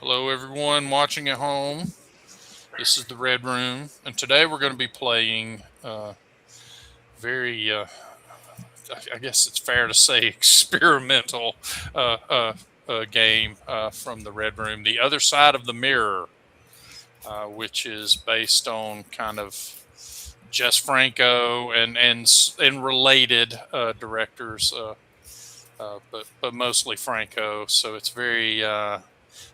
Hello, everyone watching at home. This is the Red Room, and today we're going to be playing very, I guess it's fair to say, experimental uh, uh, game from the Red Room, The Other Side of the Mirror, which is based on kind of Jess Franco and related directors, but mostly Franco. So it's very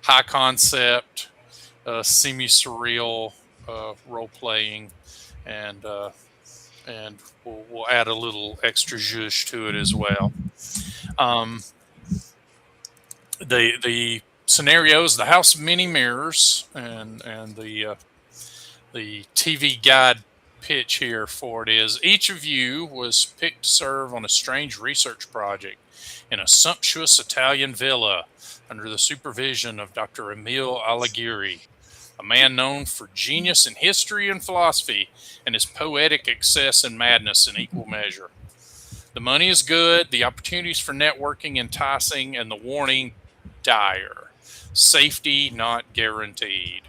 high concept, semi surreal role playing, and we'll add a little extra zhuzh to it as well. Um, the scenarios, the House of Many Mirrors, and the TV guide pitch here for it is: each of you was picked to serve on a strange research project in a sumptuous Italian villa under the supervision of Dr. Emile Alighieri, a man known for genius in history and philosophy and his poetic excess and madness in equal measure. The money is good, the opportunities for networking enticing, and the warning dire. Safety not guaranteed.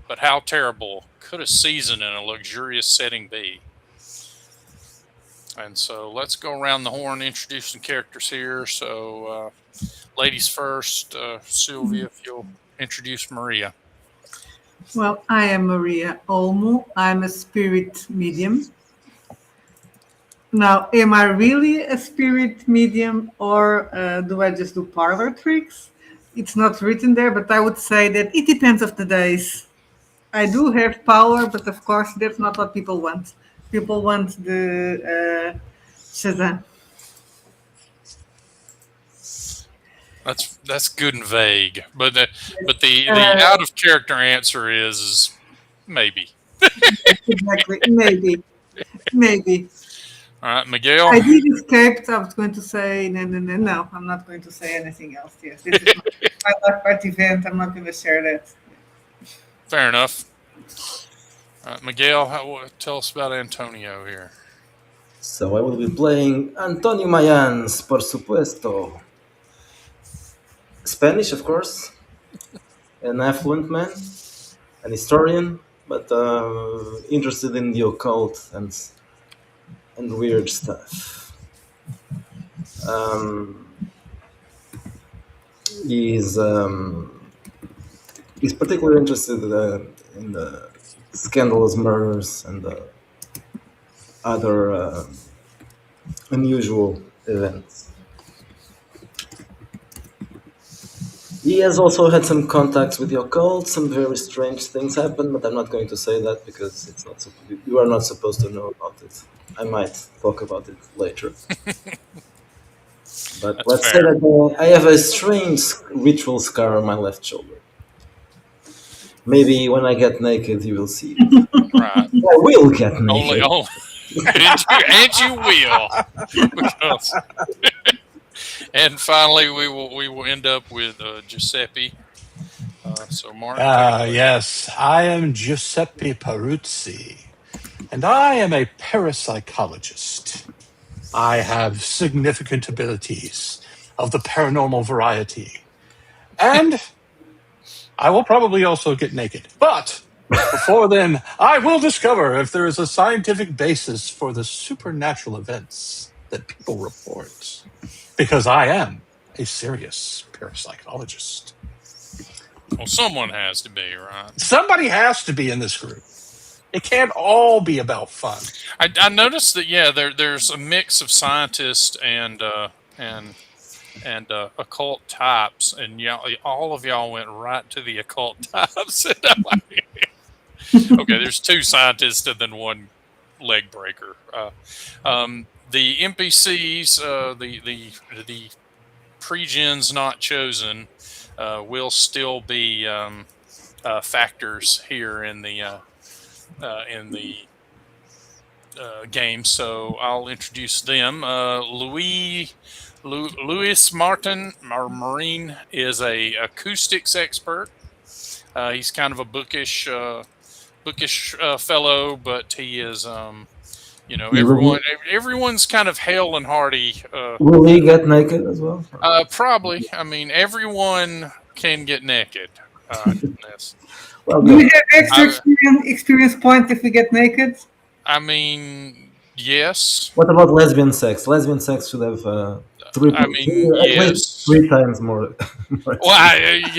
But how terrible could a season in a luxurious setting be? And so let's go around the horn, introduce some characters here. So, ladies first, Sylvia, if you'll introduce Maria. Well, I am Maria Olmo. I'm a spirit medium. Now, am I really a spirit medium or do I just do parlor tricks? It's not written there, but I would say that it depends of the days. I do have power, but of course, that's not what people want. People want the Shazam. That's good and vague, but the Uh, out of character answer is maybe. exactly, maybe, maybe. All right, Miguel. I did escape. I was going to say no, no, no, no. I'm not going to say anything else. Yes, this is my life party event. I'm not going to share that. Fair enough. Miguel, tell us about Antonio here. So I will be playing Antonio Mayans, por supuesto. Spanish, of course. An affluent man, an historian, but interested in the occult and weird stuff. He's particularly interested in the scandalous murders and the other unusual events. He has also had some contacts with the occult. Some very strange things happen, but I'm not going to say that because it's not. You are not supposed to know about it. I might talk about it later. But That's let's fair. say that I have a strange ritual scar on my left shoulder. Maybe when I get naked, you will see it. Right. I will get naked. Only, and you will. Because, and finally, we will end up with Giuseppe. So, Mark. Yes, I am Giuseppe Peruzzi, and I am a parapsychologist. I have significant abilities of the paranormal variety, and I will probably also get naked. But before then, I will discover if there is a scientific basis for the supernatural events that people report, because I am a serious parapsychologist. Well, someone has to be, right? Somebody has to be in this group. It can't all be about fun. I noticed that there's a mix of scientists and occult types, and all of y'all went right to the occult types. Okay, there's two scientists and then one leg breaker. The NPCs, the pre-gens not chosen, will still be factors here in the game. So I'll introduce them. Louis Martin Marine is a acoustics expert. He's kind of a bookish fellow, but he is everyone's kind of hale and hearty. Will he get naked as well? Probably. I mean, everyone can get naked. Goodness. Well, Do we good. have extra I, experience points if we get naked? I mean, yes. What about lesbian sex? Lesbian sex should have I mean, at least yes. 3 times more. more Well, experience.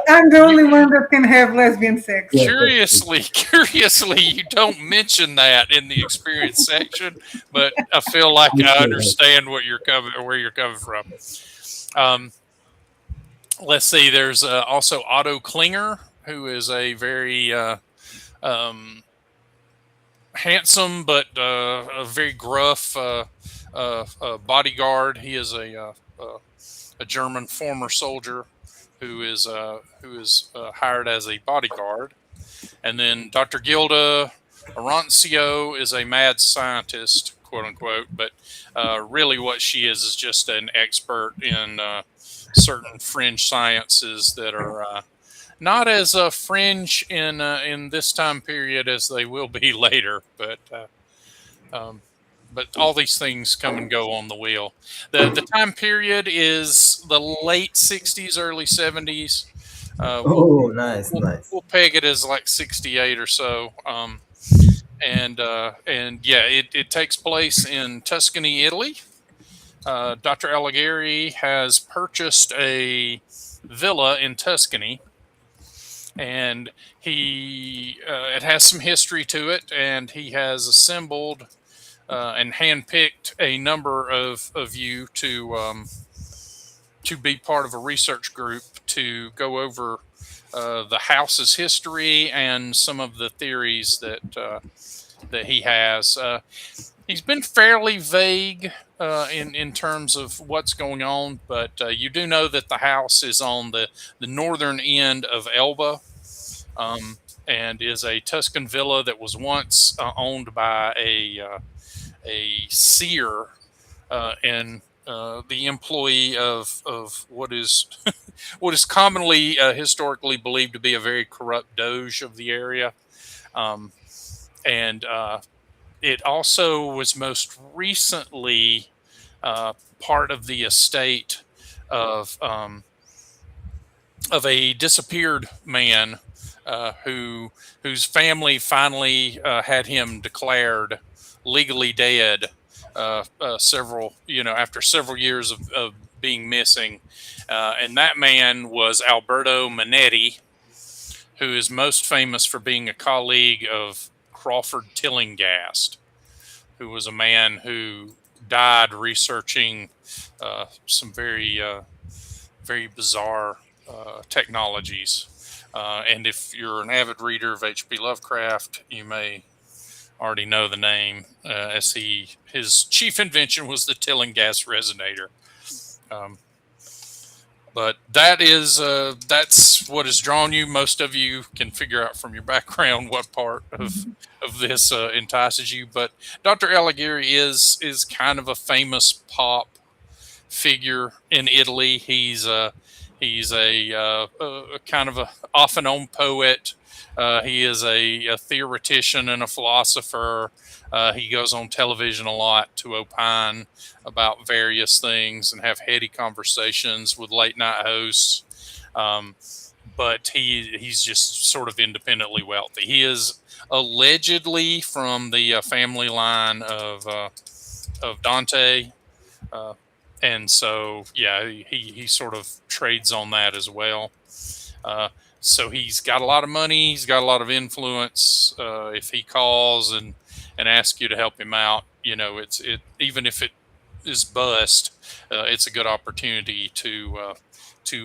I'm the You, only one that can have lesbian sex. Yes, that's true. curiously, you don't mention that in the experience section, but I feel like You I should have. understand where you're coming from. Um, let's see. There's also Otto Klinger, who is a very um, handsome but a very gruff bodyguard. He is a German former soldier who is hired as a bodyguard. And then Dr. Gilda Arancio is a mad scientist, quote unquote, but really what she is just an expert in certain fringe sciences that are not as fringe in this time period as they will be later, um, but all these things come and go on the wheel. The time period is the late '60s, early '70s. Uh, we'll, Oh, nice, we'll nice. we'll peg it as like '68 or so. And yeah, it takes place in Tuscany, Italy. Dr. Alighieri has purchased a villa in Tuscany, and he it has some history to it, and he has assembled and handpicked a number of you to be part of a research group to go over the house's history and some of the theories that he has. He's been fairly vague in terms of what's going on, but you do know that the house is on the northern end of Elba, and is a Tuscan villa that was once owned by a seer and the employee of what is what is commonly historically believed to be a very corrupt doge of the area. Um, and it also was most recently part of the estate of a disappeared man whose family finally had him declared legally dead several after several years of being missing, and that man was Alberto Manetti, who is most famous for being a colleague of Crawford Tillinghast, who was a man who died researching some very bizarre technologies. And if you're an avid reader of H.P. Lovecraft, you may already know the name, as his chief invention was the Tillinghast resonator. But that's what has drawn you. Most of you can figure out from your background what part of this entices you. But Dr. Alighieri is kind of a famous pop figure in Italy. He's a kind of a off and on poet. He is a theoretician and a philosopher. He goes on television a lot to opine about various things and have heady conversations with late night hosts. But he's just sort of independently wealthy. He is allegedly from the family line of Dante. And so, yeah, he sort of trades on that as well. So he's got a lot of money. He's got a lot of influence. If he calls and asks you to help him out, even if it is bust, it's a good opportunity to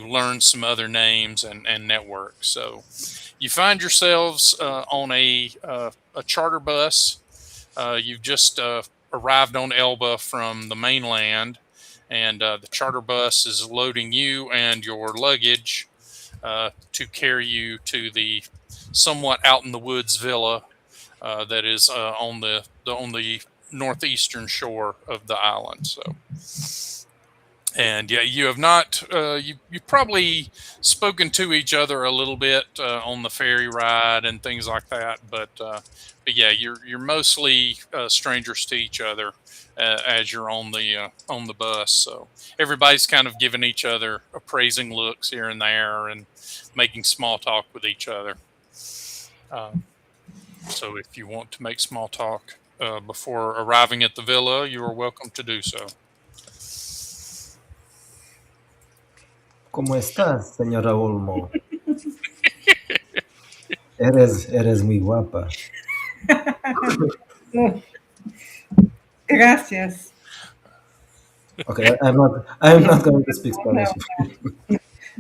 learn some other names and network. So you find yourselves on a charter bus. You've just arrived on Elba from the mainland, and the charter bus is loading you and your luggage to carry you to the somewhat out in the woods villa that is on the northeastern shore of the island. So, And yeah, you have not. You've probably spoken to each other a little bit on the ferry ride and things like that. But yeah, you're mostly strangers to each other as you're on the bus. So everybody's kind of giving each other appraising looks here and there and making small talk with each other. So if you want to make small talk before arriving at the villa, you are welcome to do so. ¿Cómo estás, señora Olmo? Eres muy guapa. Gracias. Okay, I'm not going to speak Spanish.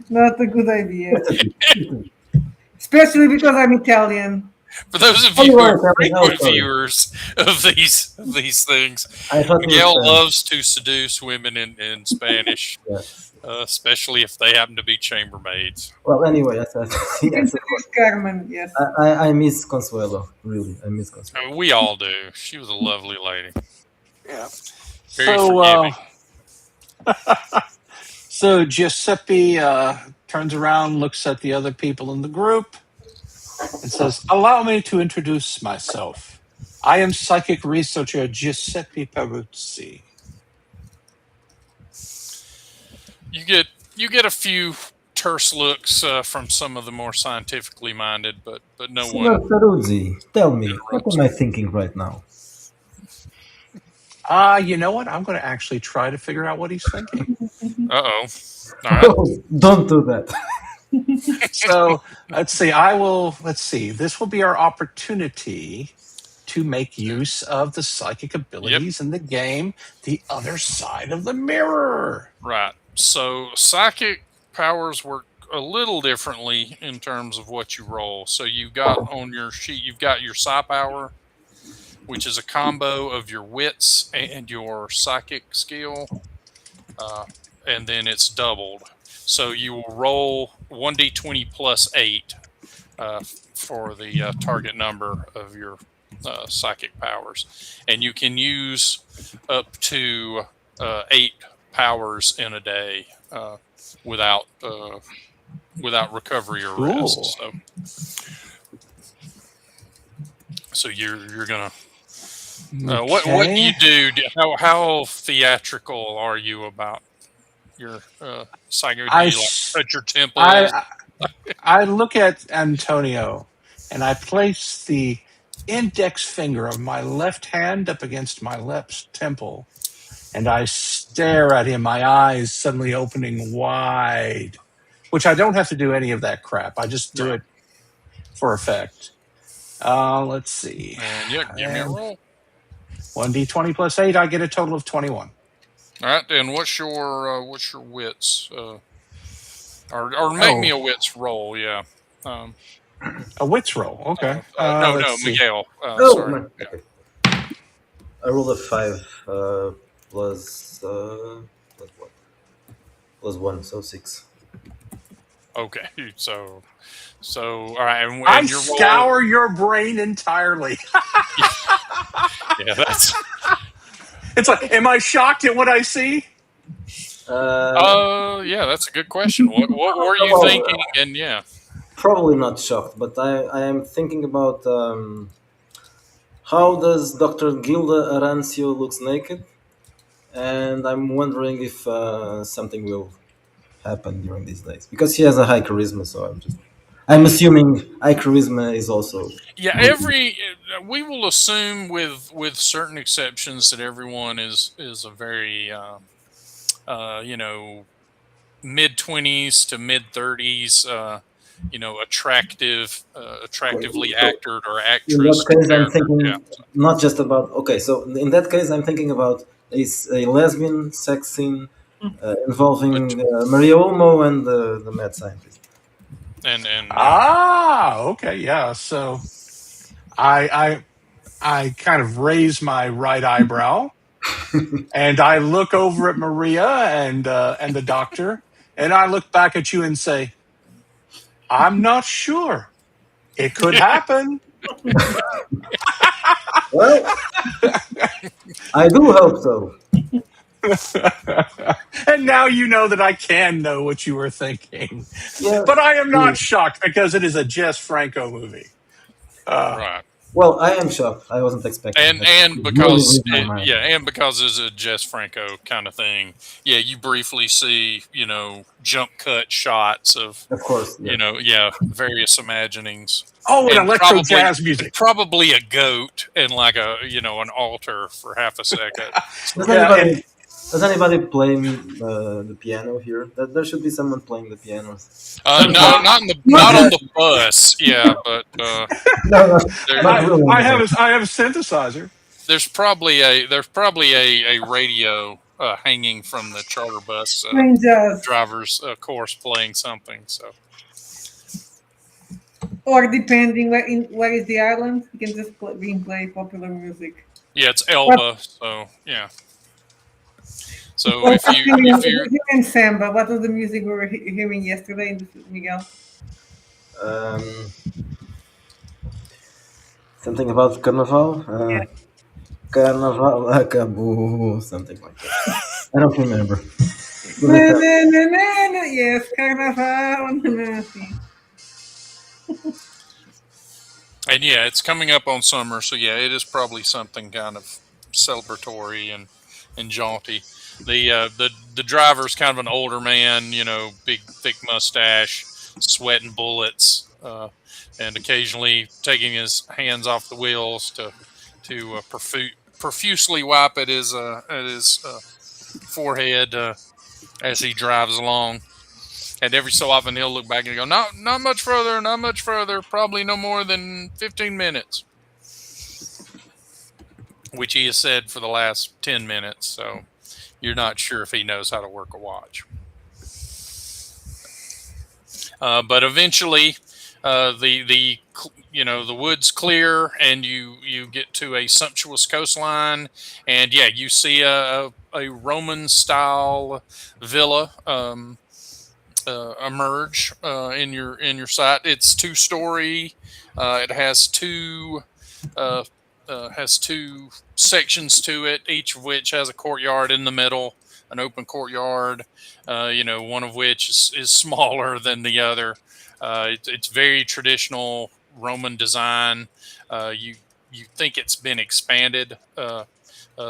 Not a good idea. Especially because I'm Italian. For those of Oh, you you who are are Italian. Oh, frequent sorry. viewers of these things, I thought you Miguel were Spanish. loves to seduce women in Spanish, Yes. especially if they happen to be chambermaids. Well, anyway, yes, Introduce Carmen, yes. I miss Consuelo. Really, I miss I Consuelo. mean, we all do. She was a lovely lady. Yeah. Very So, forgiving. so Giuseppe turns around, looks at the other people in the group, and says, "Allow me to introduce myself. I am psychic researcher Giuseppe Peruzzi." You get a few terse looks from some of the more scientifically minded, but no Signor one. Peruzzi, tell me, what am I thinking right now? You know what? I'm going to actually try to figure out what he's thinking. All right. Oh, don't do that. So let's see. Let's see. This will be our opportunity to make use of the psychic abilities in the game, The Other Side of the Mirror. Right. So psychic powers work a little differently in terms of what you roll. So you've got on your sheet, you've got your psi power, which is a combo of your wits and your psychic skill, and then it's doubled. So you will roll 1d20 plus 8 for the target number of your psychic powers, and you can use up to 8 powers in a day without recovery or rest. Cool. So you're gonna what do you do? How theatrical are you about your psychic? Do you touch your temples? I look at Antonio and I place the index finger of my left hand up against my left temple, and I stare at him, my eyes suddenly opening wide, which I don't have to do any of that crap. I just do it for effect. Let's see. And yeah, give me a roll. 1d20 plus 8, I get a total of 21. All right, and what's your wits? Or make me a wits roll, yeah. A wits roll, okay. No, see. Miguel. Oh, Sorry. my, okay. I rolled a 5 plus what? Plus 1, so 6. Okay, so all right, and I your scour your brain entirely. yeah, that's. It's like, am I shocked at what I see? Yeah, that's a good question. What were you thinking? And yeah, probably not shocked, but I am thinking about how does Dr. Gilda Arancio looks naked, and I'm wondering if something will happen during these days because she has a high charisma. So I'm assuming high charisma is also. Yeah, we will assume with certain exceptions that everyone is a very mid-20s to mid-30s attractively acted or actress. In that case, I'm thinking not just about so in that case I'm thinking about a lesbian sex scene involving Maria Olmo and the mad scientist. And okay, yeah. So I kind of raise my right eyebrow and I look over at Maria and the doctor, and I look back at you and say, I'm not sure. It could happen. Well, I do hope so. And now you know that I can know what you were thinking. Yes. But I am not shocked because it is a Jess Franco movie. Right. Well, I am shocked. I wasn't expecting And that. and It really because blew my mind. and because it's a Jess Franco kind of thing. Yeah, you briefly see jump cut shots of Of course, yeah. various imaginings, Oh, and and electro jazz music. probably a goat and like an altar for half a second. Does Yeah, anybody and does anybody play the piano here? There should be someone playing the piano. No, not on the bus. Yeah, but No, no, there, not really. I have a synthesizer. there's probably a radio hanging from the charter bus Plain jazz. driver's course playing something. So Or depending where is the island, you can just play popular music. yeah, it's Elba. So yeah. So Well, if you're we're hearing samba. What was the music we were hearing yesterday in Miguel? Um, something about Carnaval. Yeah. Carnaval acabou. Something like that. I don't remember. Yes, Carnaval. and yeah, it's coming up on summer, so yeah, it is probably something kind of celebratory and jaunty. The driver's kind of an older man, big thick mustache, sweating bullets, and occasionally taking his hands off the wheels to profusely wipe at his forehead as he drives along. And every so often he'll look back and go, not much further, not much further, probably no more than 15 minutes, which he has said for the last 10 minutes. So you're not sure if he knows how to work a watch. But eventually, the woods clear, and you get to a sumptuous coastline, and yeah, you see a Roman style villa emerge in your sight. It's 2-story. It has two sections to it, each of which has a courtyard in the middle, an open courtyard. One of which is smaller than the other. It's very traditional Roman design. You think it's been expanded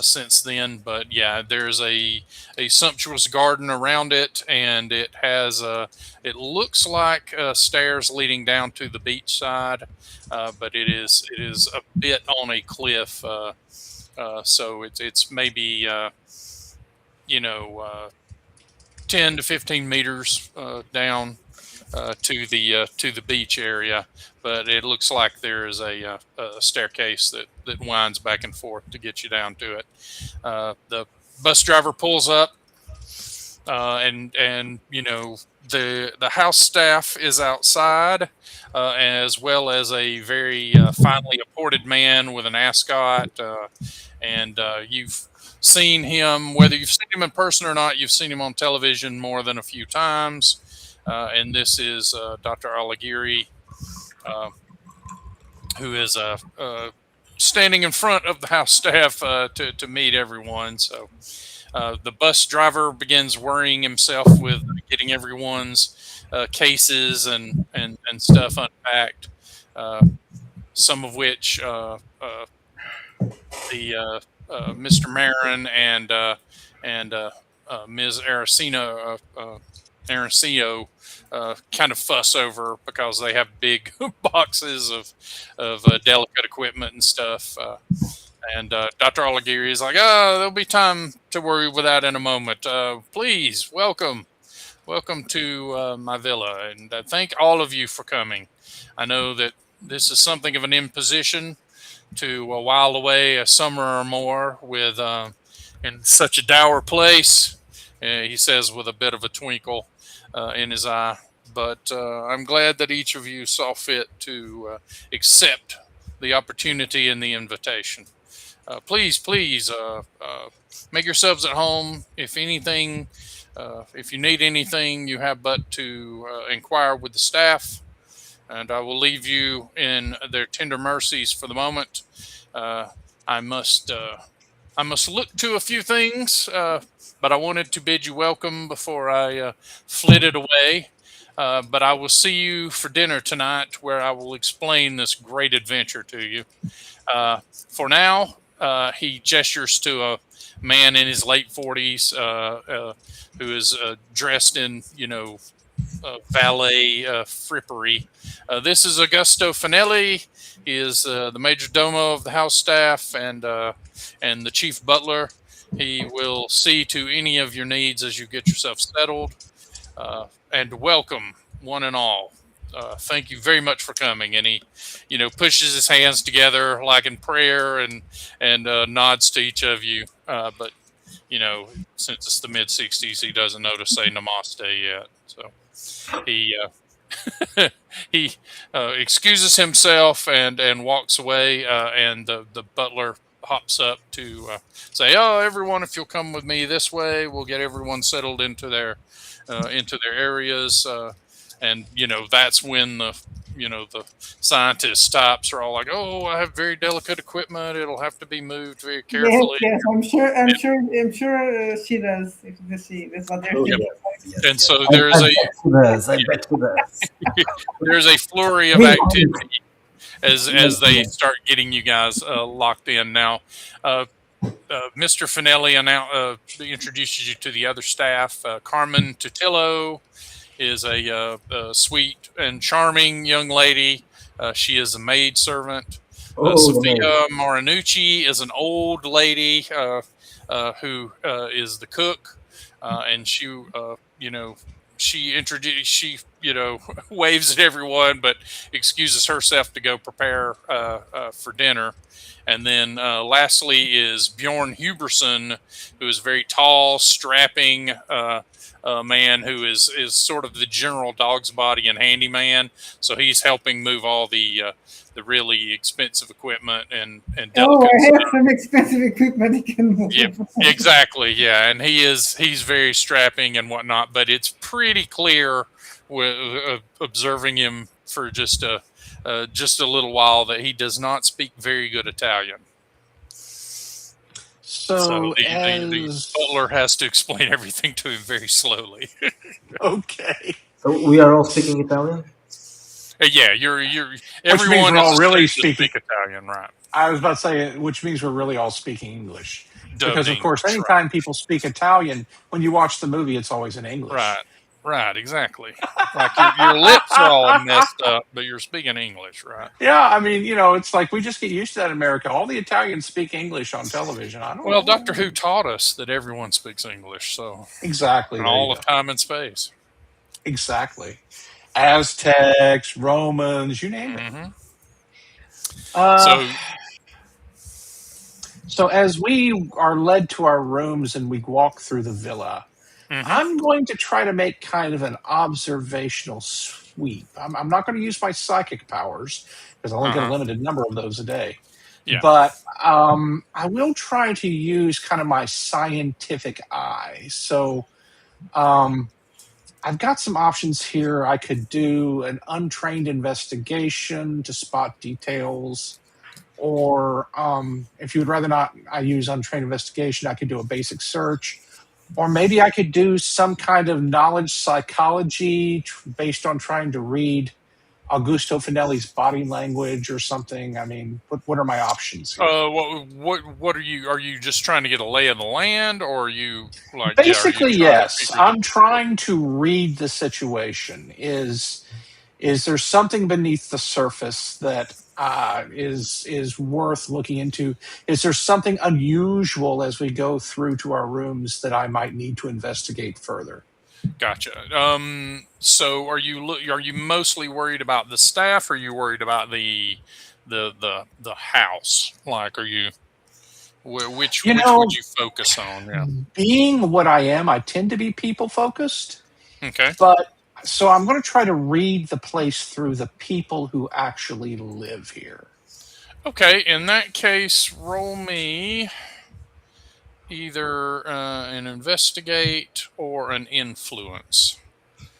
since then, but yeah, there's a sumptuous garden around it, and it has it looks like stairs leading down to the beach side, but it is a bit on a cliff, so it's maybe 10 to 15 meters down to the beach area, but it looks like there is a staircase that winds back and forth to get you down to it. The bus driver pulls up, and the house staff is outside, as well as a very finely appointed man with an ascot, and you've seen him, whether you've seen him in person or not, you've seen him on television more than a few times. And this is Dr. Alighieri, who is standing in front of the house staff to meet everyone. So the bus driver begins worrying himself with getting everyone's cases and stuff unpacked, some of which the Mr. Marin and Ms. Arancillo kind of fuss over because they have big boxes of delicate equipment and stuff. And Dr. Alighieri is like, there'll be time to worry with that in a moment. Please, welcome to my villa. And I thank all of you for coming. I know that this is something of an imposition to while away a summer or more with in such a dour place, he says with a bit of a twinkle in his eye. But I'm glad that each of you saw fit to accept the opportunity and the invitation. Please, make yourselves at home. If anything, if you need anything, you have but to inquire with the staff, and I will leave you in their tender mercies for the moment. I must I must look to a few things, but I wanted to bid you welcome before I flitted away. But I will see you for dinner tonight, where I will explain this great adventure to you. For now, he gestures to a man in his late 40s who is dressed in, valet frippery. This is Augusto Finelli. He is the major domo of the house staff and the chief butler. He will see to any of your needs as you get yourself settled. And welcome, one and all. Thank you very much for coming. And he, pushes his hands together like in prayer and nods to each of you. But since it's the mid '60s, he doesn't know to say namaste yet. So he he excuses himself and walks away. And the butler hops up to say, "Oh, everyone, if you'll come with me this way, we'll get everyone settled into their areas." And that's when the scientist stops. Are all like, "Oh, I have very delicate equipment. It'll have to be moved very Yes, carefully." yes, I'm sure she does. If that's what they're Oh, thinking. yes, And yes. so I there's bet she does. I bet she does. there's a flurry of Me, activity as they yes. start getting you guys locked in. Now, Mr. Finelli introduces you to the other staff. Carmen Tutillo is a sweet and charming young lady. She is a maid servant. Oh, man. Sophia Marinucci is an old lady who is the cook, and she waves at everyone, but excuses herself to go prepare for dinner. And then lastly is Bjorn Huberson, who is a very tall, strapping man who is sort of the general dog's body and handyman. So he's helping move all the really expensive equipment and Oh, delicate I stuff. have some expensive equipment you can move. Yeah, exactly. Yeah, and he's very strapping and whatnot, but it's pretty clear with observing him for just a little while that he does not speak very good Italian. So So the as butler has to explain everything to him very slowly. okay, So we are all speaking Italian? Yeah, you're which means everyone we're is all really assumed to speaking. speak Italian, right? I was about to say, which means we're really all speaking English. Dubbed Because, of course, English, right? anytime people speak Italian, when you watch the movie, it's always in Right, English. right, exactly. Like your lips are all messed up, but you're speaking English, right? Yeah, I mean, it's like we just get used to that in America. All the Italians speak English on television. I don't Well, Doctor Who know. taught us that everyone speaks English, so Exactly. in There you all go. of time and space. Exactly. Aztecs, Romans, you name it. Hmm. Uh, So, so as we are led to our rooms and we walk through the villa, hmm I'm going to try to make kind of an observational sweep. I'm not going to use my psychic powers because I only get a uh-huh, limited number of those a day. yeah, But I will try to use kind of my scientific eye. So um, I've got some options here. I could do an untrained investigation to spot details. Or if you would rather not, I use untrained investigation, I could do a basic search. Or maybe I could do some kind of knowledge psychology based on trying to read Augusto Finelli's body language or something. I mean, what are my options here? what are you? Are you just trying to get a lay of the land, or are you like, yeah? Are you Basically, trying to yes. figure I'm trying to read the situation. Is there something beneath the surface that is worth looking into? Is there something unusual as we go through to our rooms that I might need to investigate further? Gotcha. So are you mostly worried about the staff, or are you worried about the house? Like, are you You which would know, you focus on? Yeah. being what I am, I tend to be people focused, Okay. but so I'm going to try to read the place through the people who actually live here. Okay. In that case, roll me either an investigate or an influence.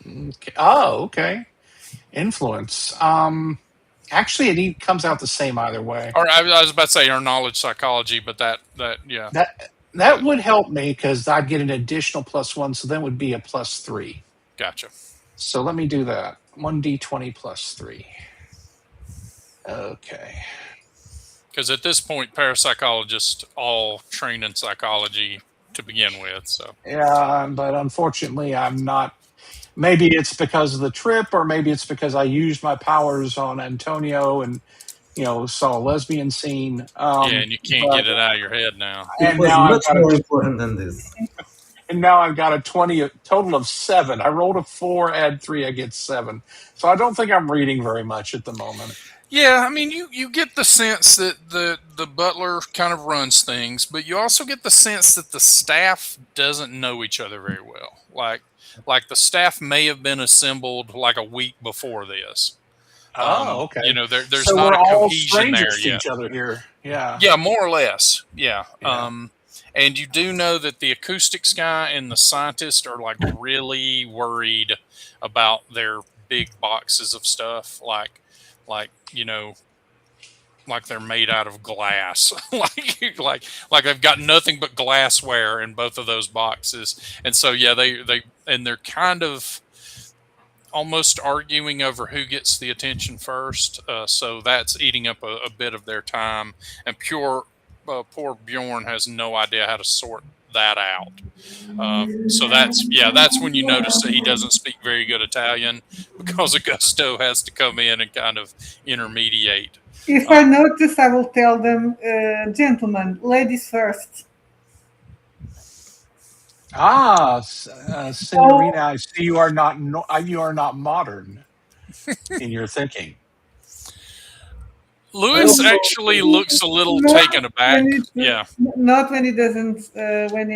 Okay. Oh, okay. Influence. Actually, it comes out the same either way. Or I was about to say our knowledge psychology, but yeah, That would help me because I'd get an additional +1, so then it would be a +3. gotcha. So let me do that. 1d20 +3. Okay. Because at this point, parapsychologists all train in psychology to begin with. So Yeah, but unfortunately, I'm not. Maybe it's because of the trip, or maybe it's because I used my powers on Antonio and saw a lesbian scene. yeah, and you can't But get it out of your head now. It and was now I've much got more important than this. a 20, a total of 7. I rolled a 4, add 3, I get 7. So I don't think I'm reading very much at the moment. Yeah, I mean, you get the sense that the butler kind of runs things, but you also get the sense that the staff doesn't know each other very well. Like the staff may have been assembled like a week before this. Oh, okay. There's So not we're a all cohesion there strangers to yet. each other here. Yeah. Yeah, more or less. Yeah. Yeah. And you do know that the acoustics guy and the scientist are like really worried about their big boxes of stuff, like like they're made out of glass, like they've got nothing but glassware in both of those boxes, and so yeah, they're kind of almost arguing over who gets the attention first. So that's eating up a bit of their time. And poor Bjorn has no idea how to sort that out. So that's when you notice that he doesn't speak very good Italian because Augusto has to come in and kind of intermediate. If I notice, I will tell them, gentlemen, ladies first. Signorina, I see you are not modern in your thinking. Louis actually looks a little taken aback. Yeah. Not when it doesn't. When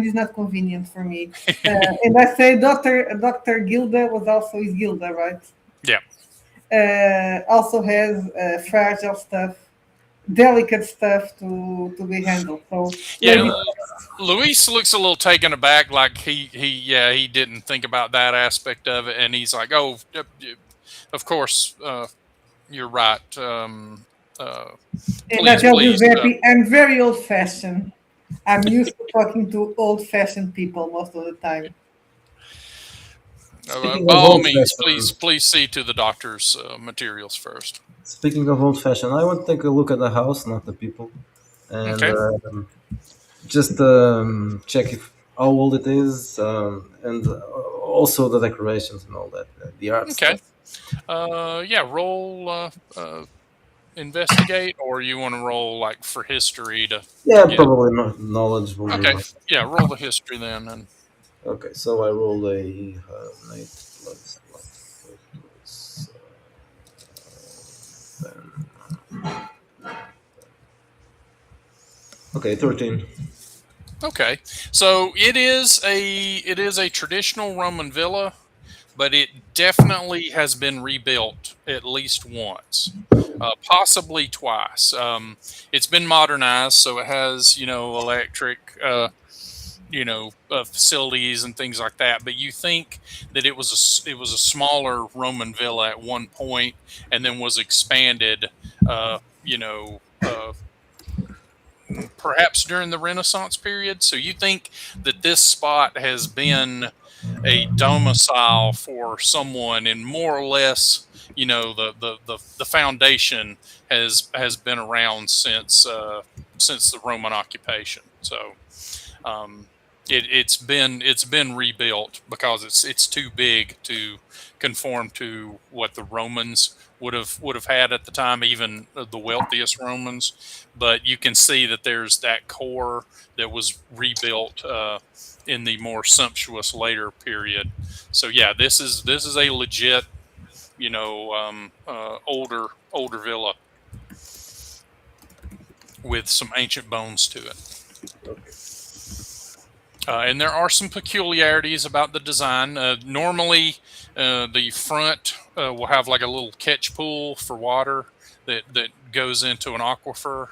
it's not convenient for me. And I say, Doctor Gilda was also is Gilda, right? Yeah. Also has fragile stuff, delicate stuff to be handled. So yeah, Luis looks a little taken aback, like he didn't think about that aspect of it, and he's like, "Oh, of course, you're right." And I tell you, I'm very old-fashioned. I'm used to talking to old-fashioned people most of the time. By all means, please see to the doctor's materials first. Speaking of old-fashioned, I want to take a look at the house, not the people, and just check how old it is, and also the decorations and all that, the art stuff. Yeah, roll investigate, or you want to roll like for history to? Yeah, probably not knowledge. Okay, yeah, roll the history then. And okay, so I rolled a 8 plus 13. Okay, so it is a traditional Roman villa, but it definitely has been rebuilt at least once, possibly twice. It's been modernized, so it has electric, facilities and things like that. But you think that it was a smaller Roman villa at one point, and then was expanded. Perhaps during the Renaissance period. So you think that this spot has been a domicile for someone, and more or less, the foundation has been around since the Roman occupation. So it's been rebuilt because it's too big to conform to what the Romans would have had at the time, even the wealthiest Romans. But you can see that there's that core that was rebuilt in the more sumptuous later period. So yeah, this is a legit, older villa with some ancient bones to it. Okay. And there are some peculiarities about the design. Normally, the front will have like a little catch pool for water that goes into an aquifer.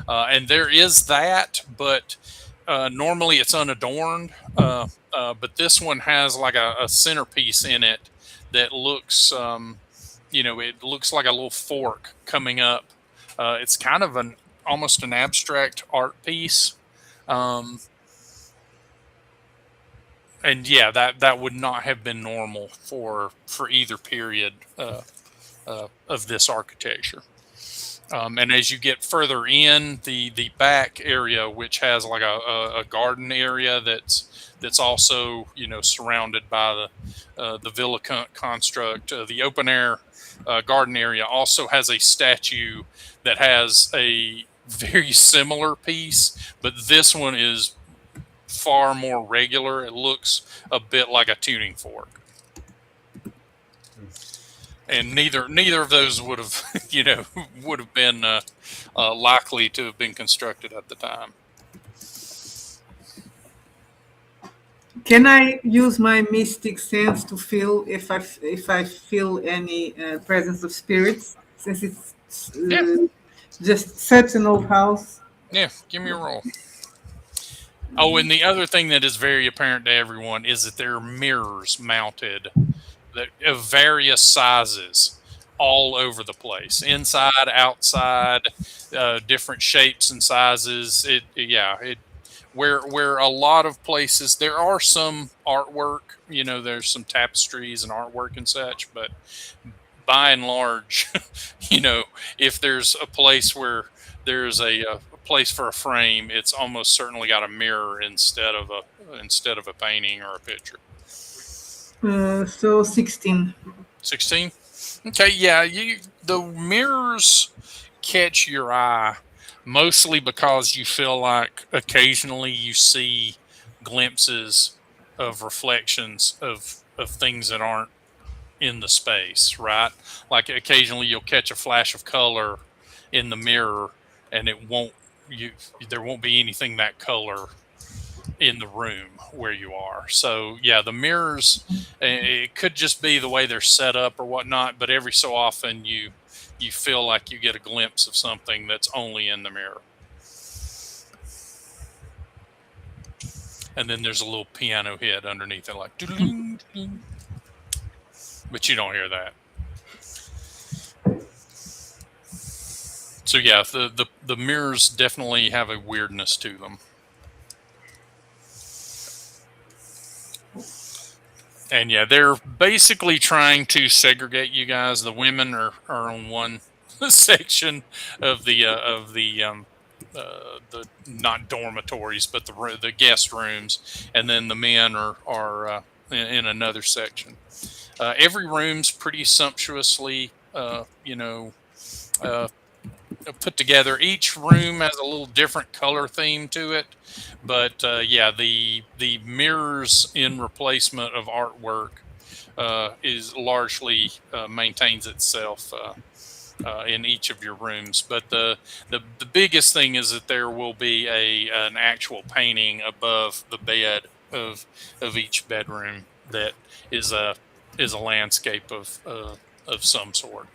And there is that, but normally it's unadorned. But this one has like a centerpiece in it that looks, it looks like a little fork coming up. It's kind of almost an abstract art piece. Um, and yeah, that would not have been normal for either period of this architecture. And as you get further in, the back area, which has like a garden area that's also surrounded by the villa construct, the open air garden area also has a statue that has a very similar piece, but this one is far more regular. It looks a bit like a tuning fork. And neither of those would have, would have been likely to have been constructed at the time. Can I use my mystic sense to feel if I feel any presence of spirits, since it's just such an old house? Yeah, give me a roll. Oh, and the other thing that is very apparent to everyone is that there are mirrors mounted of various sizes all over the place, inside, outside, different shapes and sizes. Where a lot of places there are some artwork, there's some tapestries and artwork and such, but by and large, if there's a place where there's a place for a frame, it's almost certainly got a mirror instead of a painting or a picture. So 16. 16? Okay, yeah, the mirrors catch your eye mostly because you feel like occasionally you see glimpses of reflections of things that aren't in the space, right? Like occasionally you'll catch a flash of color in the mirror and there won't be anything that color in the room where you are. So yeah, the mirrors, it could just be the way they're set up or whatnot, but every so often you feel like you get a glimpse of something that's only in the mirror. And then there's a little piano hit underneath it, like doo-doo, doo-doo. But you don't hear that. So yeah, the mirrors definitely have a weirdness to them. And yeah, they're basically trying to segregate you guys. The women are on one section of the not dormitories, but the guest rooms, and then the men are in another section. Every room's pretty sumptuously, put together. Each room has a little different color theme to it, but the mirrors in replacement of artwork is largely maintains itself in each of your rooms. But the biggest thing is that there will be an actual painting above the bed of each bedroom that is a landscape of some sort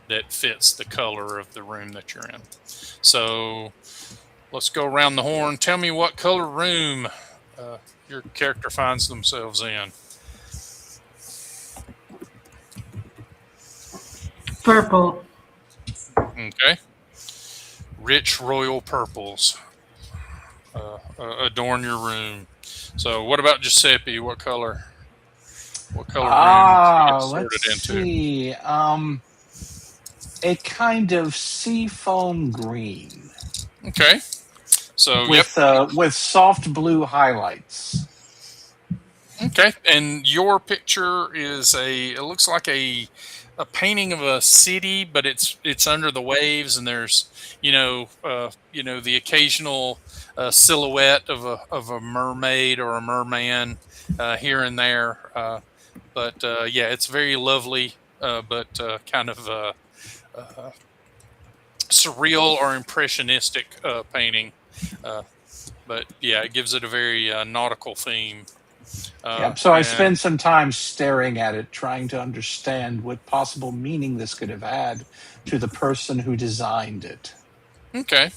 that fits the color of the room that you're in. So let's go around the horn. Tell me what color room your character finds themselves in. Purple. Okay. Rich royal purples adorn your room. So what about Giuseppe? What color? What color room do you get Let's sorted into? see. A kind of seafoam green Okay. So with soft blue highlights. Okay, and your picture is it looks like a painting of a city, but it's under the waves, and there's the occasional silhouette of a mermaid or a merman here and there. But it's very lovely, but kind of surreal or impressionistic painting. But yeah, it gives it a very nautical theme. So I spent some time staring at it, trying to understand what possible meaning this could have had to the person who designed it. Okay.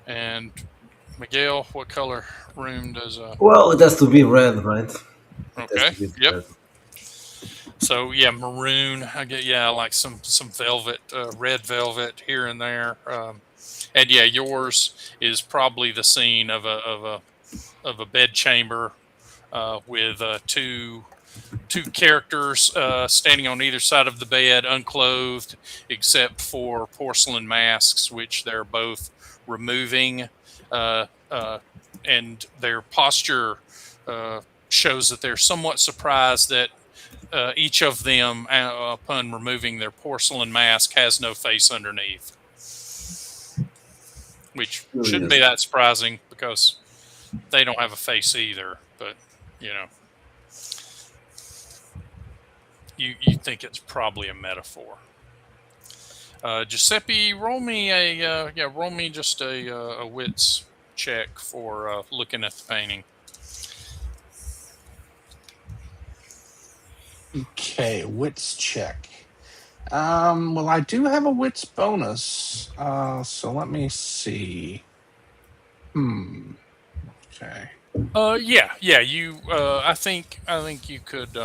And Miguel, what color room does? Well, it has to be red, right? Okay. Yep. So yeah, maroon. I get like some velvet, red velvet here and there. And yeah, yours is probably the scene of a bed chamber with two characters standing on either side of the bed, unclothed, except for porcelain masks, which they're both removing, uh, uh, and their posture shows that they're somewhat surprised that each of them, upon removing their porcelain mask, has no face underneath, which shouldn't be that surprising because they don't have a face either. But you know, you think it's probably a metaphor. Giuseppe, roll me just a wits check for looking at the painting. Okay, wits check. Well, I do have a wits bonus, so let me see. Okay. Yeah. I think you could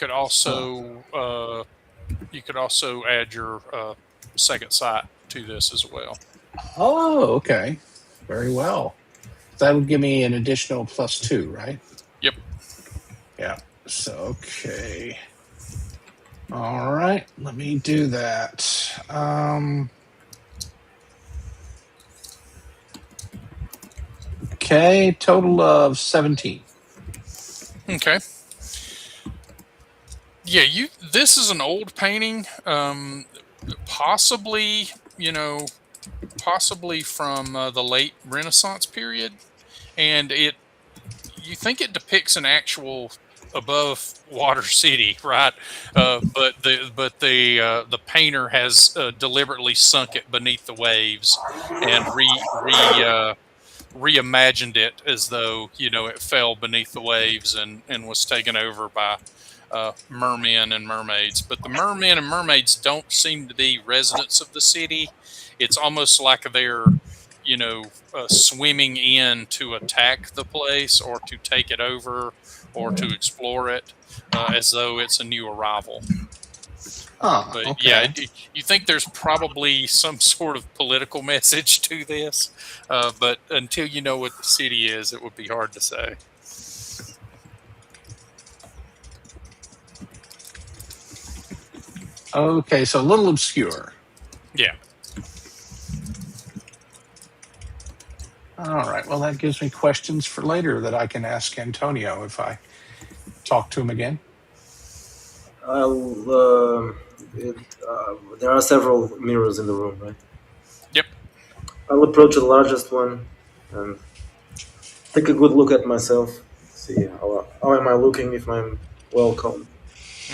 also add your second sight to this as well. Oh, okay. Very well. That would give me an additional +2, right? Yep. Yeah. So, okay. All right. Let me do that. Okay. Total of 17. Okay. Yeah, this is an old painting, possibly from the late Renaissance period, and you think it depicts an actual above water city, right? But the painter has deliberately sunk it beneath the waves and reimagined it as though it fell beneath the waves and was taken over by mermen and mermaids. But the mermen and mermaids don't seem to be residents of the city. It's almost like they're swimming in to attack the place or to take it over or to explore it, as though it's a new arrival. Oh, But okay. yeah, you think there's probably some sort of political message to this, but until you know what the city is, it would be hard to say. Okay, so a little obscure. Yeah. All right. Well, that gives me questions for later that I can ask Antonio if I talk to him again. There are several mirrors in the room, right? Yep. I'll approach the largest one and take a good look at myself. See how am I looking, if I'm well combed.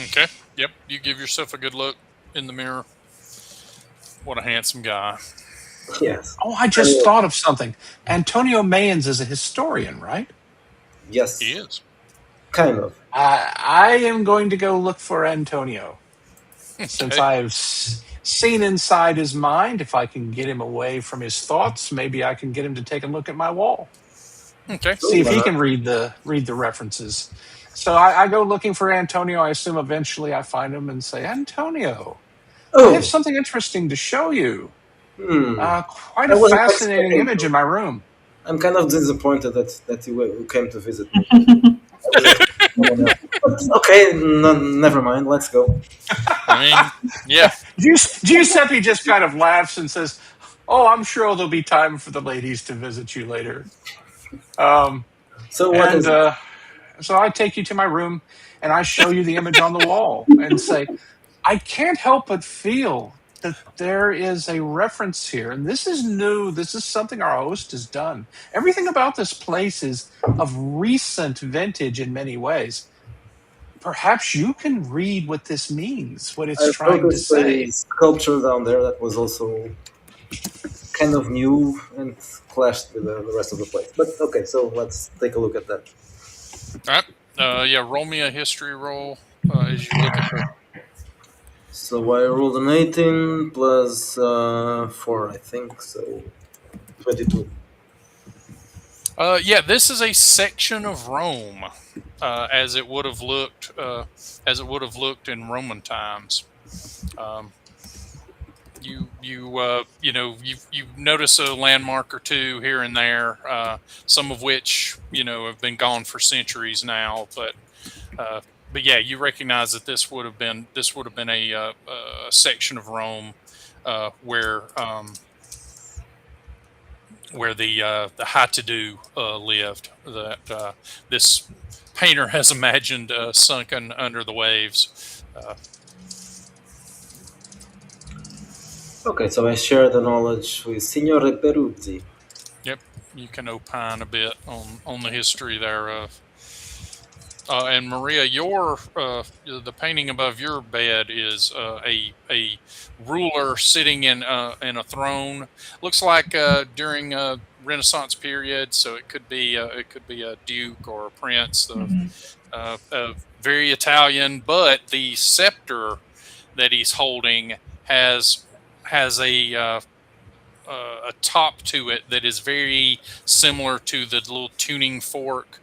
Okay. Yep. You give yourself a good look in the mirror. What a handsome guy. Yes. Oh, I just thought of something. Antonio Mayans is a historian, right? Yes. He is. Kind of. I am going to go look for Antonio. Since I've seen inside his mind, if I can get him away from his thoughts, maybe I can get him to take a look at my wall. Okay. See if he can read the references. So I go looking for Antonio. I assume eventually I find him and say, Antonio, I have something interesting to show you. Quite a fascinating image in my room. I'm kind of disappointed that you came to visit me. Okay, never mind. Let's go. I mean, yeah. Giuseppe just kind of laughs and says, "Oh, I'm sure there'll be time for the ladies to visit you later." So I take you to my room and I show you the image on the wall and say, I can't help but feel that there is a reference here. And this is new. This is something our host has done. Everything about this place is of recent vintage in many ways. Perhaps you can read what this means, what it's trying to say. A sculpture down there that was also kind of new and clashed with the rest of the place. But okay, so let's take a look at that. All right. Roll me a history roll as you look at her. So I rolled an 18 plus 4, I think, so 22. Yeah, this is a section of Rome, as it would have looked, in Roman times. Um, you notice a landmark or two here and there, some of which have been gone for centuries now, uh, but yeah, you recognize that this would have been a section of Rome, where the high-to-do lived. That this painter has imagined sunken under the waves. Okay, so I share the knowledge with Signore Peruzzi. Yep, you can opine a bit on the history thereof. And Maria, your the painting above your bed is a ruler sitting in a throne. Looks like during Renaissance period, so it could be a duke or a prince. Very Italian, but the scepter that he's holding has has a top to it that is very similar to the little tuning fork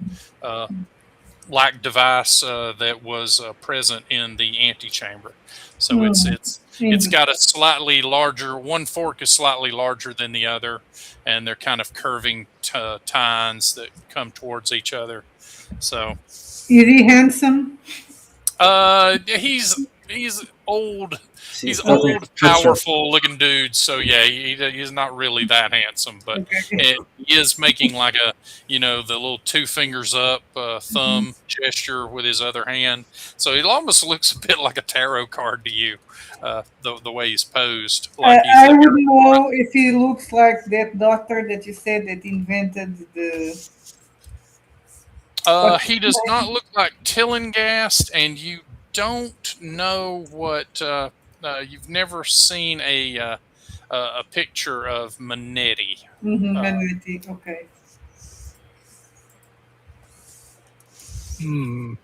like device that was present in the antechamber. So it's Interesting. got a slightly larger. One fork is slightly larger than the other, and they're kind of curving tines that come towards each other. So Is he handsome? he's old. He's She's nothing old, special. powerful looking dude. So yeah, he's not really that handsome, but Okay. he is making like the little two fingers up thumb gesture with his other hand. So he almost looks a bit like a tarot card to you, the way he's posed, like he's I the would hierophant. know if he looks like that doctor that you said that invented the. What? He does not look like Tillinghast, and you don't know what. You've never seen a picture of Manetti. Mm-hmm, Uh, Manetti. Okay. Hmm.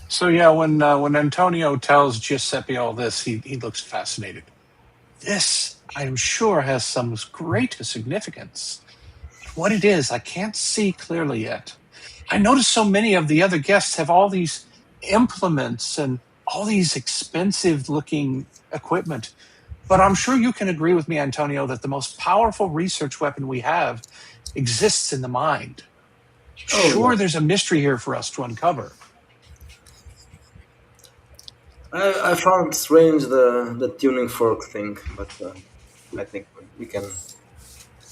So yeah, when Antonio tells Giuseppe all this, he looks fascinated. This, I am sure, has some great significance. What it is, I can't see clearly yet. I notice so many of the other guests have all these implements and all these expensive looking equipment. But I'm sure you can agree with me, Antonio, that the most powerful research weapon we have exists in the mind. Oh, Sure, there's a mystery here for us to uncover. I found strange the tuning fork thing, but I think we can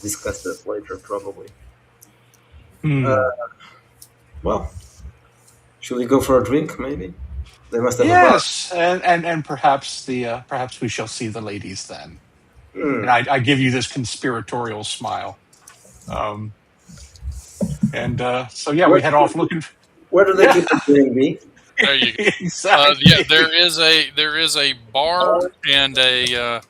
discuss that later, probably. Uh, Hmm. well, should we go for a drink, maybe? They must have a bar. Yes, and perhaps perhaps we shall see the ladies then. And Hmm. I give you this conspiratorial smile. Um, and so yeah, Where, we head off looking. where do they keep the B&B? there you go. Yeah, Exactly. there is a bar and uh,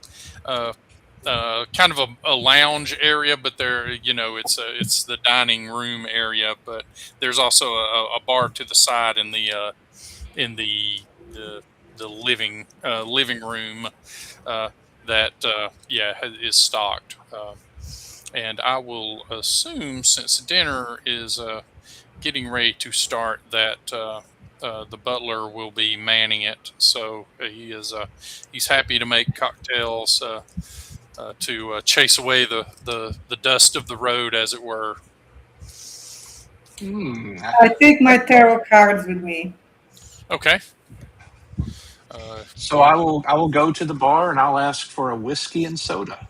kind of a lounge area, but it's the dining room area. But there's also a bar to the side in the living room uh, that is stocked. And I will assume, since dinner is getting ready to start, that the butler will be manning it. So he's happy to make cocktails to chase away the dust of the road, as it were. Hmm. I take my tarot cards with me. Okay. Uh, So I will go to the bar and I'll ask for a whiskey and soda.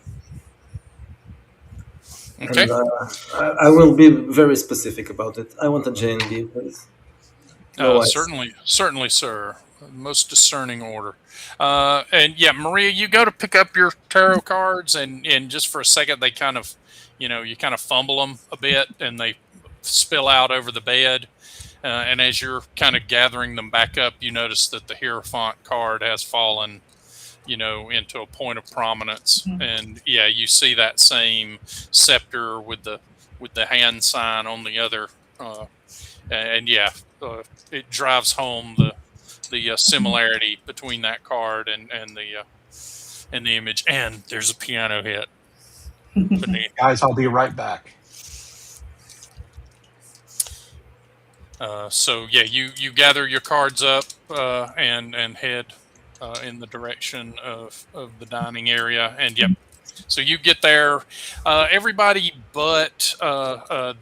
okay. And I will be very specific about it. I want a J&B, please. No ice. Certainly, sir. Most discerning order. And yeah, Maria, you go to pick up your tarot cards, and just for a second, they kind of, you kind of fumble them a bit, and they spill out over the bed. And as you're kind of gathering them back up, you notice that the Hierophant card has fallen, into a point of prominence. And yeah, you see that same scepter with the hand sign on the other. And yeah, it drives home the similarity between that card and the image. And there's a piano hit beneath. Guys, I'll be right back. So yeah, you gather your cards up and head in the direction of the dining area, and yep. So you get there. Everybody but the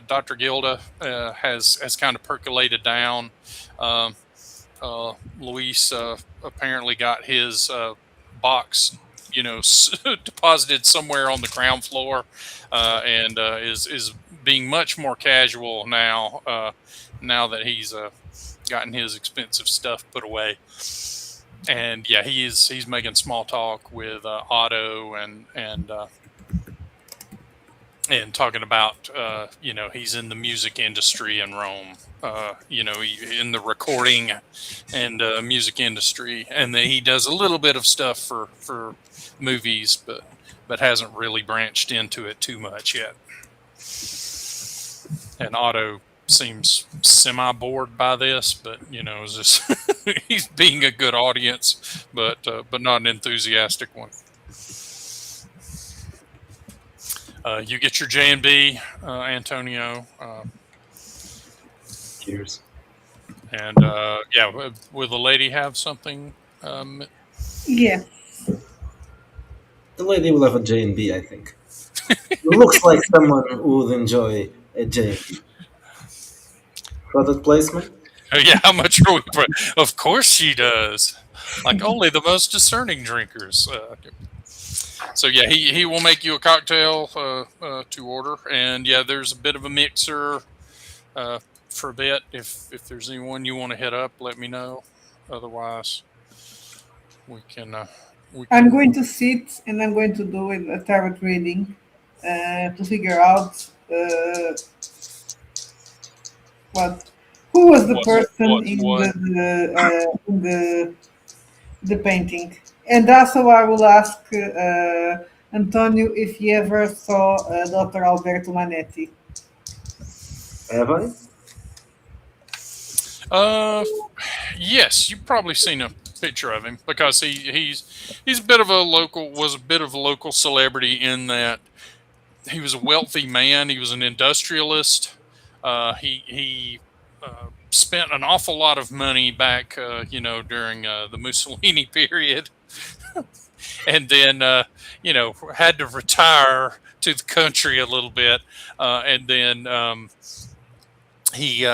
Dr. Gilda has kind of percolated down. Um, Luis apparently got his box, deposited somewhere on the ground floor, and is being much more casual now. Now that he's gotten his expensive stuff put away, and yeah, he's making small talk with Otto and talking about he's in the music industry in Rome, in the recording and music industry, and that he does a little bit of stuff for movies, but hasn't really branched into it too much yet. And Otto seems semi bored by this, but is just he's being a good audience, but not an enthusiastic one. You get your J&B, Antonio. Cheers. And yeah, will the lady have something? Yeah. The lady will have a J&B, I think. It looks like someone who would enjoy a J&B. Product placement? Yeah, how much are we? Of course she does. Like only the most discerning drinkers. So yeah, he will make you a cocktail to order, and yeah, there's a bit of a mixer for a bit. If there's anyone you want to hit up, let me know. Otherwise, we can. I'm going to sit and I'm going to do a tarot reading to figure out who was the person in the painting. And also, I will ask Antonio if he ever saw Dr. Alberto Manetti. Have I? Yes, you've probably seen a picture of him because he's a bit of a local celebrity in that he was a wealthy man. He was an industrialist. He spent an awful lot of money back, during the Mussolini period, and then had to retire to the country a little bit, and then he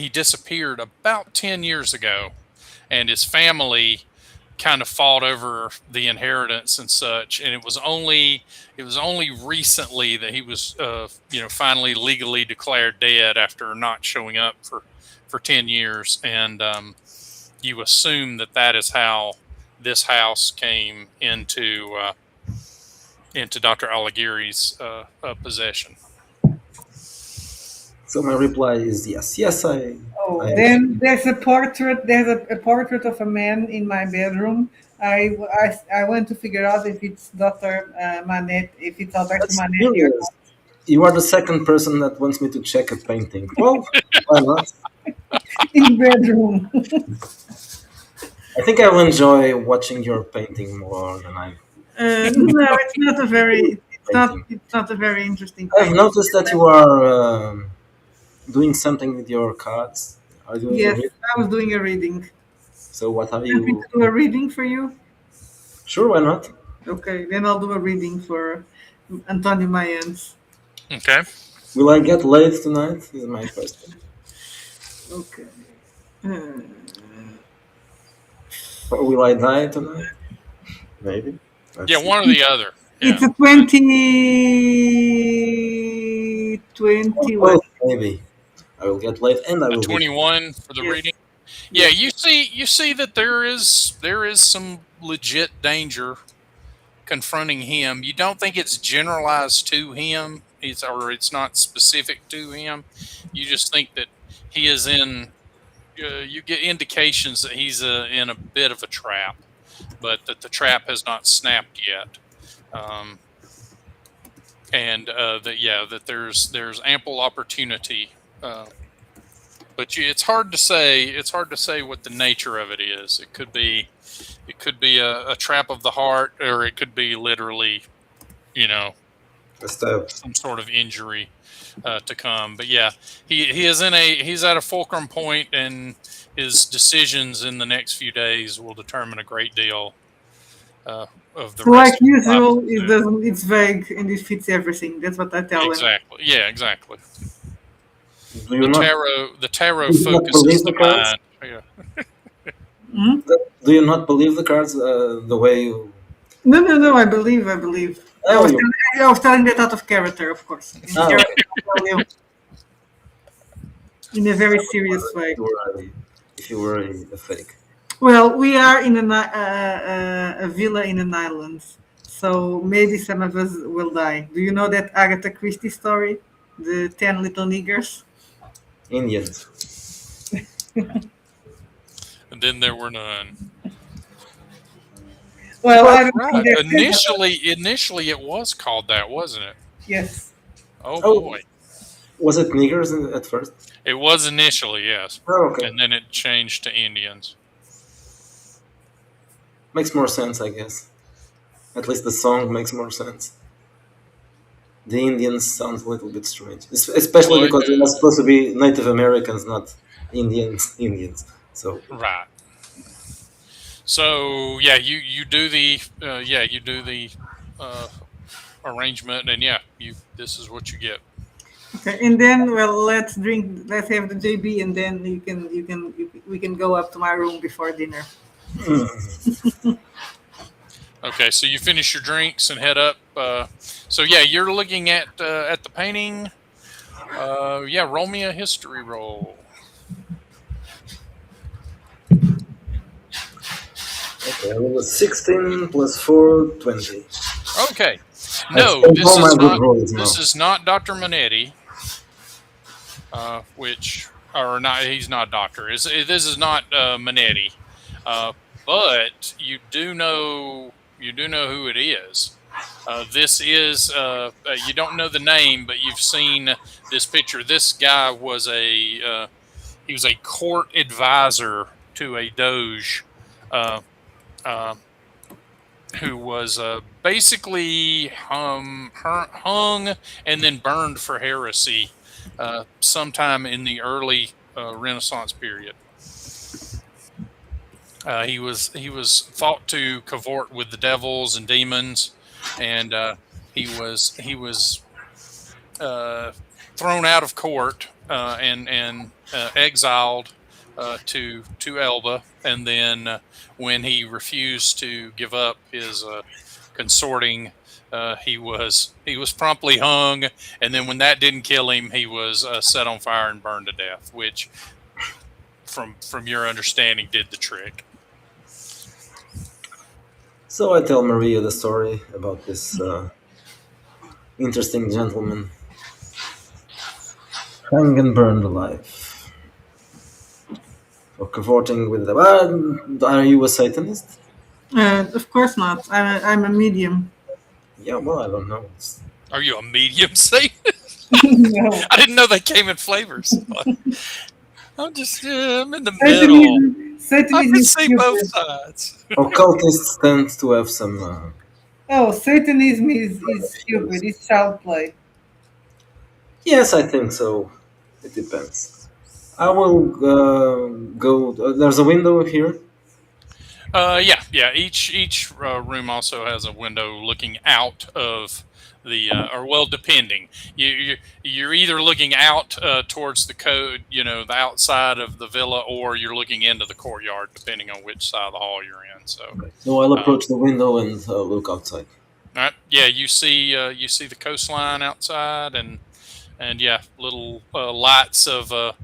disappeared about 10 years ago, and his family kind of fought over the inheritance and such, and it was only recently that he was finally legally declared dead after not showing up for 10 years, and you assume that is how this house came into Dr. Alighieri's possession. So my reply is yes. Yes, Then there's a portrait. There's a portrait of a man in my bedroom. I want to figure out if it's Dr. Manet, if it's Alberto Manetti. You are the second person that wants me to check a painting. Well, why not? In bedroom. I think I will enjoy watching your painting more than I. No, it's not a very. It's not a very interesting painting. I've noticed that you are doing something with your cards. Are you doing Yes, I was doing a reading. So what are you? Want me to do a reading for you? Sure, why not? Okay, then I'll do a reading for Antonio Mayans. Okay. Will I get laid tonight? Is my question. Okay. Or will I die tonight? Maybe. Let's see. One or the other. Yeah. It's a 20. Well, maybe I will get late, and I will 21 for the reading. Yeah, you see that there is some legit danger confronting him. You don't think it's generalized to him, it's not specific to him. You just think that he is in. You get indications that he's in a bit of a trap, but that the trap has not snapped yet. And that there's ample opportunity, but it's hard to say. It's hard to say what the nature of it is. It could be a trap of the heart, or it could be literally, some sort of injury. to come. But yeah, he is he's at a fulcrum point, and his decisions in the next few days will determine a great deal of the So like rest of his life. usual, it doesn't. It's vague and it fits everything. That's what I tell him. Exactly. Yeah, exactly. Do you not The tarot do you not focuses believe the the cards? mind. Yeah. Hmm? Do you not believe the cards the way you? No, no, no. I believe. I believe. Oh, you. I was telling that out of character, of course. In Oh, character, okay. I tell you in a very serious way. If you were a fake. Well, we are in a villa in an island, so maybe some of us will die. Do you know that Agatha Christie story, the 10 Little Niggers? Indians. And then there were none. Well, I don't Right. think that's it. Initially, it was called that, wasn't it? Yes. Oh Oh, boy, was it niggers at first? it was initially, yes, Oh, okay. and then it changed to Indians. Makes more sense, I guess. At least the song makes more sense. The Indians sounds a little bit strange, especially Well, because they're supposed to be Native Americans, not Indians. Indians. So right. So yeah, you do the arrangement, and yeah, this is what you get. Okay, and then well, let's drink. Let's have the JB, and then we can go up to my room before dinner. Okay, so you finish your drinks and head up. So yeah, you're looking at the painting. Yeah, roll me a history roll. okay, I was 16 plus 4, 20. Okay, I no, spent all my good rolls now. this is not Dr. Manetti, or not. He's not doctor. This is not Manetti, but you do know who it is. This is you don't know the name, but you've seen this picture. This guy was he was a court advisor to a doge, uh, uh, who was basically hung and then burned for heresy sometime in the early Renaissance period. He was thought to cavort with the devils and demons, and he was thrown out of court and exiled to Elba, and then when he refused to give up his consorting, he was promptly hung, and then when that didn't kill him, he was set on fire and burned to death, which, from your understanding, did the trick. So I tell Maria the story about this interesting gentleman hung and burned alive for cavorting with the. Are you a Satanist? Of course not. I'm a medium. Yeah, well, I don't know. Are you a medium Satanist? No. I didn't know they came in flavors. I'm in the middle. I Satanism can is see both stupid. sides. Occultists tend to have some. Oh, Satanism is stupid. It's child play. Yes, I think so. It depends. I will go. There's a window here. Yeah. Each room also has a window looking out of the, or well, depending. You're either looking out towards the outside of the villa, or you're looking into the courtyard, depending on which side of the hall you're in. So I'll approach the window and look outside. All right, yeah, you see the coastline outside, and yeah, little lights of the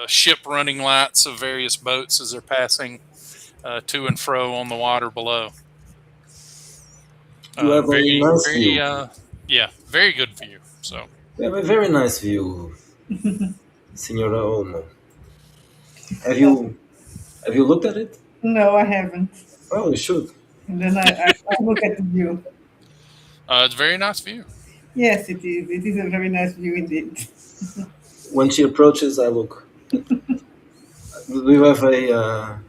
ship running lights of various boats as they're passing to and fro on the water below. You have a nice view. Yeah, very good view. So You have a very nice view, Signora Olmo. Have you looked at it? No, I haven't. Oh, you should. And then I look at the view. it's a very nice view. Yes, it is. It is a very nice view indeed. When she approaches, I look. Do you have a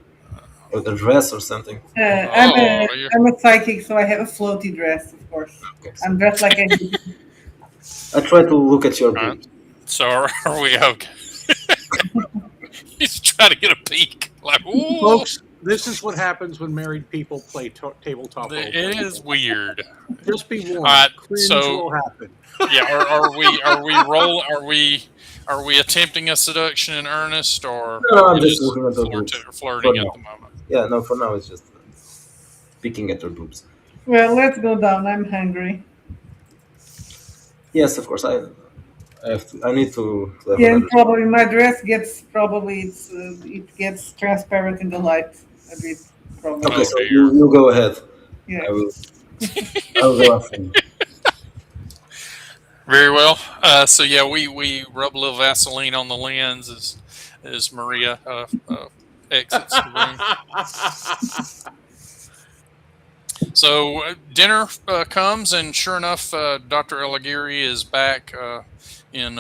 dress or something? I'm a psychic, so I have a floaty dress, of course. Okay. I'm dressed like a I try to look at your All right. boobs. So are we okay? He's trying to get a peek. Like, ooh, Folks, this is what happens when married people play tabletop role it playing. is weird. Just be warned, All right, cringe so will happen. yeah, are we attempting a seduction in earnest, or No, I'm we're just just looking at your boobs. For flirting at now. the moment? Yeah, no, for now it's just picking at your boobs. Well, let's go down. I'm hungry. Yes, of course. I need to have Yeah, and another. probably my dress gets it gets transparent in the light a bit. Probably. Okay, Oh so dear. you go ahead. Yeah. I will. I will go after you. Very well. So yeah, we rub a little Vaseline on the lens as Maria exits the room. So dinner comes, and sure enough, Dr. Alighieri is back in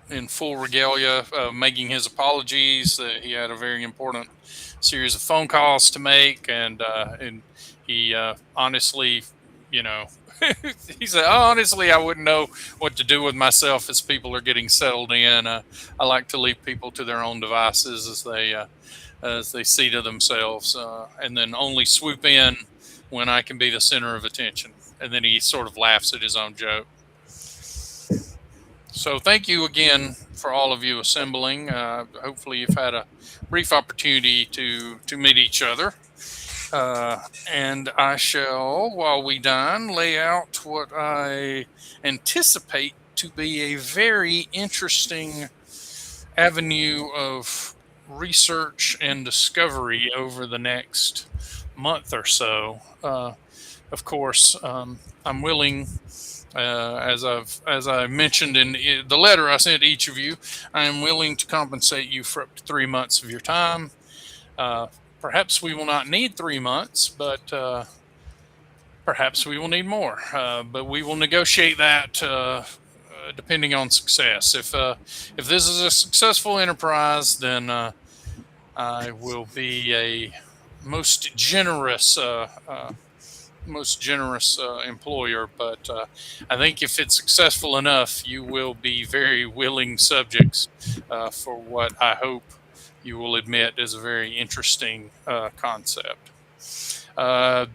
in full regalia, making his apologies. He had a very important series of phone calls to make, and he honestly, you know, he said, "Oh, honestly, I wouldn't know what to do with myself as people are getting settled in. I like to leave people to their own devices as they see to themselves, and then only swoop in when I can be the center of attention." And then he sort of laughs at his own joke. So thank you again for all of you assembling. Hopefully you've had a brief opportunity to meet each other. And I shall, while we dine, lay out what I anticipate to be a very interesting avenue of research and discovery over the next month or so. Of course, I'm willing, as I mentioned in the letter I sent each of you, I am willing to compensate you for up to 3 months of your time. Perhaps we will not need 3 months, but perhaps we will need more. But we will negotiate that depending on success. If this is a successful enterprise, then I will be a most generous employer. But I think if it's successful enough, you will be very willing subjects for what I hope you will admit is a very interesting concept.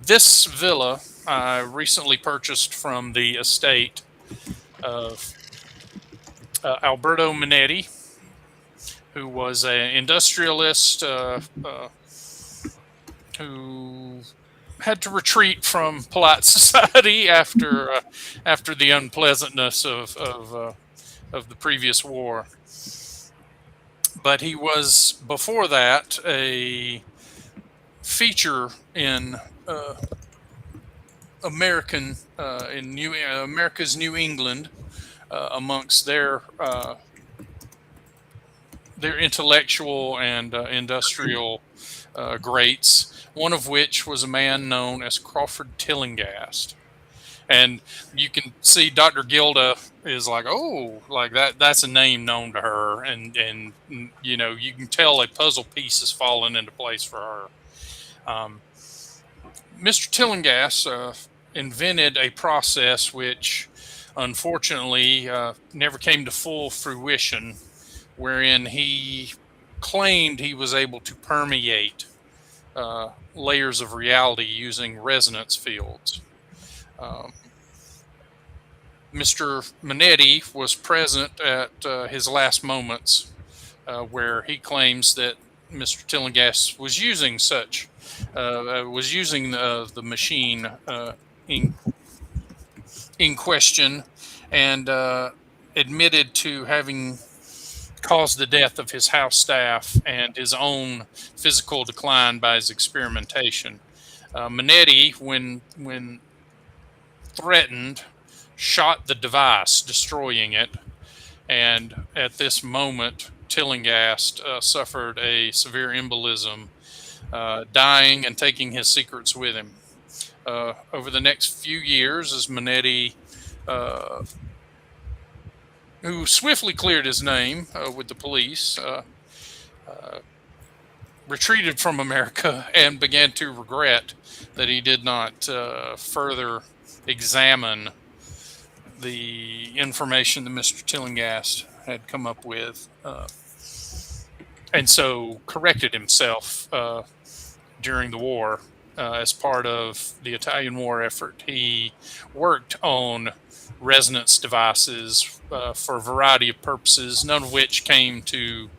This villa I recently purchased from the estate of Alberto Minetti, who was an industrialist who had to retreat from polite society after the unpleasantness of the previous war. But he was before that a feature in America's New England amongst their intellectual and industrial greats, one of which was a man known as Crawford Tillinghast. And you can see Dr. Gilda is like, oh, like that's a name known to her. And you know, you can tell a puzzle piece has fallen into place for her. Mr. Tillinghast invented a process which unfortunately never came to full fruition, wherein he claimed he was able to permeate layers of reality using resonance fields. Mr. Minetti was present at his last moments, where he claims that Mr. Tillinghast was using the machine in question, and admitted to having caused the death of his house staff and his own physical decline by his experimentation. Minetti, when threatened, shot the device, destroying it. And at this moment, Tillinghast suffered a severe embolism, dying and taking his secrets with him. Over the next few years, as Minetti, who swiftly cleared his name with the police, retreated from America and began to regret that he did not further examine the information that Mr. Tillinghast had come up with, and so corrected himself during the war. As part of the Italian War effort, he worked on resonance devices for a variety of purposes, none of which came to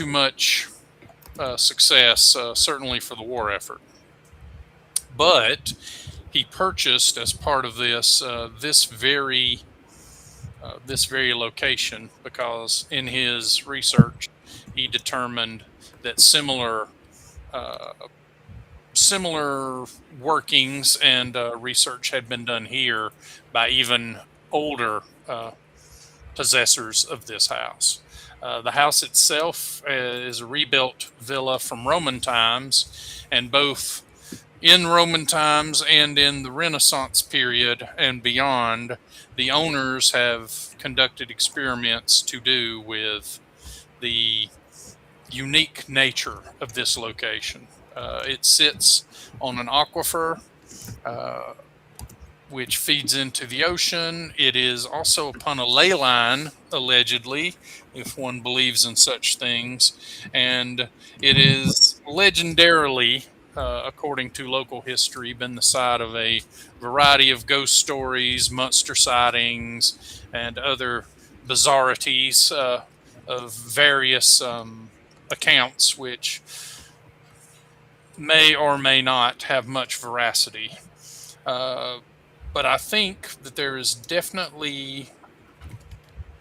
much success, certainly for the war effort. But he purchased, as part of this, this very location, because in his research he determined that similar workings and research had been done here by even older possessors of this house. The house itself is a rebuilt villa from Roman times, and both in Roman times and in the Renaissance period and beyond, the owners have conducted experiments to do with the unique nature of this location. It sits on an aquifer which feeds into the ocean. It is also upon a ley line, allegedly, if one believes in such things, and it is legendarily, according to local history, been the site of a variety of ghost stories, monster sightings, and other bizarrities of various accounts, which may or may not have much veracity. But I think that there is definitely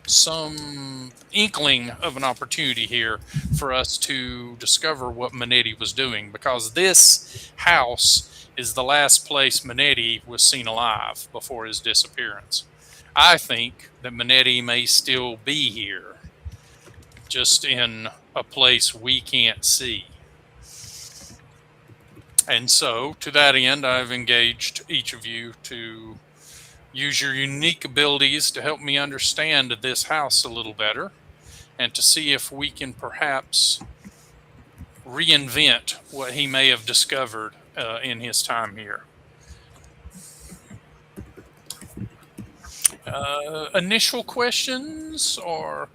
some inkling of an opportunity here for us to discover what Manetti was doing, because this house is the last place Manetti was seen alive before his disappearance. I think that Manetti may still be here, just in a place we can't see. And so, to that end, I've engaged each of you to use your unique abilities to help me understand this house a little better, and to see if we can perhaps reinvent what he may have discovered in his time here. Initial questions or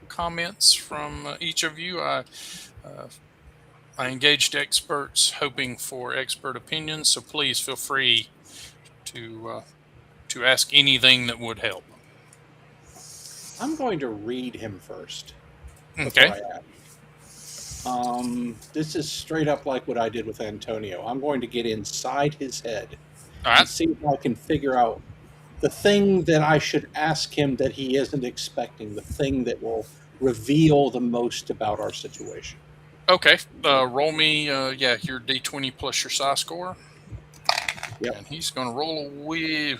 comments from each of you? I engaged experts hoping for expert opinions, so please feel free to ask anything that would help. I'm going to read him first. Okay. This is straight up like what I did with Antonio. I'm going to get inside his head All and right. see if I can figure out the thing that I should ask him that he isn't expecting, the thing that will reveal the most about our situation. Okay. Roll me, your D20 plus your psi score. Yep. And he's going to roll a wee.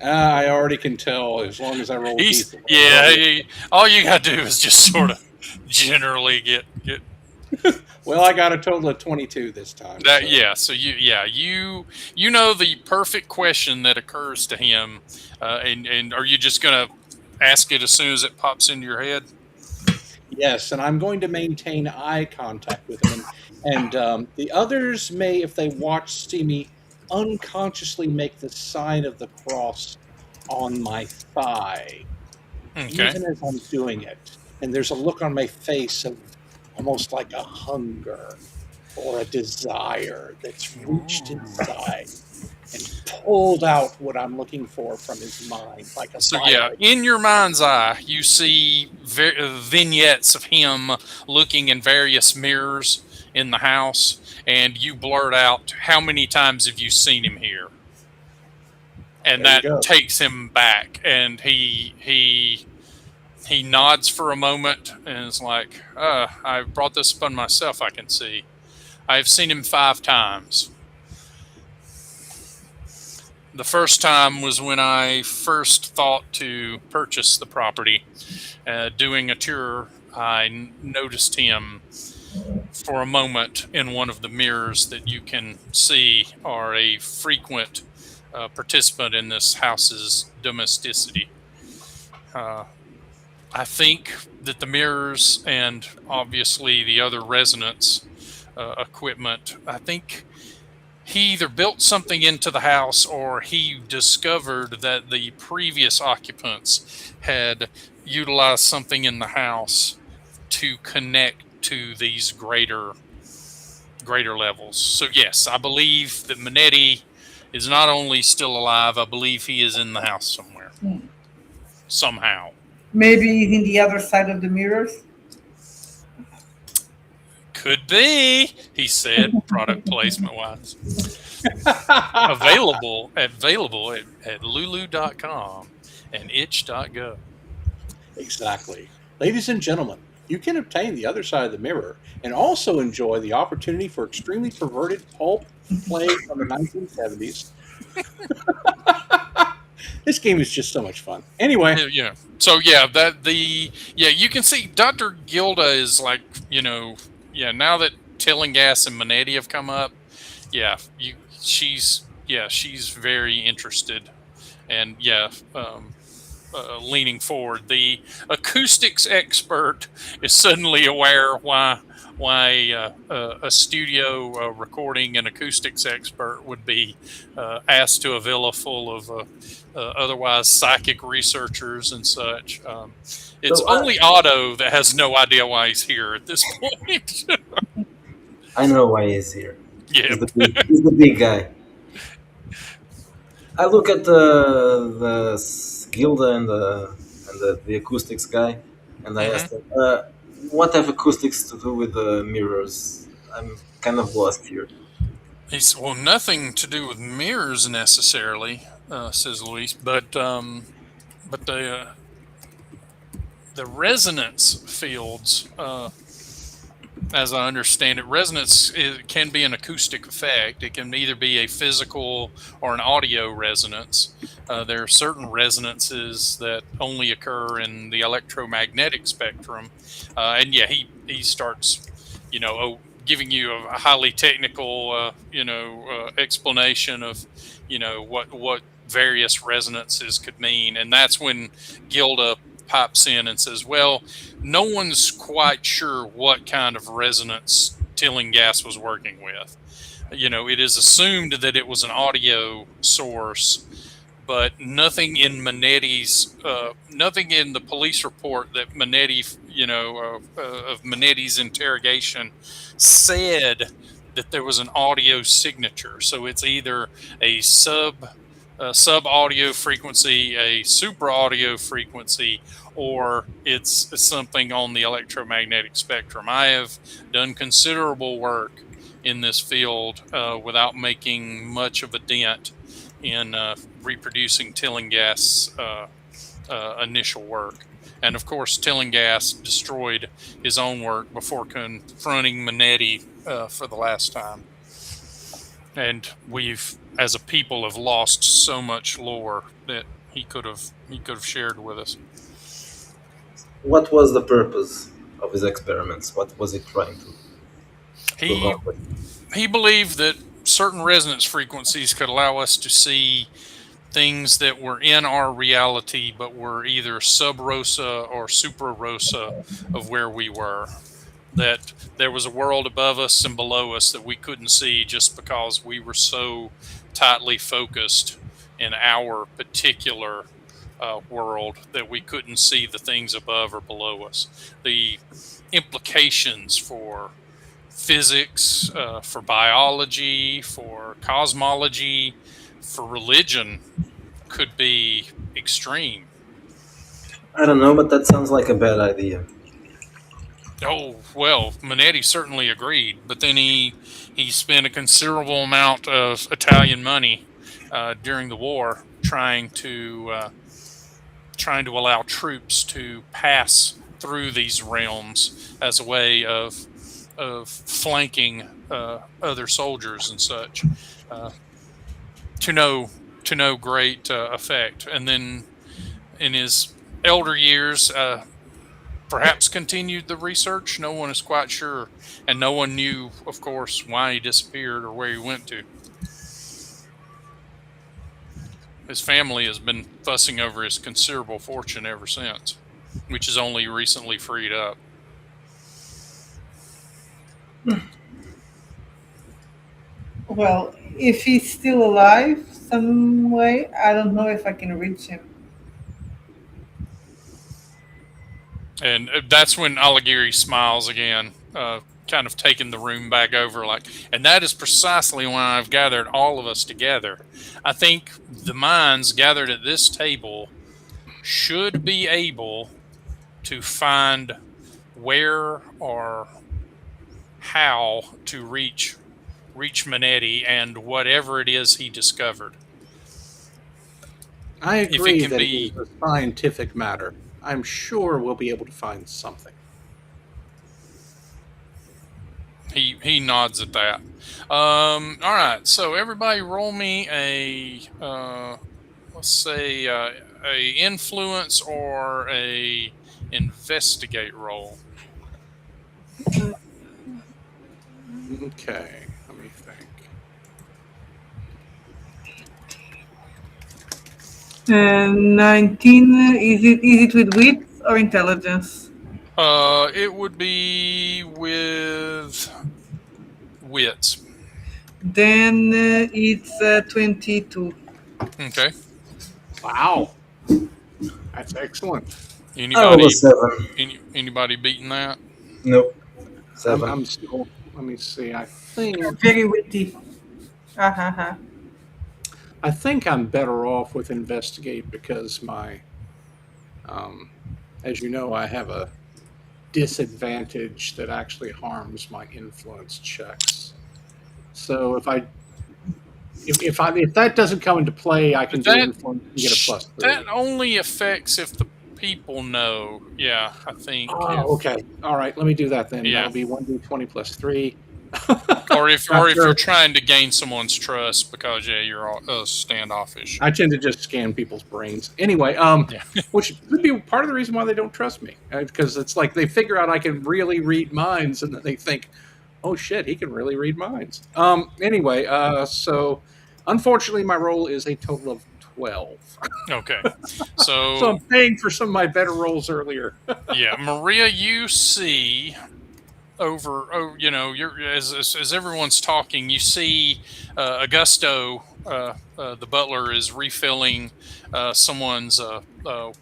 I already can tell as long as I roll. All you got to do is just sort of generally get. Well, I got a total of 22 this time. So you know the perfect question that occurs to him, and are you just going to ask it as soon as it pops into your head? Yes, and I'm going to maintain eye contact with him, and the others may, if they watch, see me unconsciously make the sign of the cross on my thigh, even as I'm doing it. And there's a look on my face of almost like a hunger or a desire that's reached inside and pulled out what I'm looking for from his mind, like a fire. In your mind's eye, you see vignettes of him looking in various mirrors in the house, and you blurt out, "How many times have you seen him here?" And that takes him back, and he nods for a moment and is like, "I brought this upon myself, I can see. I've seen him 5 times. The first time was when I first thought to purchase the property. Doing a tour, I noticed him for a moment in one of the mirrors that you can see are a frequent participant in this house's domesticity. I think that the mirrors and obviously the other resonance equipment, I think he either built something into the house or he discovered that the previous occupants had utilized something in the house to connect to these greater levels. So yes, I believe that Manetti is not only still alive, I believe he is in the house somewhere. Somehow. Maybe in the other side of the mirrors. Could be, he said, product placement wise. available at lulu.com and itch.gov. Exactly. Ladies and gentlemen, you can obtain The Other Side of the Mirror and also enjoy the opportunity for extremely perverted pulp play from the 1970s. This game is just so much fun. Anyway, Yeah. So yeah, you can see Dr. Gilda is like, now that Tillinghast and Manetti have come up, she's very interested, and leaning forward. The acoustics expert is suddenly aware why a studio recording an acoustics expert would be asked to a villa full of otherwise psychic researchers and such. It's So only Otto that has no idea why he's here at this point. I know why he's here. Yeah. He's the big guy. I look at the Gilda and the acoustics guy, and I asked him, "What have acoustics to do with the mirrors?" I'm kind of lost here. He's well, nothing to do with mirrors necessarily, says Luis, but the resonance fields, as I understand it, can be an acoustic effect. It can either be a physical or an audio resonance. There are certain resonances that only occur in the electromagnetic spectrum, and he starts, giving you a highly technical, explanation of, what various resonances could mean, and that's when Gilda pipes in and says, well, no one's quite sure what kind of resonance Tillinghast was working with. It is assumed that it was an audio source, but nothing in nothing in the police report that Manetti, of Manetti's interrogation said that there was an audio signature. So it's either a sub audio frequency, a super audio frequency, or it's something on the electromagnetic spectrum. I have done considerable work in this field without making much of a dent in reproducing Tillinghast's initial work. And of course, Tillinghast destroyed his own work before confronting Manetti for the last time. And we've, as a people, have lost so much lore that he could have shared with us. What was the purpose of his experiments? What was he trying to accomplish? He believed that certain resonance frequencies could allow us to see things that were in our reality, but were either sub rosa or super rosa of where we were. That there was a world above us and below us that we couldn't see just because we were so tightly focused in our particular world that we couldn't see the things above or below us. The implications for physics, for biology, for cosmology, for religion could be extreme. I don't know, but that sounds like a bad idea. Oh, well, Manetti certainly agreed, but then he spent a considerable amount of Italian money during the war trying to allow troops to pass through these realms as a way of flanking other soldiers and such, to no great effect. And then in his elder years, perhaps continued the research. No one is quite sure, and no one knew, of course, why he disappeared or where he went to. His family has been fussing over his considerable fortune ever since, which is only recently freed up. Well, If he's still alive some way, I don't know if I can reach him. And that's when Alighieri smiles again, kind of taking the room back over. Like, and that is precisely why I've gathered all of us together. I think the minds gathered at this table should be able to find where or how to reach Manetti and whatever it is he discovered. I If it agree can that be- it is a scientific matter. I'm sure we'll be able to find something. He nods at that. All right, so everybody, roll me a let's say a influence or a investigate roll. Okay, let me think. 19. Is it with wit or intelligence? It would be with wits. Then it's 22. Okay. Wow, that's excellent. I rolled a 7. Anybody beating that? Nope. 7. I'm still. Let me see. I think Very witty. Ha. I'm better off with investigate because my, as you know, I have a disadvantage that actually harms my influence checks. So if that doesn't come into play, I can do That- influence and get a +3. That only affects if the people know. Yeah, I think. Oh, okay. All right. Let me do that then. Yeah. That'll be 1d20 + 3. Or if Not you're sure. trying to gain someone's trust because you're all, standoffish. I tend to just scan people's brains. Anyway, Yeah. which could be part of the reason why they don't trust me, because it's like they figure out I can really read minds, and then they think, "Oh shit, he can really read minds." Anyway, so unfortunately, my roll is a total of 12. Okay. So So I'm paying for some of my better rolls earlier. yeah, Maria, you see you're as everyone's talking, you see Augusto, the butler, is refilling someone's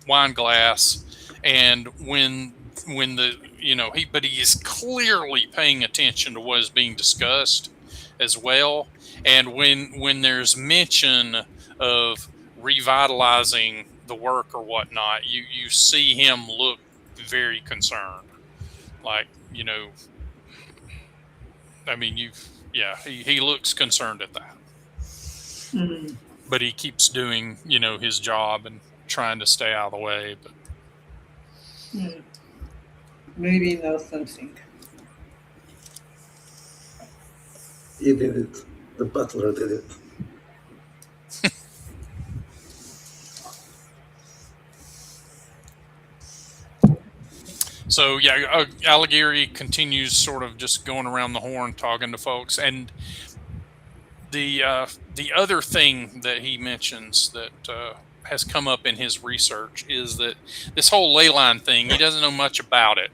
wine glass, and when he is clearly paying attention to what is being discussed as well, and when there's mention of revitalizing the work or whatnot, you see him look very concerned, like, I mean, he looks concerned at that, Mhm. but he keeps doing, his job and trying to stay out of the way. But Maybe he knows something. He did it. The butler did it. so yeah, Alighieri continues sort of just going around the horn, talking to folks, and the other thing that he mentions that has come up in his research is that this whole ley line thing, he doesn't know much about it.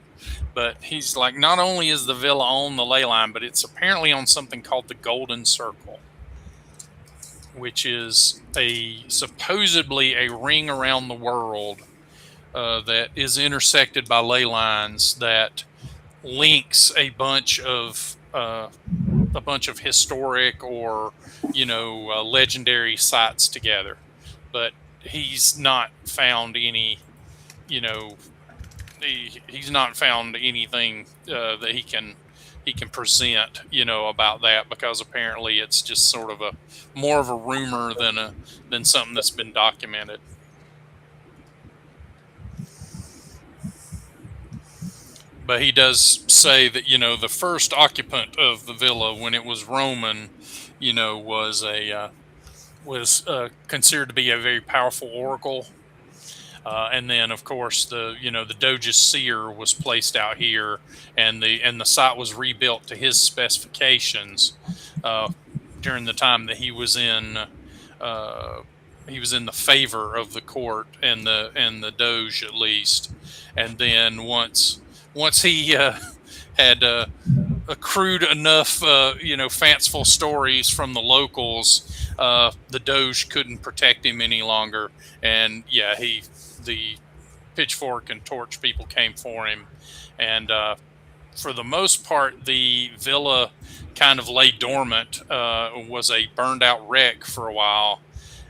But he's like, not only is the villa on the ley line, but it's apparently on something called the Golden Circle, which is supposedly a ring around the world that is intersected by ley lines that links a bunch of historic or legendary sites together. But he's not found any, he's not found anything that he can present, about that, because apparently it's just sort of more of a rumor than something that's been documented. But he does say that, the first occupant of the villa, when it was Roman, was considered to be a very powerful oracle. And then, of course, the Doge's seer was placed out here, and the site was rebuilt to his specifications during the time that he was in the favor of the court and the Doge, at least. And then once he had accrued enough, fanciful stories from the locals, the Doge couldn't protect him any longer, and yeah, the pitchfork and torch people came for him, and for the most part, the villa kind of lay dormant, was a burned out wreck for a while,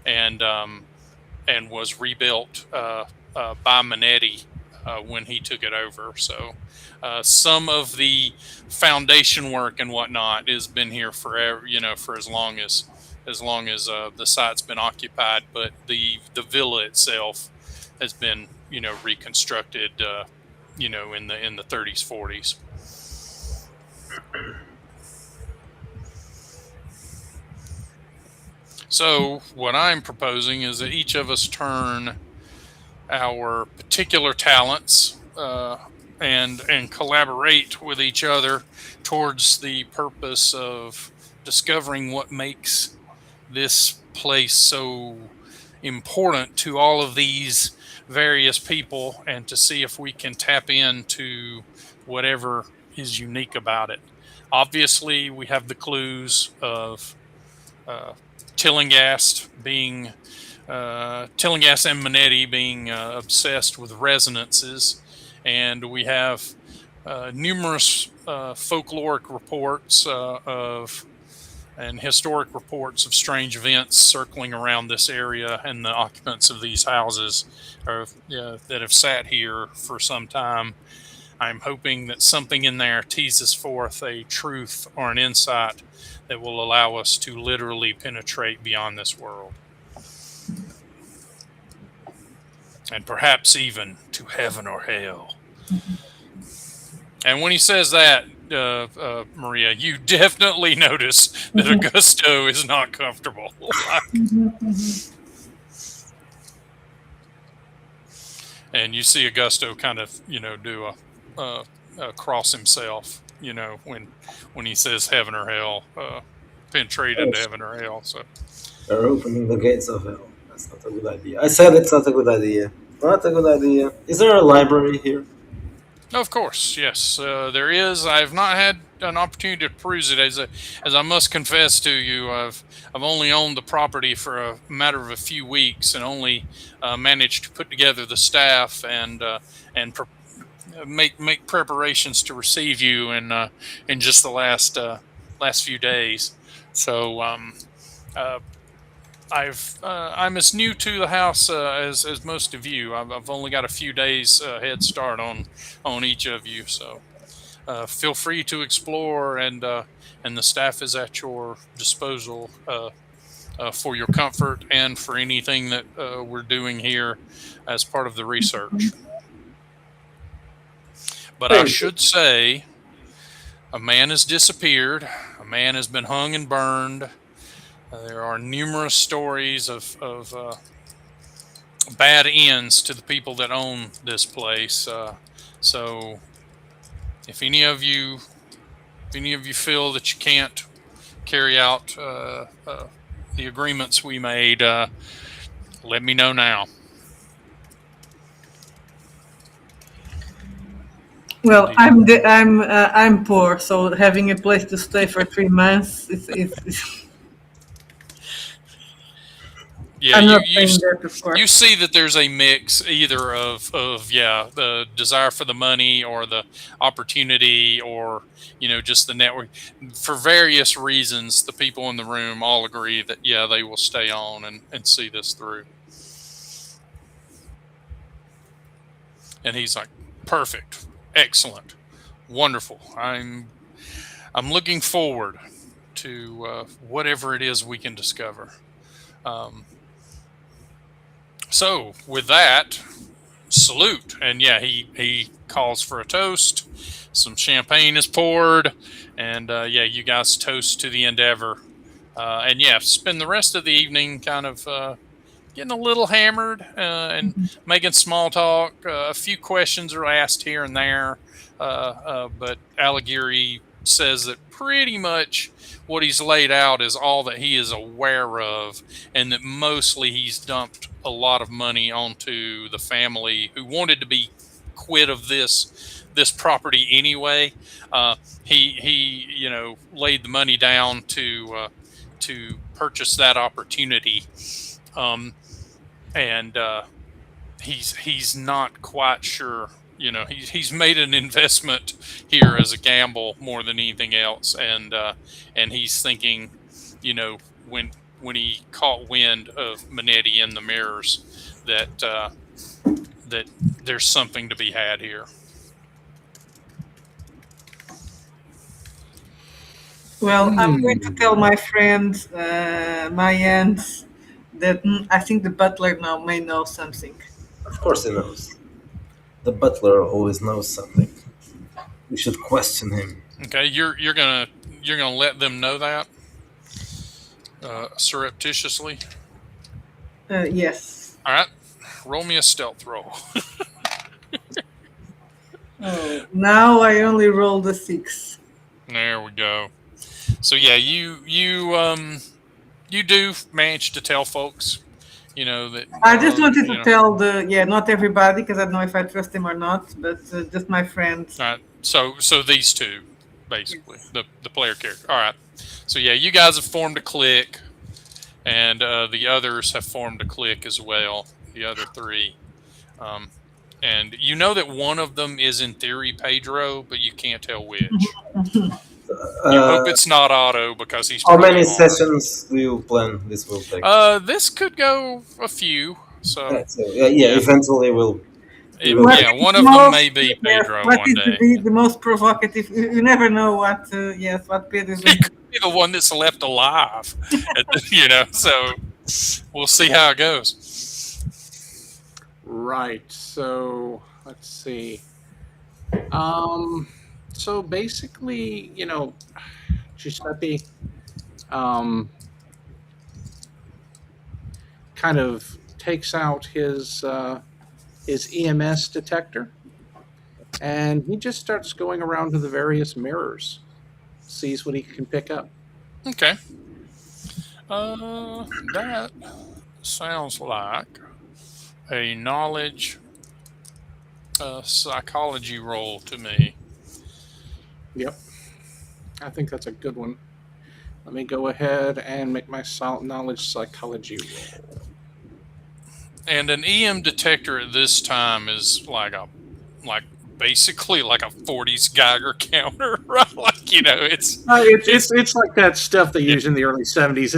and was rebuilt by Manetti when he took it over. So some of the foundation work and whatnot has been here forever, for as long as the site's been occupied. But the villa itself has been reconstructed, in the 30s, 40s. So what I'm proposing is that each of us turn our particular talents and collaborate with each other towards the purpose of discovering what makes this place so important to all of these various people, and to see if we can tap into whatever is unique about it. Obviously, we have the clues of Tillinghast and Manetti being obsessed with resonances, and we have numerous folkloric reports and historic reports of strange events circling around this area and the occupants of these houses that have sat here for some time. I'm hoping that something in there teases forth a truth or an insight that will allow us to literally penetrate beyond this world. And perhaps even to heaven or hell. And when he says that, Maria, you definitely notice that Augusto is not comfortable. And you see Augusto kind of, do a cross himself, when he says heaven or hell, penetrate into heaven or hell. So They're opening the gates of hell. That's not a good idea. I said it's not a good idea. Not a good idea. Is there a library here? of course, yes, there is. I've not had an opportunity to peruse it, as I must confess to you. I've only owned the property for a matter of a few weeks, and only managed to put together the staff and make preparations to receive you in just the last few days. So I'm as new to the house as most of you. I've only got a few days head start on each of you. So feel free to explore, and the staff is at your disposal for your comfort and for anything that we're doing here as part of the research. But I should say, a man has disappeared. A man has been hung and burned. There are numerous stories of bad ends to the people that own this place. So, if any of you feel that you can't carry out the agreements we made, let me know now. Well, I'm poor, so having a place to stay for 3 months is Yeah, I'm not saying that, of course. you see that there's a mix either of the desire for the money or the opportunity, or just the network. For various reasons, the people in the room all agree that they will stay on and see this through. And he's like, perfect, excellent, wonderful. I'm looking forward to whatever it is we can discover. So with that, salute. And he calls for a toast. Some champagne is poured, and you guys toast to the endeavor. And spend the rest of the evening kind of getting a little hammered and making small talk. A few questions are asked here and there, but Alighieri says that pretty much what he's laid out is all that he is aware of, and that mostly he's dumped a lot of money onto the family, who wanted to be quit of this property anyway. He laid the money down to purchase that opportunity, and he's not quite sure. He's made an investment here as a gamble more than anything else, and he's thinking, when he caught wind of Manetti in the mirrors, that there's something to be had here. Well, I'm going to tell my friend, my aunt, that I think the butler now may know something. Of course he knows. The butler always knows something. We should question him. Okay, you're gonna let them know that surreptitiously. Yes. All right, roll me a stealth roll. Oh, now I only rolled a 6. There we go. So yeah, you do manage to tell folks, that. I just wanted to tell not everybody, because I don't know if I trust him or not, but just my friends. All right. So these two, basically, the player character. All right. So yeah, you guys have formed a clique, and the others have formed a clique as well. The other three, and you know that one of them is in theory Pedro, but you can't tell which. You hope it's not Otto, because he's. How many sessions do you plan this will take? This could go a few. So eventually we'll. One of them may be Pedro what one is day. The most provocative? You never know what. What Pedro is. He could be the one that's left alive. So we'll see how it goes. Right. So let's see. So basically, Giuseppe kind of takes out his EMS detector, and he just starts going around to the various mirrors, sees what he can pick up. Okay. That sounds like a knowledge psychology roll to me. Yep. I think that's a good one. Let me go ahead and make my knowledge psychology roll. And an EM detector at this time is basically like a 40s Geiger counter, right? It's like that stuff they used in the early 70s.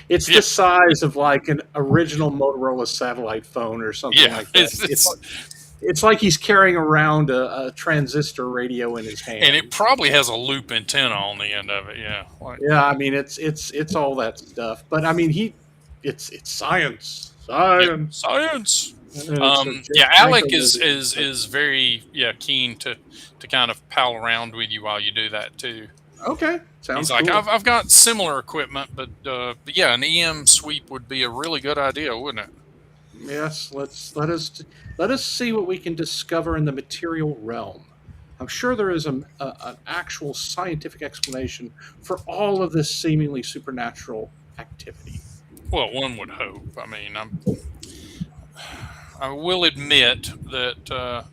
It's the size of like an original Motorola satellite phone or something like that. It's like he's carrying around a transistor radio in his hand, and it probably has a loop antenna on the end of it. Yeah, I mean it's all that stuff. But I mean it's science. Science. Alec is very keen to kind of pal around with you while you do that too. Okay, sounds. He's like, cool. I've got similar equipment, but an EM sweep would be a really good idea, wouldn't it? Yes, let us see what we can discover in the material realm. I'm sure there is an actual scientific explanation for all of this seemingly supernatural activity. Well, one would hope. I mean, I will admit that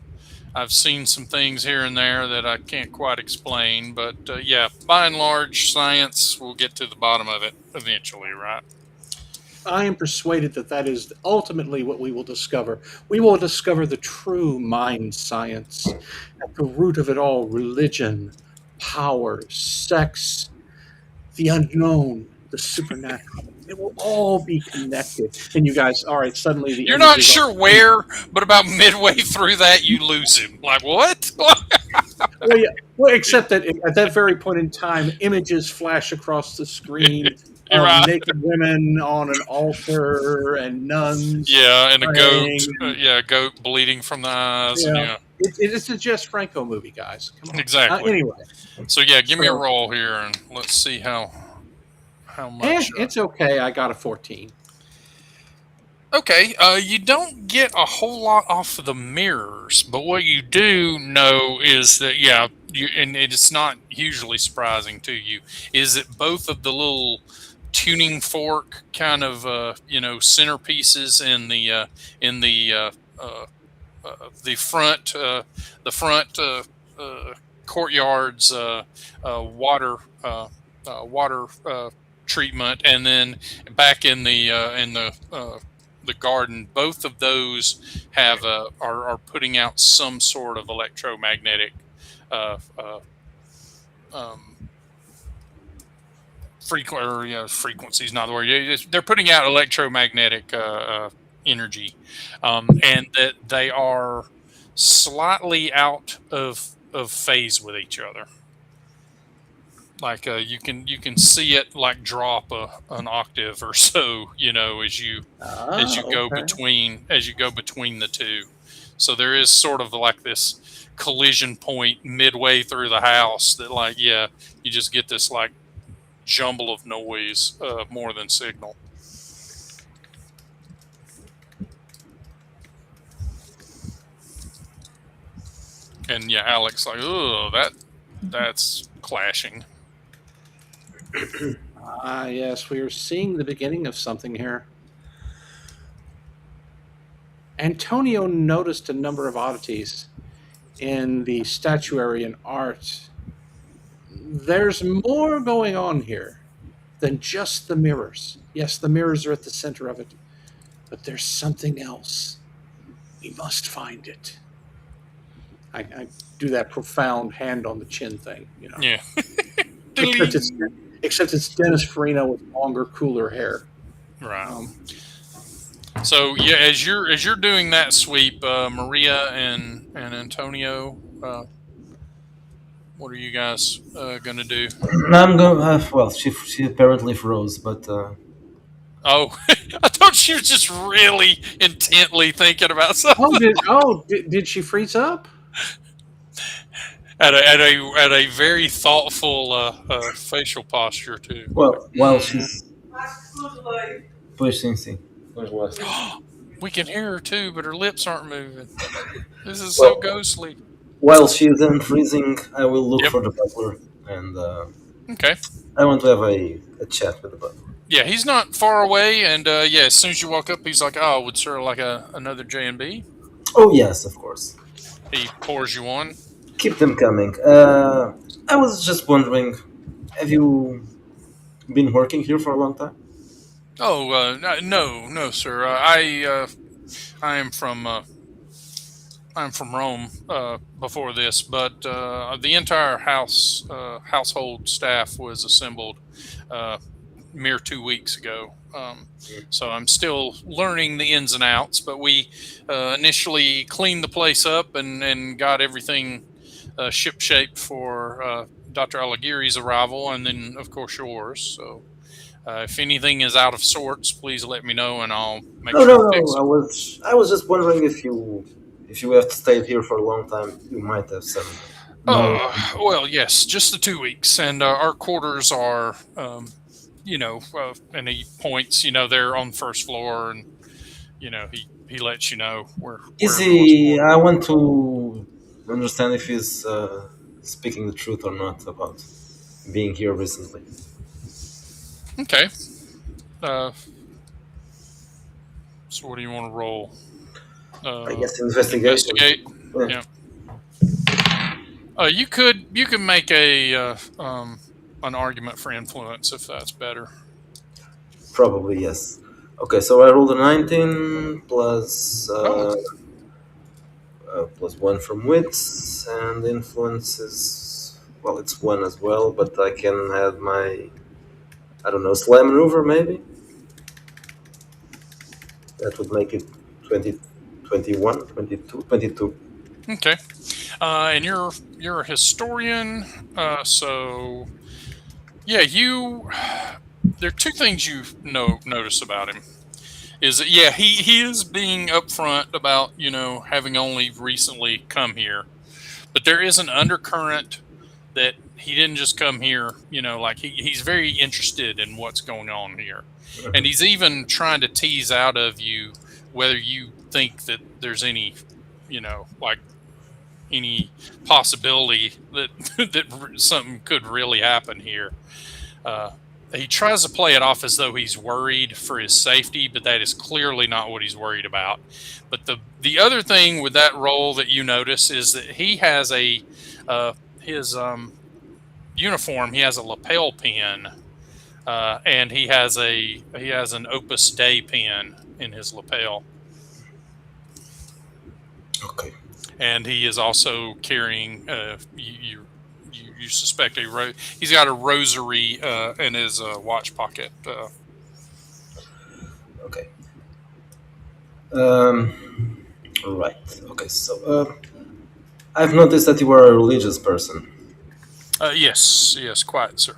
I've seen some things here and there that I can't quite explain, but by and large, science will get to the bottom of it eventually, right? I am persuaded that is ultimately what we will discover. We will discover the true mind science. At the root of it all, religion, power, sex, the unknown, the supernatural. It will all be connected. And you guys, all right, suddenly You're not sure where, but about midway through that, you lose him. Like, what? Well, except that at that very point in time, images flash across the screen. Naked women on an altar and nuns. Yeah, and a goat. A goat bleeding from the eyes. Yeah. It's a Jess Franco movie, guys. Come on. Exactly. Anyway. So, give me a roll here, and let's see how much. It's okay. I got a 14. Okay, you don't get a whole lot off of the mirrors, but what you do know is that, and it's not hugely surprising to you, is that both of the little tuning fork kind of centerpieces in the the front courtyard's water water treatment, and then back in the garden, both of those have are putting out some sort of electromagnetic uh, uh, um, frequency is not the word. They're putting out electromagnetic energy, and that they are slightly out of phase with each other. Like you can see it like drop an octave or so, as you go Okay. between the two. So there is sort of like this collision point midway through the house that, like, yeah, you just get this like jumble of noise more than signal. And yeah, Alex like, oh, that's clashing. Ah, yes, we are seeing the beginning of something here. Antonio noticed a number of oddities in the statuary and art. There's more going on here than just the mirrors. Yes, the mirrors are at the center of it, but there's something else. We must find it. I do that profound hand on the chin thing, Yeah. Except it's, except it's Dennis Farina with longer, cooler hair. Right. Um, So yeah, as you're doing that sweep, Maria and Antonio, what are you guys gonna do? I'm going. Well, she apparently froze, but Oh, I thought she was just really intently thinking about something did she freeze up? at a very thoughtful facial posture too. well, while she's pushing, see. We can hear her too, but her lips aren't moving. This is so Well, ghostly. while she's unfreezing, I will look Yep. for the butler, and Okay. I want to have a chat with the butler. Yeah, he's not far away, and yeah, as soon as you walk up, he's like, "Oh, would sir like another J&B?" Oh yes, of course. He pours you one. Keep them coming. I was just wondering, have you been working here for a long time? Oh, no, sir. I am from I'm from Rome before this, but the entire household staff was assembled uh, mere 2 weeks ago. So I'm still learning the ins and outs, but we initially cleaned the place up and got everything ship shape for Dr. Alighieri's arrival, and then of course yours. So if anything is out of sorts, please let me know, and I'll make No, sure no, to no. fix it. I was just wondering if you have stayed here for a long time, you might have some knowledge. Well, yes, just the 2 weeks, and our quarters are, and he points, they're on the first floor, and he lets you know Is where he? I want to understand if he's speaking the truth or not about being here recently. Okay. Uh, so what do you want to roll? I guess investigation. Investigate. Yeah, Yeah. You can make an argument for influence if that's better. probably yes. Okay, so I rolled a 19 plus plus one from wits, and influence is, well, it's one as well, but I can add my, I don't know, slam maneuver maybe. That would make it 20, 21, 22, 22. Okay. And you're a historian, so yeah, there are two things you notice about him. Is that, yeah, he is being upfront about having only recently come here, but there is an undercurrent that he didn't just come here. Like he's very interested in what's going on here, and he's even trying to tease out of you whether you think that there's any, like any possibility that that something could really happen here. he tries to play it off as though he's worried for his safety, but that is clearly not what he's worried about. But the other thing with that roll that you notice is that he has his uniform. He has a lapel pin, and he has an Opus Dei pin in his lapel. Okay. And he is also carrying. You suspect he's got a rosary in his watch pocket. Okay. Right. Okay. So, I've noticed that you are a religious person. Yes, quite, sir.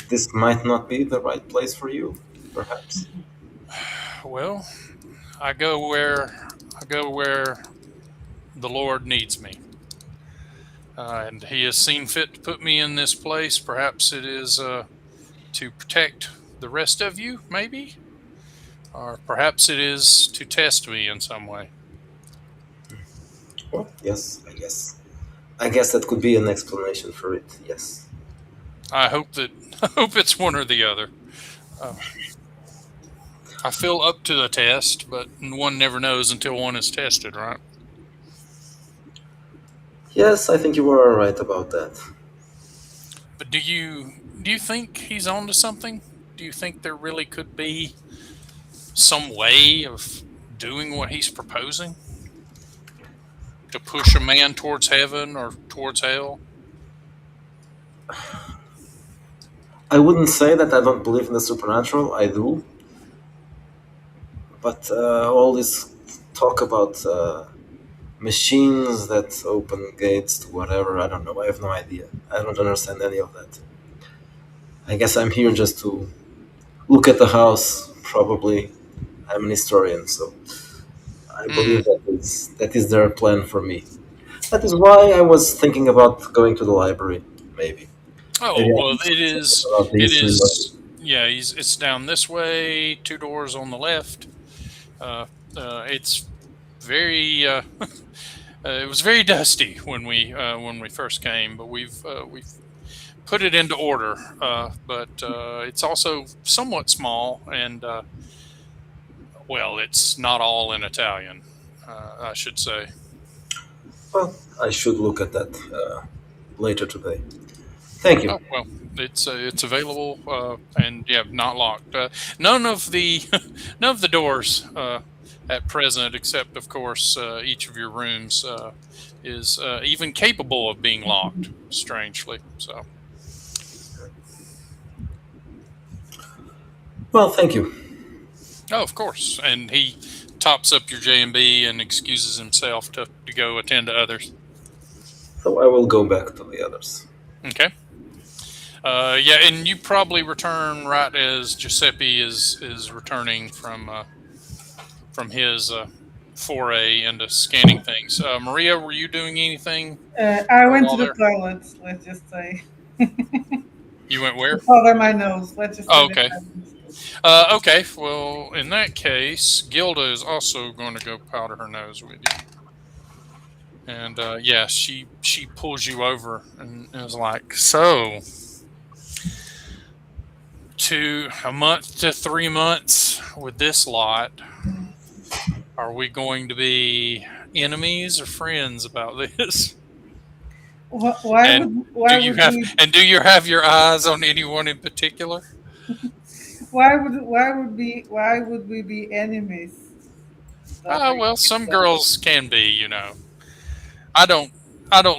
This might not be the right place for you, perhaps. Well, I go where the Lord needs me, and He has seen fit to put me in this place. Perhaps it is to protect the rest of you, maybe, or perhaps it is to test me in some way. Well, yes, I guess. I guess that could be an explanation for it. Yes. I hope it's one or the other. I feel up to the test, but one never knows until one is tested, right? Yes, I think you were right about that. But do you think he's on to something? Do you think there really could be some way of doing what he's proposing? To push a man towards heaven or towards hell? I wouldn't say that I don't believe in the supernatural. I do. But all this talk about machines that open gates to whatever, I don't know. I have no idea. I don't understand any of that. I guess I'm here just to look at the house. Probably I'm an historian, so I believe that is their plan for me. That is why I was thinking about going to the library, maybe. Oh, Maybe I well, can it is. about the It history, is. Yeah, it's down this way. 2 doors on the left. It's very. It was very dusty when we first came, but we've put it into order. But it's also somewhat small, and well, it's not all in Italian, I should say. Well, I should look at that later today. Thank you. Oh, well, it's available, and yeah, not locked. None of the none of the doors at present, except of course each of your rooms is even capable of being locked. Strangely, so. Well, thank you. Oh, of course, and he tops up your J&B and excuses himself to go attend to others. So I will go back to the others. Okay. Yeah, and you probably return right as Giuseppe is returning from his foray into scanning things. Maria, were you doing anything? I went to while the toilets, let's just say. You went where? Powder my nose, let's just say. Oh, okay. Okay. Well, in that case, Gilda is also going to go powder her nose with you. And yeah, she pulls you over and is like, so, a month to 3 months with this lot, are we going to be enemies or friends about this? Why do you have your eyes on anyone in particular? why would we be enemies? Well, some girls can be, you know. I don't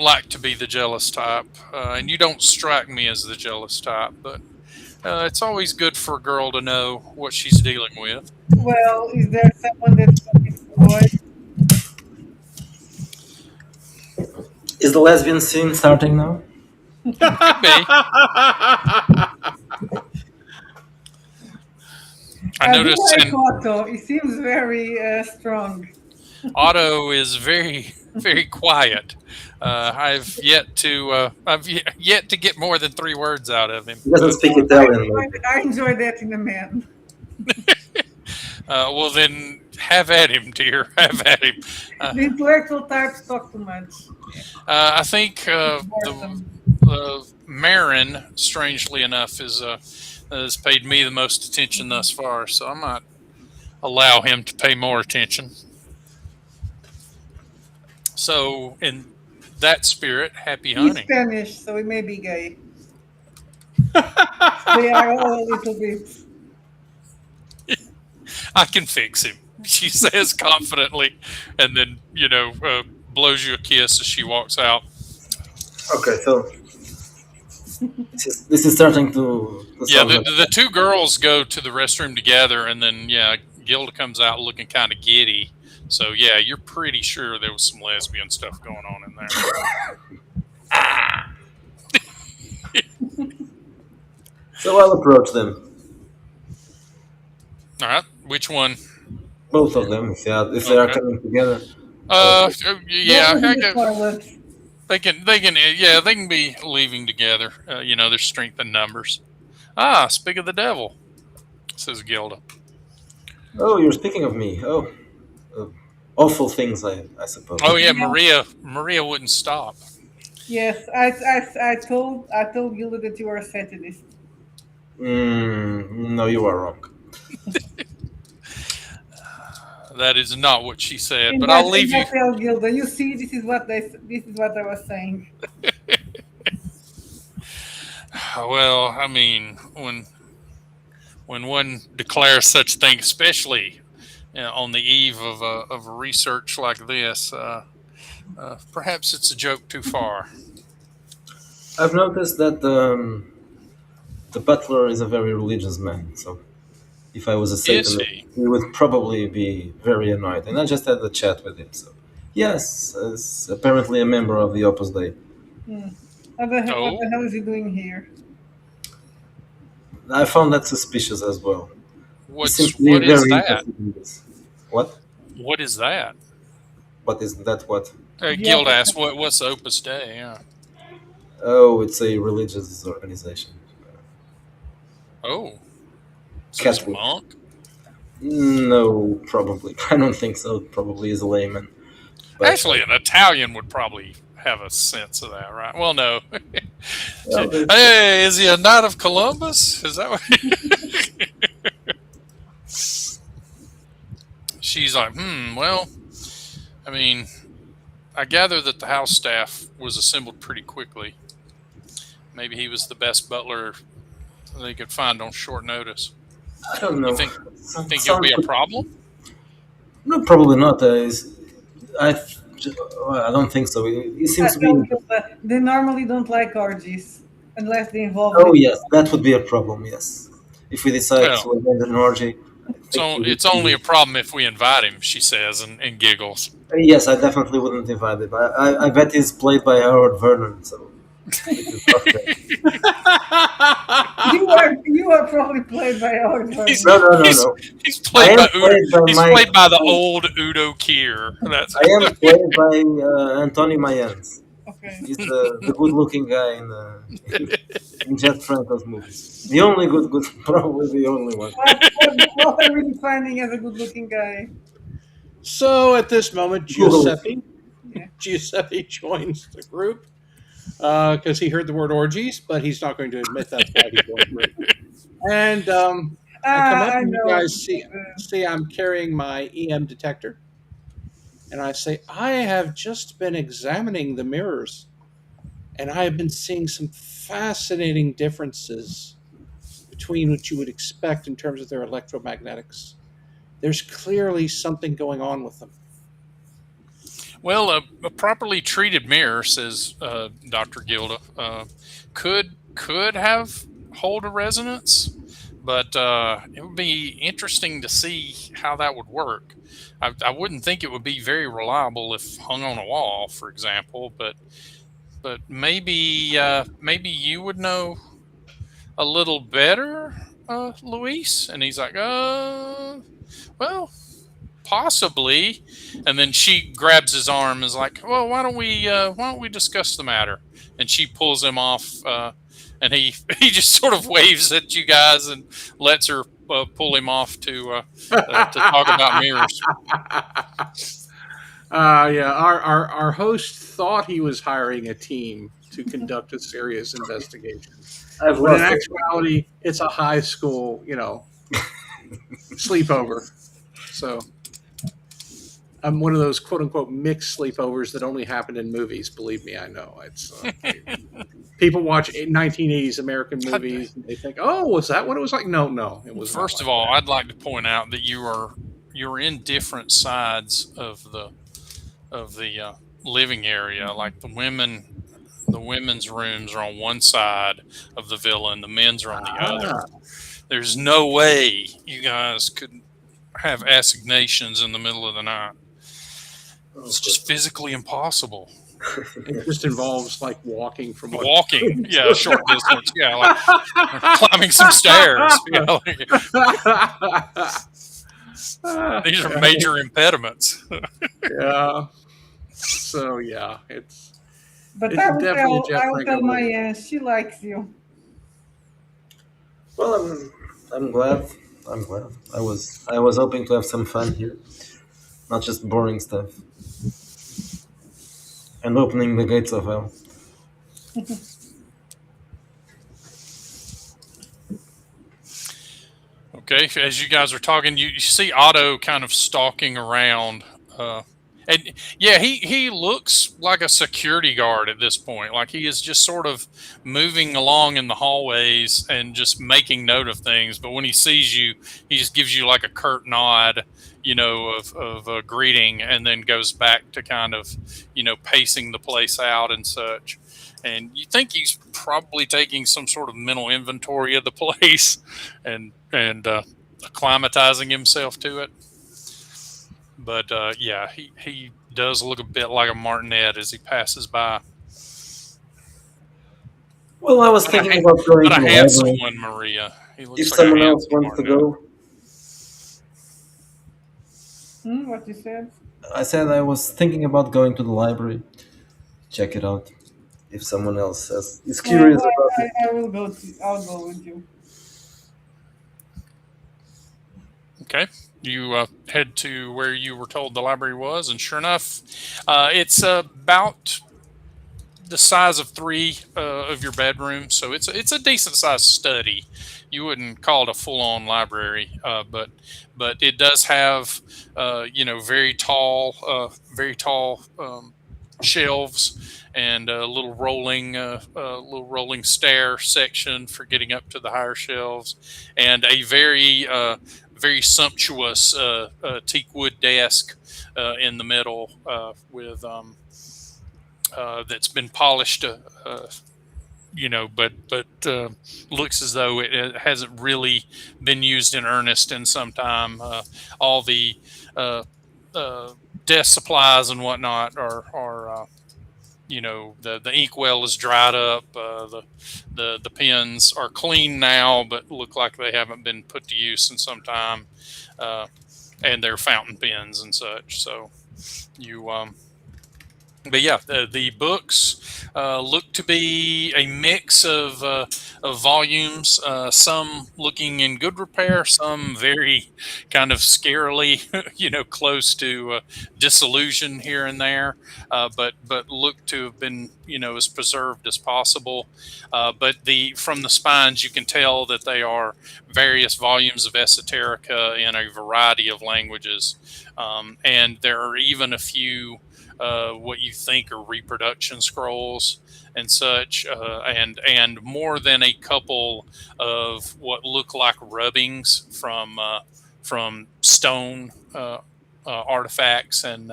like to be the jealous type, and you don't strike me as the jealous type, but it's always good for a girl to know what she's dealing with. Well, is there someone that's employed? Is the lesbian scene starting now? Could be. I noticed, and Otto. He seems very strong. Otto is very, very quiet. I've yet to get more than 3 words out of him. He doesn't speak Italian. I enjoy that in a man. Well, then have at him, dear. Have at him. The intellectual types talk too much. I think the Marin, strangely enough, has paid me the most attention thus far, so I might allow him to pay more attention. So, in that spirit, happy He's hunting. Spanish, so he may be gay. They are all a little bit. I can fix him, she says confidently, and then, blows you a kiss as she walks out. Okay, so this is starting to Yeah, sound the two girls go to the restroom together, and then, Gilda comes out looking kind of giddy. So, yeah, you're pretty sure there was some lesbian stuff going on in there. So I'll approach them. All right, which one? Both of them, if they are coming together. Yeah, Go to the toilet. they can be leaving together. There's strength in numbers. Ah, speak of the devil, says Gilda. Oh, you're speaking of me. Oh, awful things, I suppose. Oh yeah, Maria wouldn't stop. Yes, I told Gilda that you are a Satanist. No, you are wrong. That is not what she said, And but I'll leave you. I tell Gilda, you see, this is what I was saying. Well, I mean, when one declares such things, especially on the eve of a research like this, perhaps it's a joke too far. I've noticed that the butler is a very religious man, so if I was a Satanist, he would probably be very annoyed. And I just had a chat with him, so yes, as apparently a member of the Opus Dei. What the hell is he doing here? I found that suspicious as well. What is that? What? What is that? What is that? What? Guild asked, "What's Opus Dei?" Yeah. Oh, it's a religious organization. Oh. So he's a monk? No, probably. I don't think so. Probably is a layman. But actually, an Italian would probably have a sense of that, right? Well, no. Hey, is he a Knight of Columbus? Is that what? She's like, well, I mean, I gather that the house staff was assembled pretty quickly. Maybe he was the best butler they could find on short notice. I don't know. You think it'll be a problem? No, probably not. I don't think so. It seems to be. They normally don't like orgies unless they involve. Oh yes, that would be a problem. Yes, if we decide to attend an orgy. So it's only a problem if we invite him, she says, and giggles. Yes, I definitely wouldn't invite him. I bet he's played by Howard Vernon, so. You are probably played by Howard Vernon. No. He's played by the old Udo Kier. I am played by Anthony Mayans. Okay. He's the good-looking guy in Jet Franco's movies. The only good, probably the only one. What are we defining as a good-looking guy? So at this moment, Giuseppe joins the group because he heard the word orgies, but he's not going to admit that's why he joined the group. And I come up and you guys see I'm carrying my EM detector. And I say, I have just been examining the mirrors, and I have been seeing some fascinating differences between what you would expect in terms of their electromagnetics. There's clearly something going on with them. Well, a properly treated mirror, says Dr. Gilda, could hold a resonance, but it would be interesting to see how that would work. I wouldn't think it would be very reliable if hung on a wall, for example, but maybe you would know a little better, Luis. And he's like, well, possibly. And then she grabs his arm and is like, well, why don't we discuss the matter? And she pulls him off, and he just sort of waves at you guys and lets her pull him off to talk about mirrors. Yeah, our host thought he was hiring a team to conduct a serious investigation, I've when in lost it. actuality, it's a high school, sleepover. So I'm one of those quote unquote mixed sleepovers that only happen in movies. Believe me, I know. It's people watch 1980s American movies and they think, "Oh, was that what it was like?" No, no, it was not First like of all, that. I'd like to point out that you're in different sides of the living area. Like the women's rooms are on one side of the villa, and the men's are on the other. Ah, There's no way you guys could have assignations in the middle of the night. It's just physically impossible. it just involves like walking from one. Walking, yeah, a short distance, yeah, like climbing some stairs. These are major impediments. Yeah. So yeah, But it's definitely a Jeff I will Franco tell movie. Maya she likes you. Well, I'm glad. I'm glad. I was hoping to have some fun here, not just boring stuff. And opening the gates of hell. Okay, as you guys are talking, you see Otto kind of stalking around. And yeah, he looks like a security guard at this point. Like he is just sort of moving along in the hallways and just making note of things. But when he sees you, he just gives you like a curt nod, of a greeting, and then goes back to kind of, pacing the place out and such. And you think he's probably taking some sort of mental inventory of the place, and acclimatizing himself to it. But yeah, he does look a bit like a martinet as he passes by. Well, I was But a, thinking ha- about going but to a the handsome library. one, Maria. He looks If like a someone else handsome wants to martinet. go, What you said? I said I was thinking about going to the library. Check it out. If someone else is Yeah, curious about it. I will go. I'll go with you. Okay. You head to where you were told the library was, and sure enough, it's about the size of three of your bedrooms, so it's a decent sized study. You wouldn't call it a full on library, but it does have very tall shelves and a little rolling stair section for getting up to the higher shelves, and a very sumptuous teak wood desk in the middle with that's been polished, but looks as though it hasn't really been used in earnest in some time. All the uh, desk supplies and whatnot are the inkwell is dried up. The pens are clean now, but look like they haven't been put to use in some time. Uh, and they're fountain pens and such. So you but yeah, the books look to be a mix of volumes, some looking in good repair, some very kind of scarily, close to disillusion here and there, but look to have been, as preserved as possible. But the from the spines, you can tell that they are various volumes of esoterica in a variety of languages, and there are even a few what you think are reproduction scrolls and such, and more than a couple of what look like rubbings from stone artifacts and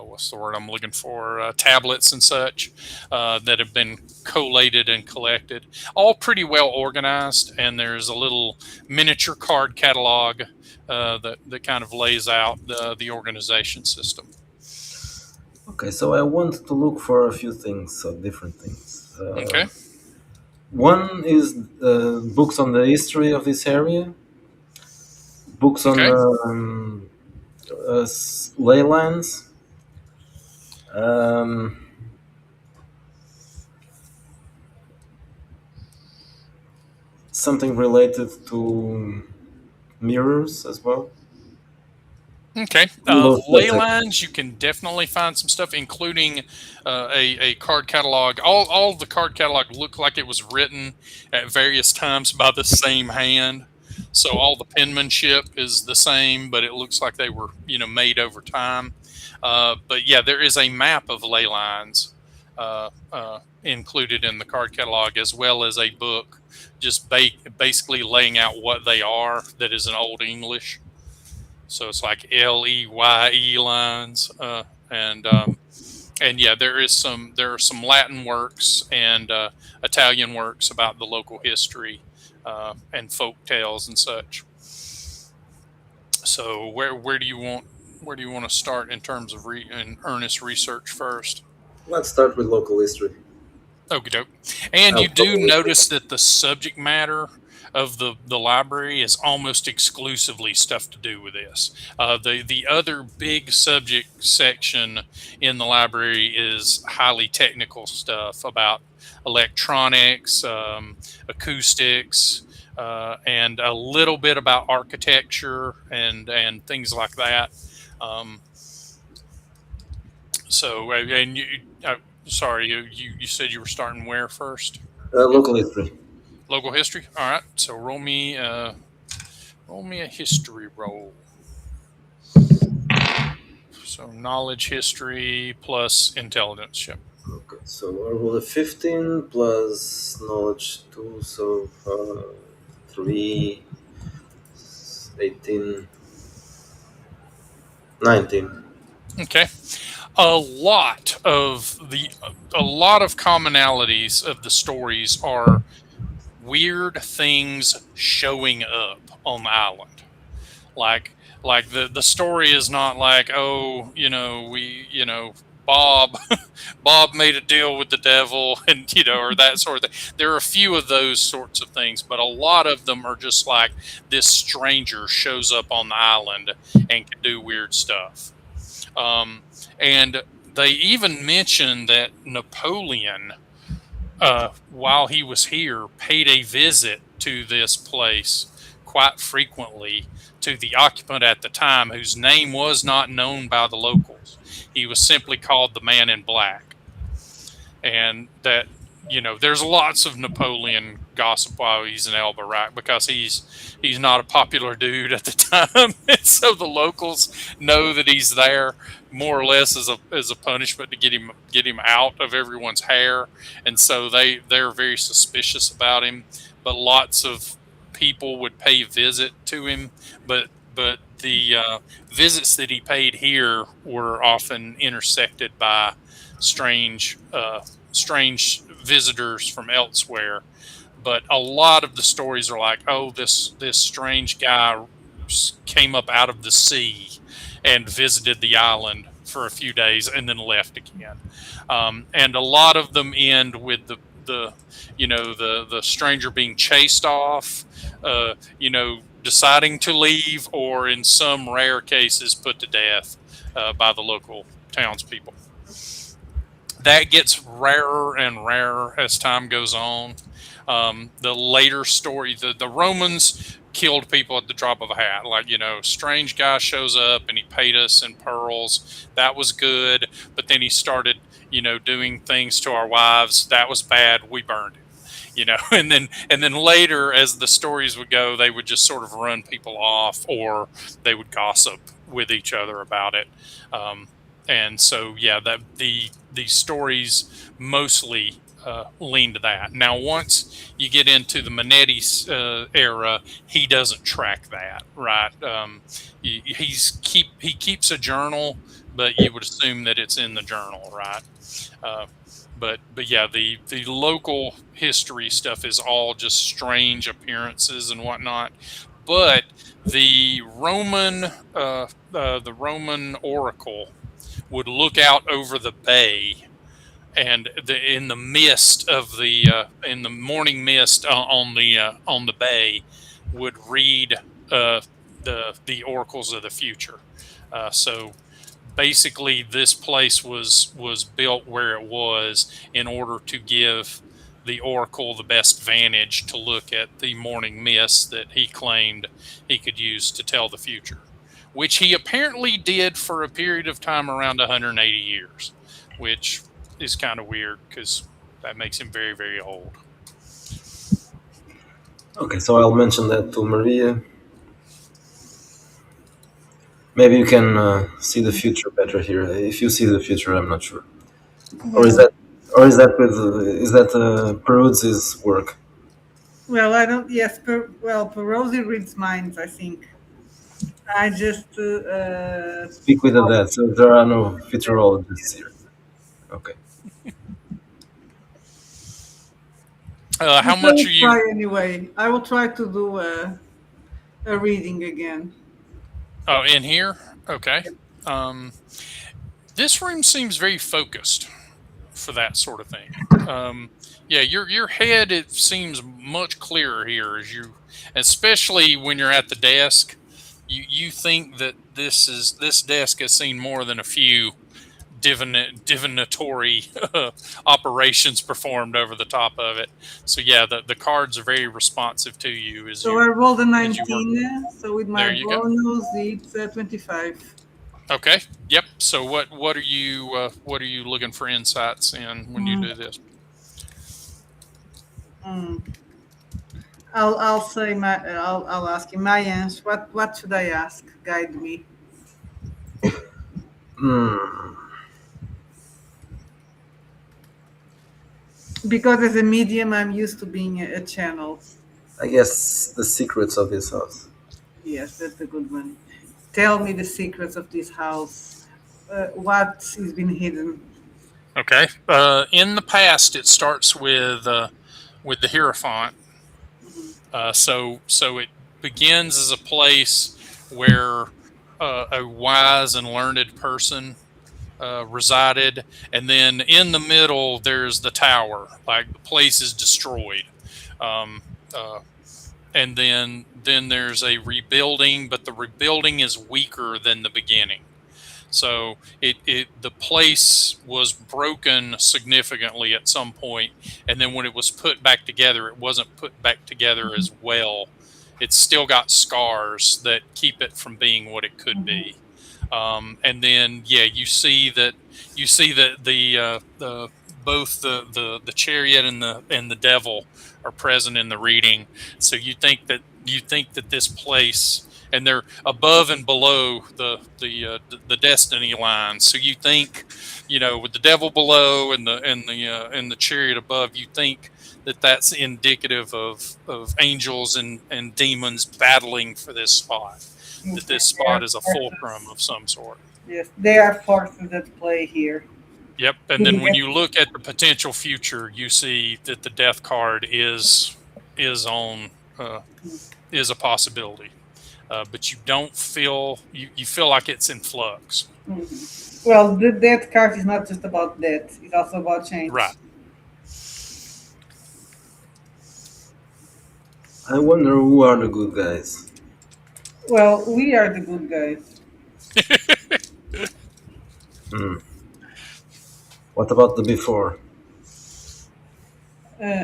what's the word I'm looking for? Tablets and such that have been collated and collected, all pretty well organized. And there's a little miniature card catalog that kind of lays out the organization system. Okay, so I want to look for a few things, so different things. Okay. One is books on the history of this area, books on Okay. leylands, um, something related to mirrors as well. Okay. Most Ley definitely. lines, you can definitely find some stuff, including a card catalog. All of the card catalog looked like it was written at various times by the same hand. So all the penmanship is the same, but it looks like they were, made over time. But yeah, there is a map of ley lines included in the card catalog, as well as a book just basically laying out what they are. That is in Old English. So it's like LEYE lines, and yeah, there are some Latin works and Italian works about the local history and folk tales and such. So where do you want to start in terms of in earnest research first? Let's start with local history. Okie doke. And you do Local history. notice that the subject matter of the library is almost exclusively stuff to do with this. The other big subject section in the library is highly technical stuff about electronics, acoustics, and a little bit about architecture and things like that. Um, and you, sorry, you said you were starting where first? Local history. Local history. All right. So roll me a history roll. So knowledge, history plus intelligence. Yep. Okay, so I roll a 15 plus knowledge 2, so 3, 18, 19. Okay. A lot of commonalities of the stories are weird things showing up on the island. Like the story is not like, oh, Bob Bob made a deal with the devil, and or that sort of thing. There are a few of those sorts of things, but a lot of them are just like this stranger shows up on the island and can do weird stuff. And they even mention that Napoleon, while he was here, paid a visit to this place quite frequently to the occupant at the time, whose name was not known by the locals. He was simply called the Man in Black. And that, there's lots of Napoleon gossip while he's in Elba, right? Because he's not a popular dude at the time, and so the locals know that he's there more or less as a punishment to get him out of everyone's hair, and so they're very suspicious about him. But lots of people would pay visit to him, but the visits that he paid here were often intersected by strange visitors from elsewhere. But a lot of the stories are like, oh, this strange guy came up out of the sea and visited the island for a few days and then left again. And a lot of them end with the stranger being chased off, deciding to leave, or in some rare cases put to death by the local townspeople. That gets rarer and rarer as time goes on. The later story, the Romans killed people at the drop of a hat. Like, strange guy shows up and he paid us in pearls. That was good. But then he started, doing things to our wives. That was bad. We burned him. And then later, as the stories would go, they would just sort of run people off, or they would gossip with each other about it. And so, yeah, that the stories mostly lean to that. Now, once you get into the Manetti era, he doesn't track that, right? He keeps a journal, but you would assume that it's in the journal, right? But yeah, the local history stuff is all just strange appearances and whatnot. But the Roman oracle would look out over the bay, and in the mist of in the morning mist on the bay, would read the oracles of the future. So basically, this place was built where it was in order to give the oracle the best vantage to look at the morning mist that he claimed he could use to tell the future. which he apparently did for a period of time around 180 years, which is kind of weird because that makes him very, very old. Okay, so I'll mention that to Maria. Maybe you can see the future better here. If you see the future, I'm not sure. Or is that Peruzzi's work? Well, I don't. Yes, Perosi reads minds. I think. I just Speak with the dead. So there are no futurologists here. Okay. How I much will are you? try anyway. I will try to do a reading again. Oh, in here? Okay. This room seems very focused for that sort of thing. Yeah, your head, it seems much clearer here as you, especially when you're at the desk. You think that this desk has seen more than a few divinatory operations performed over the top of it. So yeah, the cards are very responsive to you as So I you rolled a as you work. 19. So with There my you go. bonus, it's 25. Okay. Yep. So what are you looking for insights in when you do this? Mm. I'll say I'll ask him. Mayans, what should I ask? Guide me. Hmm. Because as a medium, I'm used to being a channel. I guess the secrets of this house. Yes, that's a good one. Tell me the secrets of this house. What has been hidden? Okay. In the past, it starts with the Hierophant. So it begins as a place where a wise and learned person resided, and then in the middle there's the tower. Like the place is destroyed, um, and then there's a rebuilding, but the rebuilding is weaker than the beginning. So the place was broken significantly at some point, and then when it was put back together, it wasn't put back together as well. It's still got scars that keep it from being what it could be. And then you see that the both the chariot and the devil are present in the reading. So you think that this place, and they're above and below the destiny line. So you think, with the devil below and the chariot above, you think that that's indicative of angels and demons battling for this spot. That this spot is a fulcrum of some sort. Yes, there are forces at play here. Yep. And then when you look at the potential future, you see that the death card is a possibility. But you don't feel you feel like it's in flux. Mm-hmm. Well, the death card is not just about death; it's also about change. Right. I wonder who are the good guys. Well, we are the good guys. What about the before?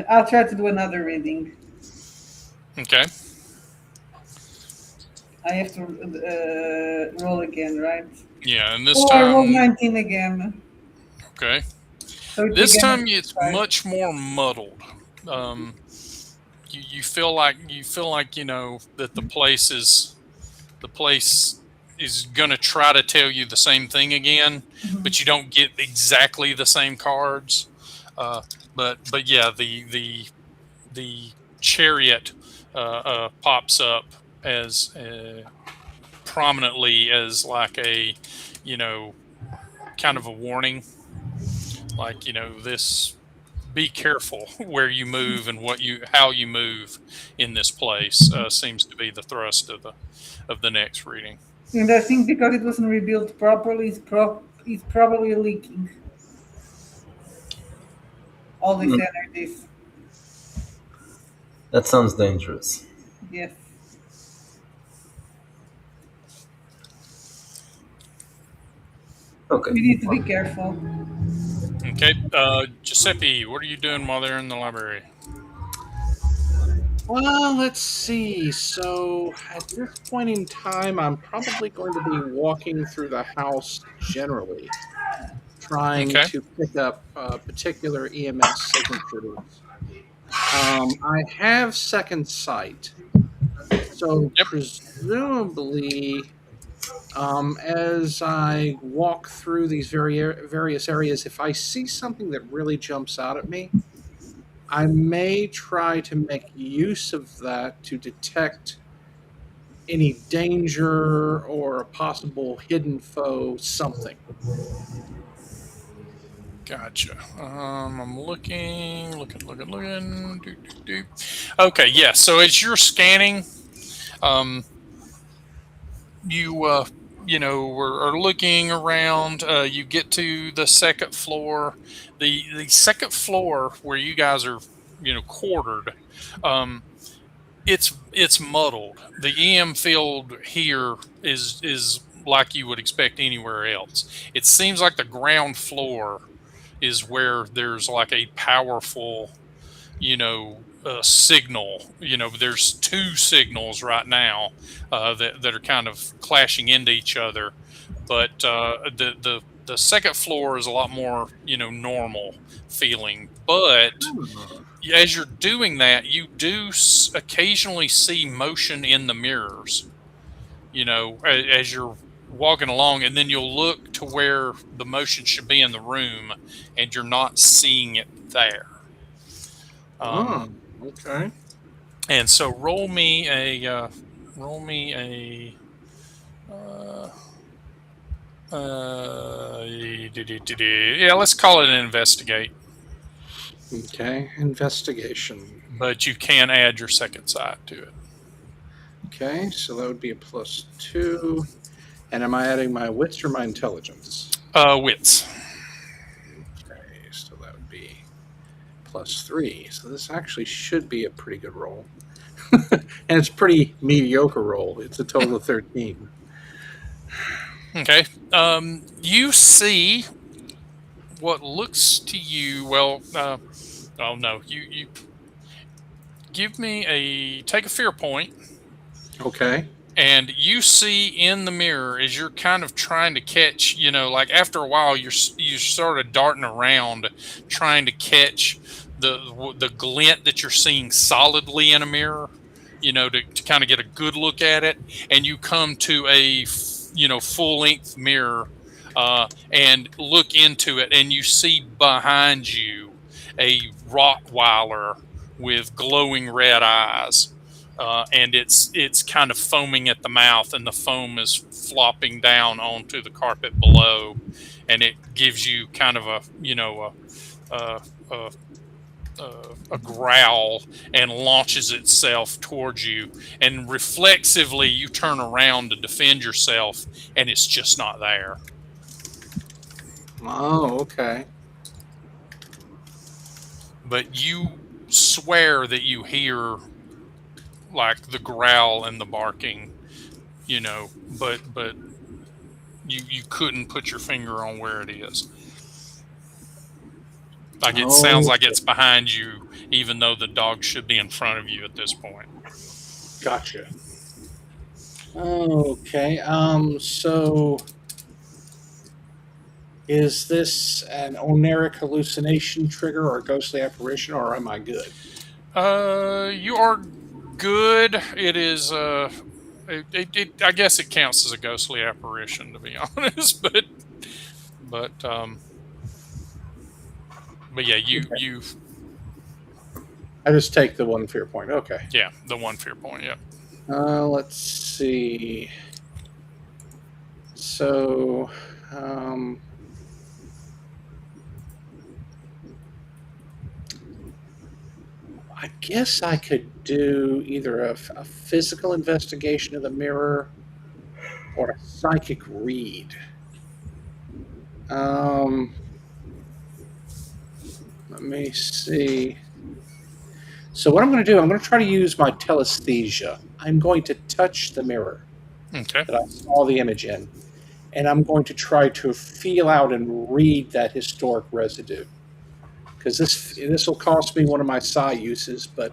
I'll try to do another reading. Okay. I have to roll again, right? Yeah, and this I rolled time. 19 again. Okay. So This time it's much more muddled. You feel like that the place is gonna try to tell you the same thing again, but you don't get exactly the same cards. But yeah, the chariot pops up as prominently as like a kind of a warning, like this. Be careful where you move and how you move in this place seems to be the thrust of the next reading. And I think because it wasn't rebuilt properly, it's probably leaking all these energies. That sounds dangerous. Yes. Okay. We need to be careful. Okay, Giuseppe, what are you doing while they're in the library? Well, let's see. So at this point in time, I'm probably going to be walking through the house generally, trying Okay. to pick up particular EMS signatures. I have second sight, so Yep. presumably, as I walk through these various areas, if I see something that really jumps out at me, I may try to make use of that to detect any danger or a possible hidden foe, something. Gotcha. I'm looking. Do, do, do. Okay, yeah. So as you're scanning, um, you are looking around. You get to the second floor. The second floor where you guys are, quartered. Um, it's muddled. The EM field here is like you would expect anywhere else. It seems like the ground floor is where there's like a powerful, signal. There's two signals right now that are kind of clashing into each other, but the second floor is a lot more, normal feeling. But as you're doing that, you do occasionally see motion in the mirrors. As you're walking along, and then you'll look to where the motion should be in the room, and you're not seeing it there. Oh, okay. And so roll me a yeah, let's call it an investigate. Okay, investigation. But you can add your second sight to it. Okay, so that would be a +2. And am I adding my wits or my intelligence? Wits. Okay, so that would be +3. So this actually should be a pretty good roll. And it's a pretty mediocre roll. It's a total of 13. Okay. You see what looks to you, well, oh no, you take a fear point. Okay. And you see in the mirror as you're kind of trying to catch, like after a while, you're sort of darting around trying to catch the glint that you're seeing solidly in a mirror, to kind of get a good look at it. And you come to a, full length mirror and look into it, and you see behind you a Rottweiler with glowing red eyes. And it's kind of foaming at the mouth, and the foam is flopping down onto the carpet below, and it gives you kind of a growl and launches itself towards you. And reflexively, you turn around to defend yourself, and it's just not there. Oh, okay. But you swear that you hear like the growl and the barking, but you couldn't put your finger on where it is. Like it sounds like it's behind you, even though the dog should be in front of you at this point. Gotcha. Okay. So is this an oneric hallucination trigger or a ghostly apparition, or am I good? You are good. It is. I guess it counts as a ghostly apparition, to be honest. But yeah, you. I just take the one fear point. Okay. Yeah, the one fear point. Yeah. Let's see. So, I guess I could do either a physical investigation of the mirror or a psychic read. Let me see. So what I'm going to do, I'm going to try to use my telesthesia. I'm going to touch the mirror Okay. that I saw the image in, and I'm going to try to feel out and read that historic residue. Because this will cost me one of my psi uses, but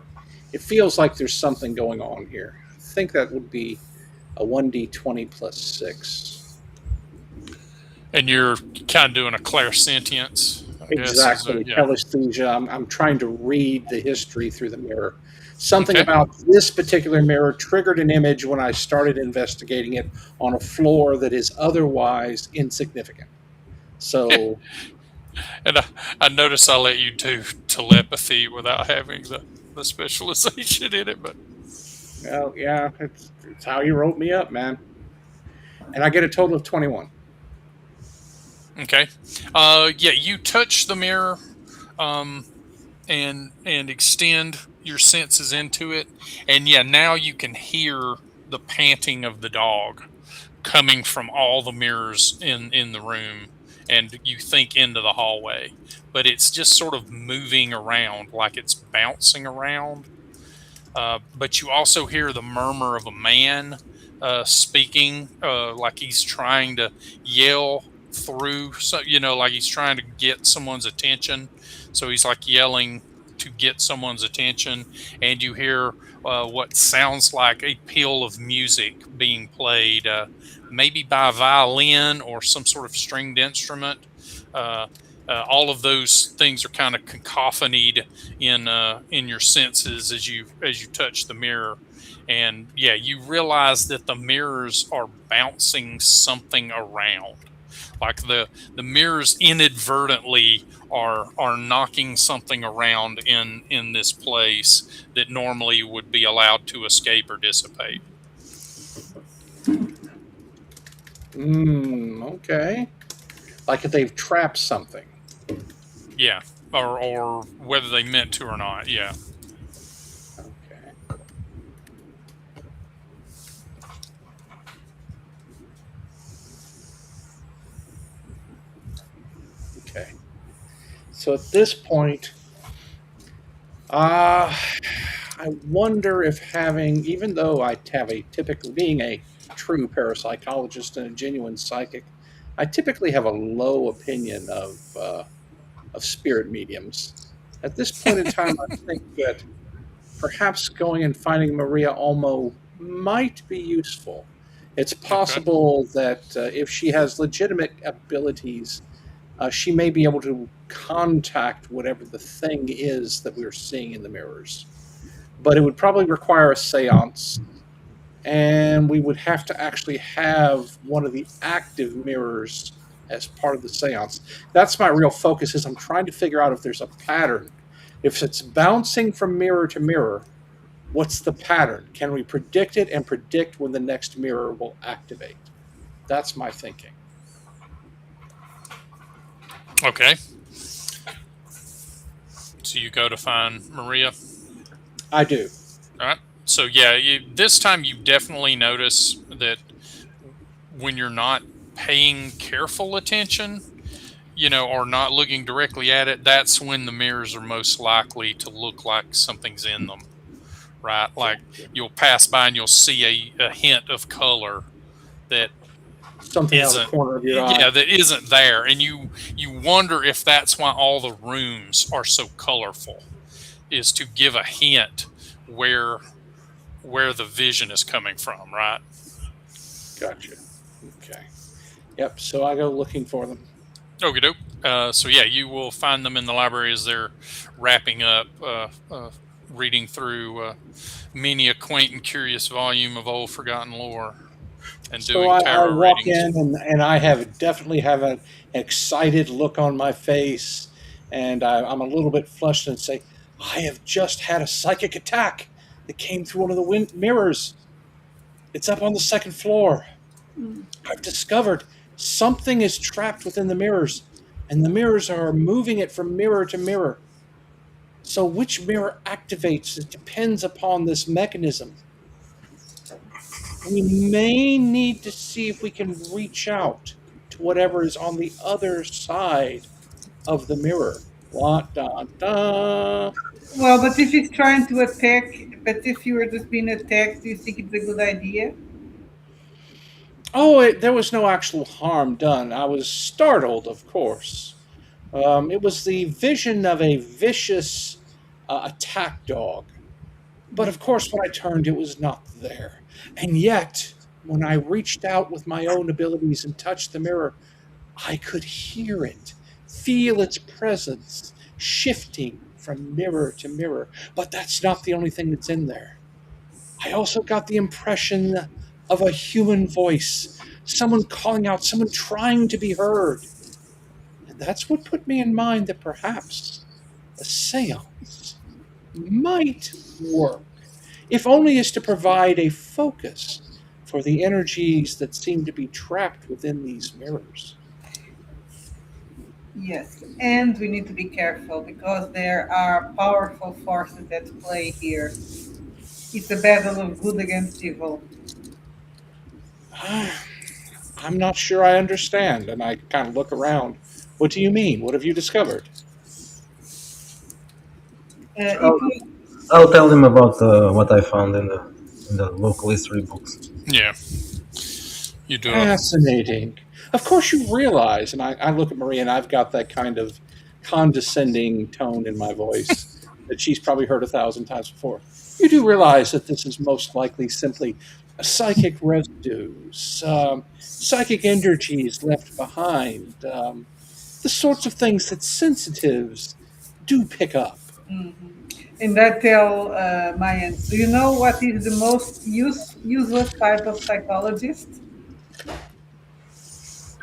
It feels like there's something going on here. I think that would be a 1d20 plus 6. And you're kind of doing a clairsentience, I guess. Exactly. Yeah. Telesthesia. I'm trying to read the history through the mirror. Something Okay. about this particular mirror triggered an image when I started investigating it on a floor that is otherwise insignificant. So, And I notice I let you do telepathy without having the specialization in it, but well, yeah, it's how you wrote me up, man. And I get a total of 21. okay. Yeah, you touch the mirror, um, and extend your senses into it, and yeah, now you can hear the panting of the dog coming from all the mirrors in the room, and you think into the hallway, but it's just sort of moving around like it's bouncing around. But you also hear the murmur of a man speaking, like he's trying to yell through, so like he's trying to get someone's attention. So he's like yelling to get someone's attention, and you hear what sounds like a peal of music being played, maybe by a violin or some sort of stringed instrument. All of those things are kind of cacophonied in your senses as you touch the mirror, and yeah, you realize that the mirrors are bouncing something around, like the mirrors inadvertently are knocking something around in this place that normally would be allowed to escape or dissipate. Okay. Like if they've trapped something. Yeah, or whether they meant to or not. Yeah. Okay. Okay. So at this point, I wonder if having, even though I have a typically being a true parapsychologist and a genuine psychic, I typically have a low opinion of spirit mediums. At this point in time, I think that perhaps going and finding Maria Olmo might be useful. It's possible that if she has legitimate abilities, she may be able to contact whatever the thing is that we're seeing in the mirrors. But it would probably require a seance, and we would have to actually have one of the active mirrors as part of the seance. That's my real focus, is I'm trying to figure out if there's a pattern. If it's bouncing from mirror to mirror, what's the pattern? Can we predict it and predict when the next mirror will activate? That's my thinking. Okay. So you go to find Maria. I do. All right. So yeah, this time you definitely notice that when you're not paying careful attention, or not looking directly at it, that's when the mirrors are most likely to look like something's in them, right? Like you'll pass by and you'll see a hint of color that Something out of the isn't, corner of your eye. yeah, that isn't there, and you wonder if that's why all the rooms are so colorful, is to give a hint where the vision is coming from, right? Gotcha. Okay. Yep. So I go looking for them. Okie doke. So yeah, you will find them in the library as they're wrapping up, reading through many a quaint and curious volume of old forgotten lore, and So doing I tarot walk readings. in and I definitely have an excited look on my face, and I'm a little bit flushed and say, I have just had a psychic attack that came through one of the mirrors. It's up on the second floor. I've discovered something is trapped within the mirrors, and the mirrors are moving it from mirror to mirror. So which mirror activates? It depends upon this mechanism. We may need to see if we can reach out to whatever is on the other side of the mirror. Well, but if he's trying to attack, but if you were just being attacked, do you think it's a good idea? Oh, there was no actual harm done. I was startled, of course. It was the vision of a vicious attack dog. But of course, when I turned, it was not there. And yet, when I reached out with my own abilities and touched the mirror, I could hear it, feel its presence, shifting from mirror to mirror. But that's not the only thing that's in there. I also got the impression of a human voice, someone calling out, someone trying to be heard. And that's what put me in mind that perhaps a seance might work, if only as to provide a focus for the energies that seem to be trapped within these mirrors. Yes, and we need to be careful because there are powerful forces at play here. It's a battle of good against evil. I'm not sure I understand, and I kind of look around. What do you mean? What have you discovered? If I'll, we, I'll tell him about what I found in the local history books. Yeah, you do it. Fascinating. Of course, you realize, and I look at Maria, and I've got that kind of condescending tone in my voice that she's probably heard 1,000 times before. You do realize that this is most likely simply psychic residues, psychic energies left behind, the sorts of things that sensitives do pick up. Mhm. And I tell Mayans, do you know what is the most useless type of psychologist?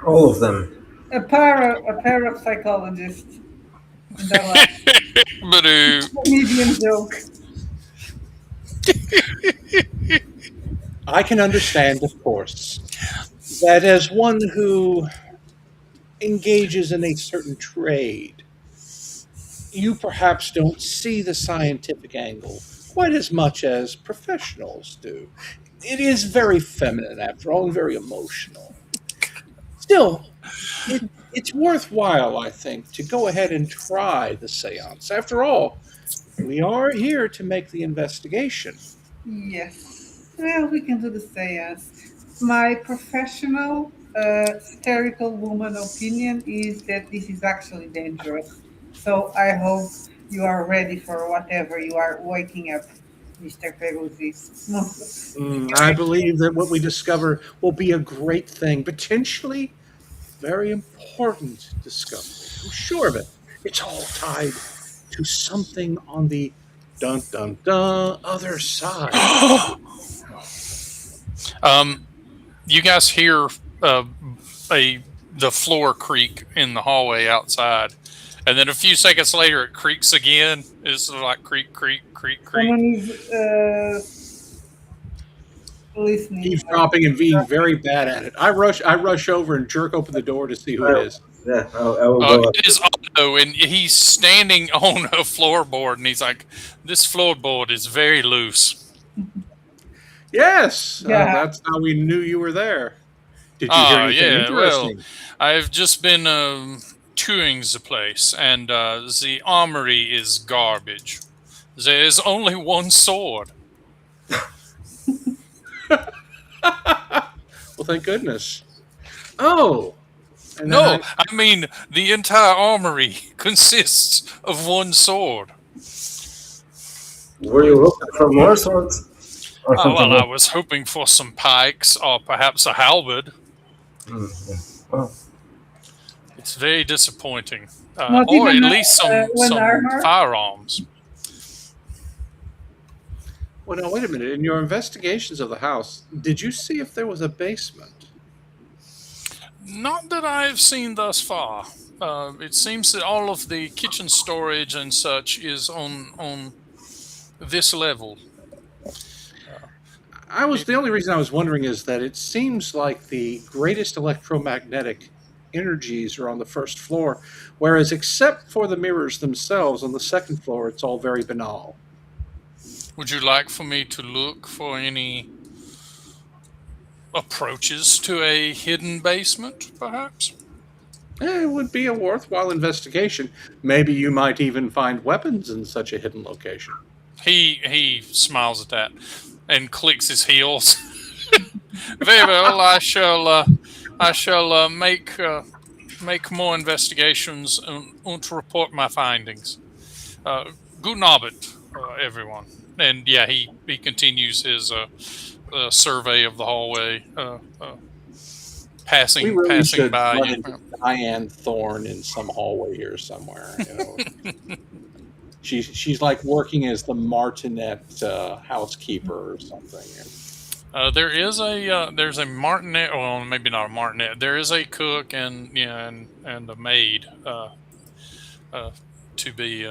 All of them. A parapsychologist. And I laugh. But Medium joke. I can understand, of course, that as one who engages in a certain trade, you perhaps don't see the scientific angle quite as much as professionals do. It is very feminine, after all, and very emotional. Still, it's worthwhile, I think, to go ahead and try the seance. After all, we are here to make the investigation. Yes. Well, we can do the seance. My professional, hysterical woman opinion is that this is actually dangerous. So I hope you are ready for whatever you are waking up, Mr. Peruzzi. I believe that what we discover will be a great thing, potentially very important discovery. I'm sure of it. It's all tied to something on the dun dun dun other side. you guys hear the floor creak in the hallway outside, and then a few seconds later it creaks again. It's like creak, creak, creak, creak. Someone is listening. Eavesdropping and being very bad at it. I rush over and jerk open the door to see who it is. Yeah, I will go up. It is Otto, and he's standing on a floorboard, and he's like, "This floorboard is very loose." Yes, Yeah. that's how we knew you were there. Did you hear anything interesting? I've just been touring the place, and the armory is garbage. There is only one sword. Well, thank goodness. Oh, and No, then I mean the entire armory consists of one sword. Were you looking for more swords? Or something Well, I else? was hoping for some pikes or perhaps a halberd. Yeah. Well, It's very disappointing. Not Or at even least one some armor? firearms. well, now wait a minute. In your investigations of the house, did you see if there was a basement? Not that I've seen thus far. It seems that all of the kitchen storage and such is on this level. The only reason I was wondering is that it seems like the greatest electromagnetic energies are on the first floor, whereas except for the mirrors themselves on the second floor, it's all very banal. Would you like for me to look for any approaches to a hidden basement, perhaps? It would be a worthwhile investigation. Maybe you might even find weapons in such a hidden location. He smiles at that and clicks his heels. Very well, I shall make more investigations and report my findings. Guten Abend, everyone. and yeah, he continues his survey of the hallway, We passing really passing should by run you. into Diane Thorne in some hallway here somewhere. She's like working as the Martinet housekeeper or something. There's a martinet. Well, maybe not a martinet. There is a cook and and a maid to be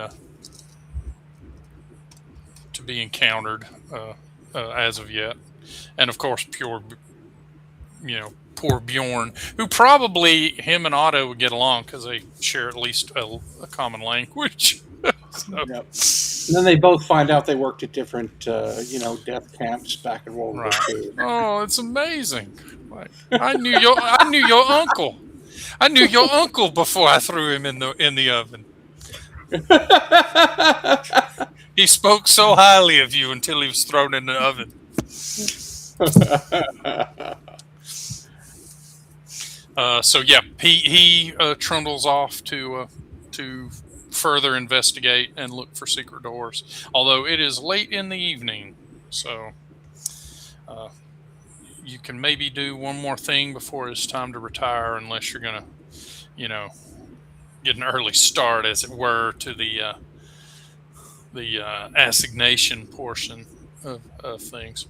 encountered as of yet, and of course poor Bjorn, who probably him and Otto would get along because they share at least a common language. So, Yep. And then they both find out they worked at different, death camps back in World War right. II. Oh, it's amazing. Like, I knew your uncle. I knew your uncle before I threw him in the oven. He spoke so highly of you until he was thrown in the oven. So yeah, he trundles off to further investigate and look for secret doors. Although it is late in the evening, so you can maybe do one more thing before it's time to retire, unless you're gonna, get an early start, as it were, to the assignation portion of things,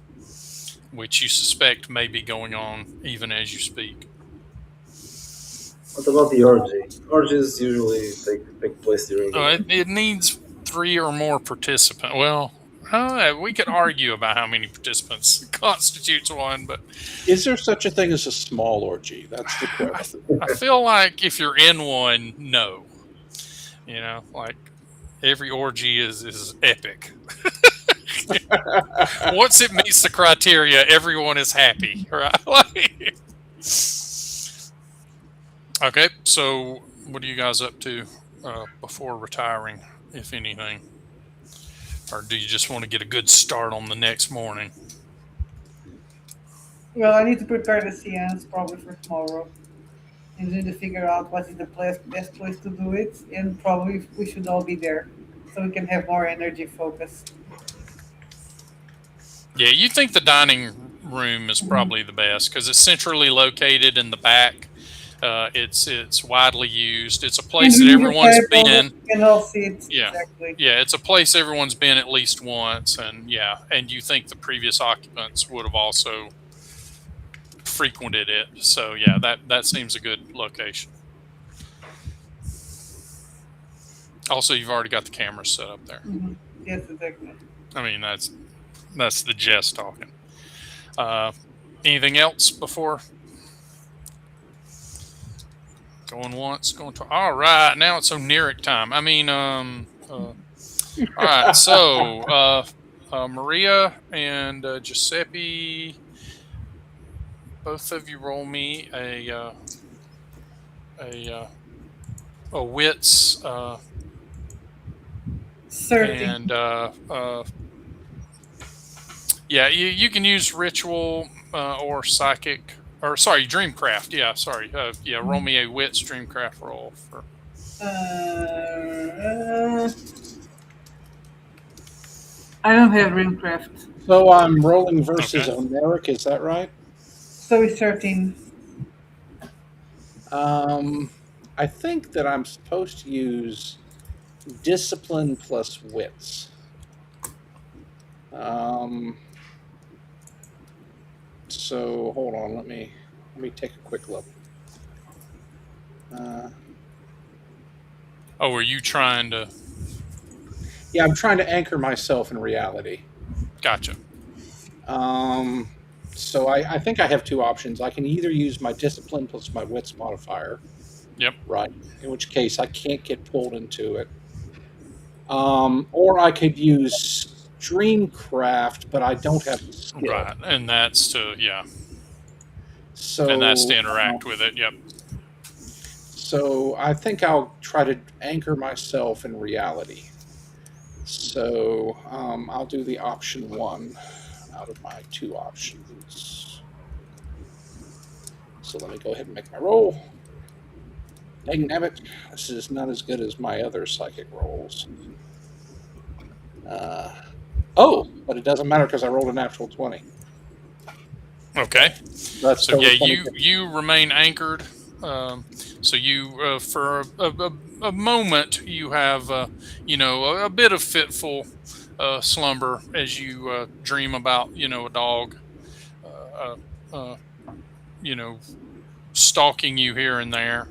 which you suspect may be going on even as you speak. What about the orgy? Orgies usually take place during the It needs 3 or more participants. Well, we could argue about how many participants constitutes one, but Is there such a thing as a small orgy? That's the question. I feel like if you're in one, no. Like every orgy is epic. Once it meets the criteria, everyone is happy, right? Okay, so what are you guys up to before retiring, if anything? Or do you just want to get a good start on the next morning? Well, I need to prepare the seance probably for tomorrow. And need to figure out what is the best place to do it, and probably we should all be there so we can have more energy focus. Yeah, you think the dining room is probably the best because it's centrally located in the back. It's widely used. It's a place that everyone's been. You can all see it. Yeah. Exactly. Yeah, it's a place everyone's been at least once, and you think the previous occupants would have also frequented it. So yeah, that seems a good location. Also, you've already got the cameras set up there. Mm-hmm. Yes, exactly. I mean, that's the jest talking. Anything else before? Going once, going twice. All right, now it's Oniric time. I mean, all right. So, Maria and Giuseppe, both of you roll me a wits, 30. and yeah, you can use ritual or psychic. Or sorry, Dreamcraft. Yeah, sorry. Yeah, roll me a wits Dreamcraft roll for. I don't have Rimcraft. So I'm rolling versus Oniric, is that right? So it's 13. I think that I'm supposed to use discipline plus wits. So hold on, let me take a quick look. Are you trying to? Yeah, I'm trying to anchor myself in reality. Gotcha. So I think I have two options. I can either use my discipline plus my wits modifier. Yep. Right. In which case I can't get pulled into it. Or I could use Dreamcraft, but I don't have the skill. Right, and that's to So and that's to interact with it. Yep. So I think I'll try to anchor myself in reality. So I'll do the option 1 out of my 2 options. So let me go ahead and make my roll. Dang nabbit, this is not as good as my other psychic rolls. Oh, but it doesn't matter because I rolled a natural 20. Okay. That's So yeah, total you 20. you remain anchored. So you for a moment you have a bit of fitful slumber as you dream about a dog uh, uh, you know stalking you here and there.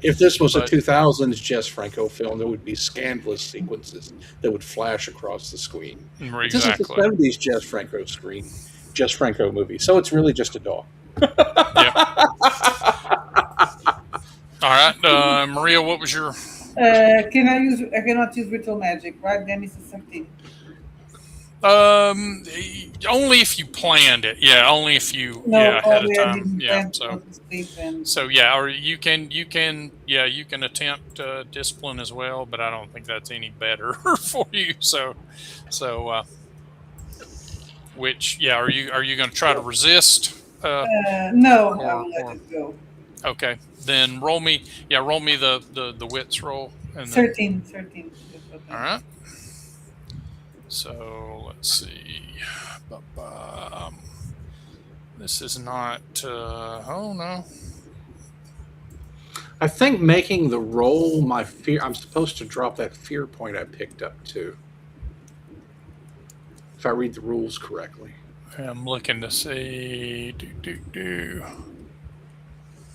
If this was a But 2000s Jess Franco film, there would be scandalous sequences that would flash across the screen. But this is the exactly. 70s Jess Franco movie, so it's really just a dog. Yep. All right, Maria, what was your? Can I use? I cannot use ritual magic, right? Then it's a 13. Only if you planned it. Yeah, only if you No, ahead of probably I time. didn't Yeah. plan to go to sleep and. So yeah, or you can attempt discipline as well, but I don't think that's any better for you. So which are you going to try to resist? No, I Or will let it go. okay, then roll me the wits roll and then 13. 13. all right. So let's see. This is not. Oh no. I think making the roll my fear. I'm supposed to drop that fear point I picked up too, if I read the rules correctly. I'm looking to see.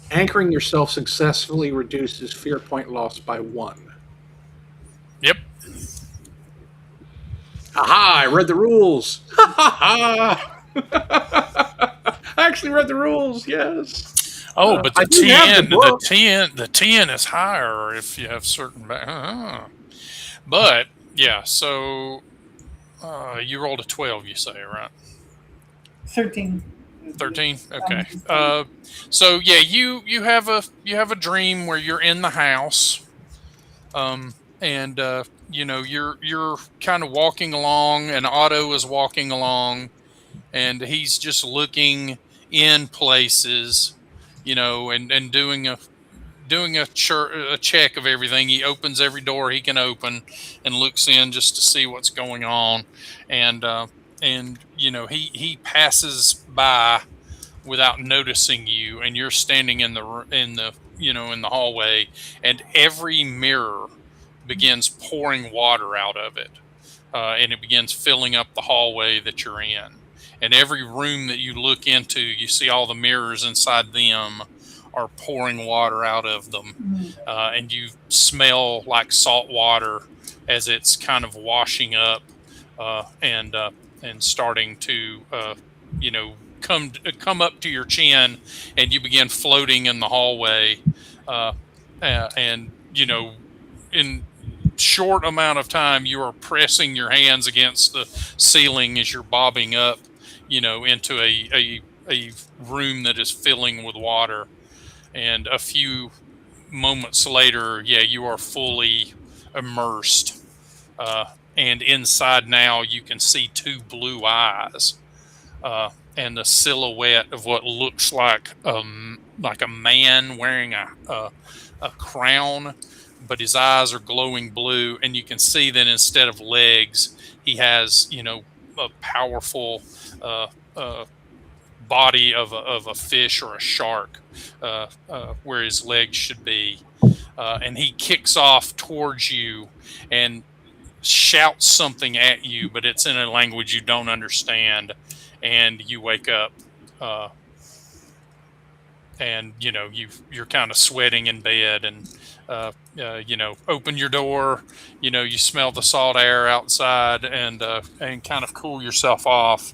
Anchoring yourself successfully reduces fear point loss by 1. Yep. Aha! I read the rules. Ha ha ha! I actually read the rules. Yes. Oh, but I the do have the book. the 10 is higher if you have certain. But yeah, so you rolled a 12, you say, right? 13. 13. Okay. So yeah, you have a dream where you're in the house, and you're kind of walking along, and Otto is walking along, and he's just looking in places, and doing a check of everything. He opens every door he can open and looks in just to see what's going on, and he passes by without noticing you, and you're standing in the hallway, and every mirror begins pouring water out of it, and it begins filling up the hallway that you're in. And every room that you look into, you see all the mirrors inside them are pouring water out of them, and you smell like salt water as it's kind of washing up and starting to come up to your chin, and you begin floating in the hallway, and in short amount of time you are pressing your hands against the ceiling as you're bobbing up into a room that is filling with water. And a few moments later, you are fully immersed, and inside now you can see 2 blue eyes, and the silhouette of what looks like a man wearing a crown, but his eyes are glowing blue, and you can see that instead of legs, he has a powerful body of a fish or a shark, where his legs should be, and he kicks off towards you and shouts something at you, but it's in a language you don't understand, and you wake up, and you're kind of sweating in bed, and open your door, you smell the salt air outside, and kind of cool yourself off,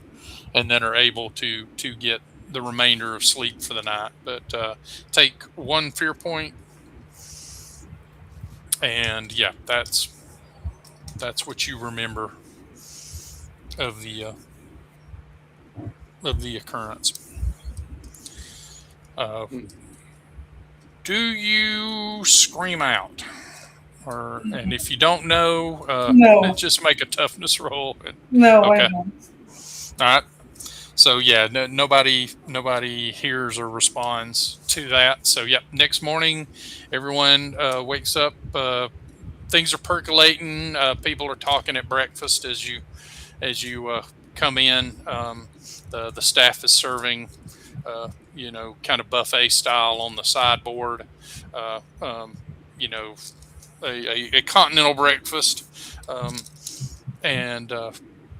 and then are able to get the remainder of sleep for the night. But take 1 fear point, and that's what you remember of the occurrence. Do you scream out, and if you don't know, No. just make a toughness roll. No, Okay. I don't. All right. So nobody hears or responds to that. So next morning, everyone wakes up. Things are percolating. People are talking at breakfast as as you come in. The staff is serving, kind of buffet style on the sideboard. Uh, um, you know, a continental breakfast, and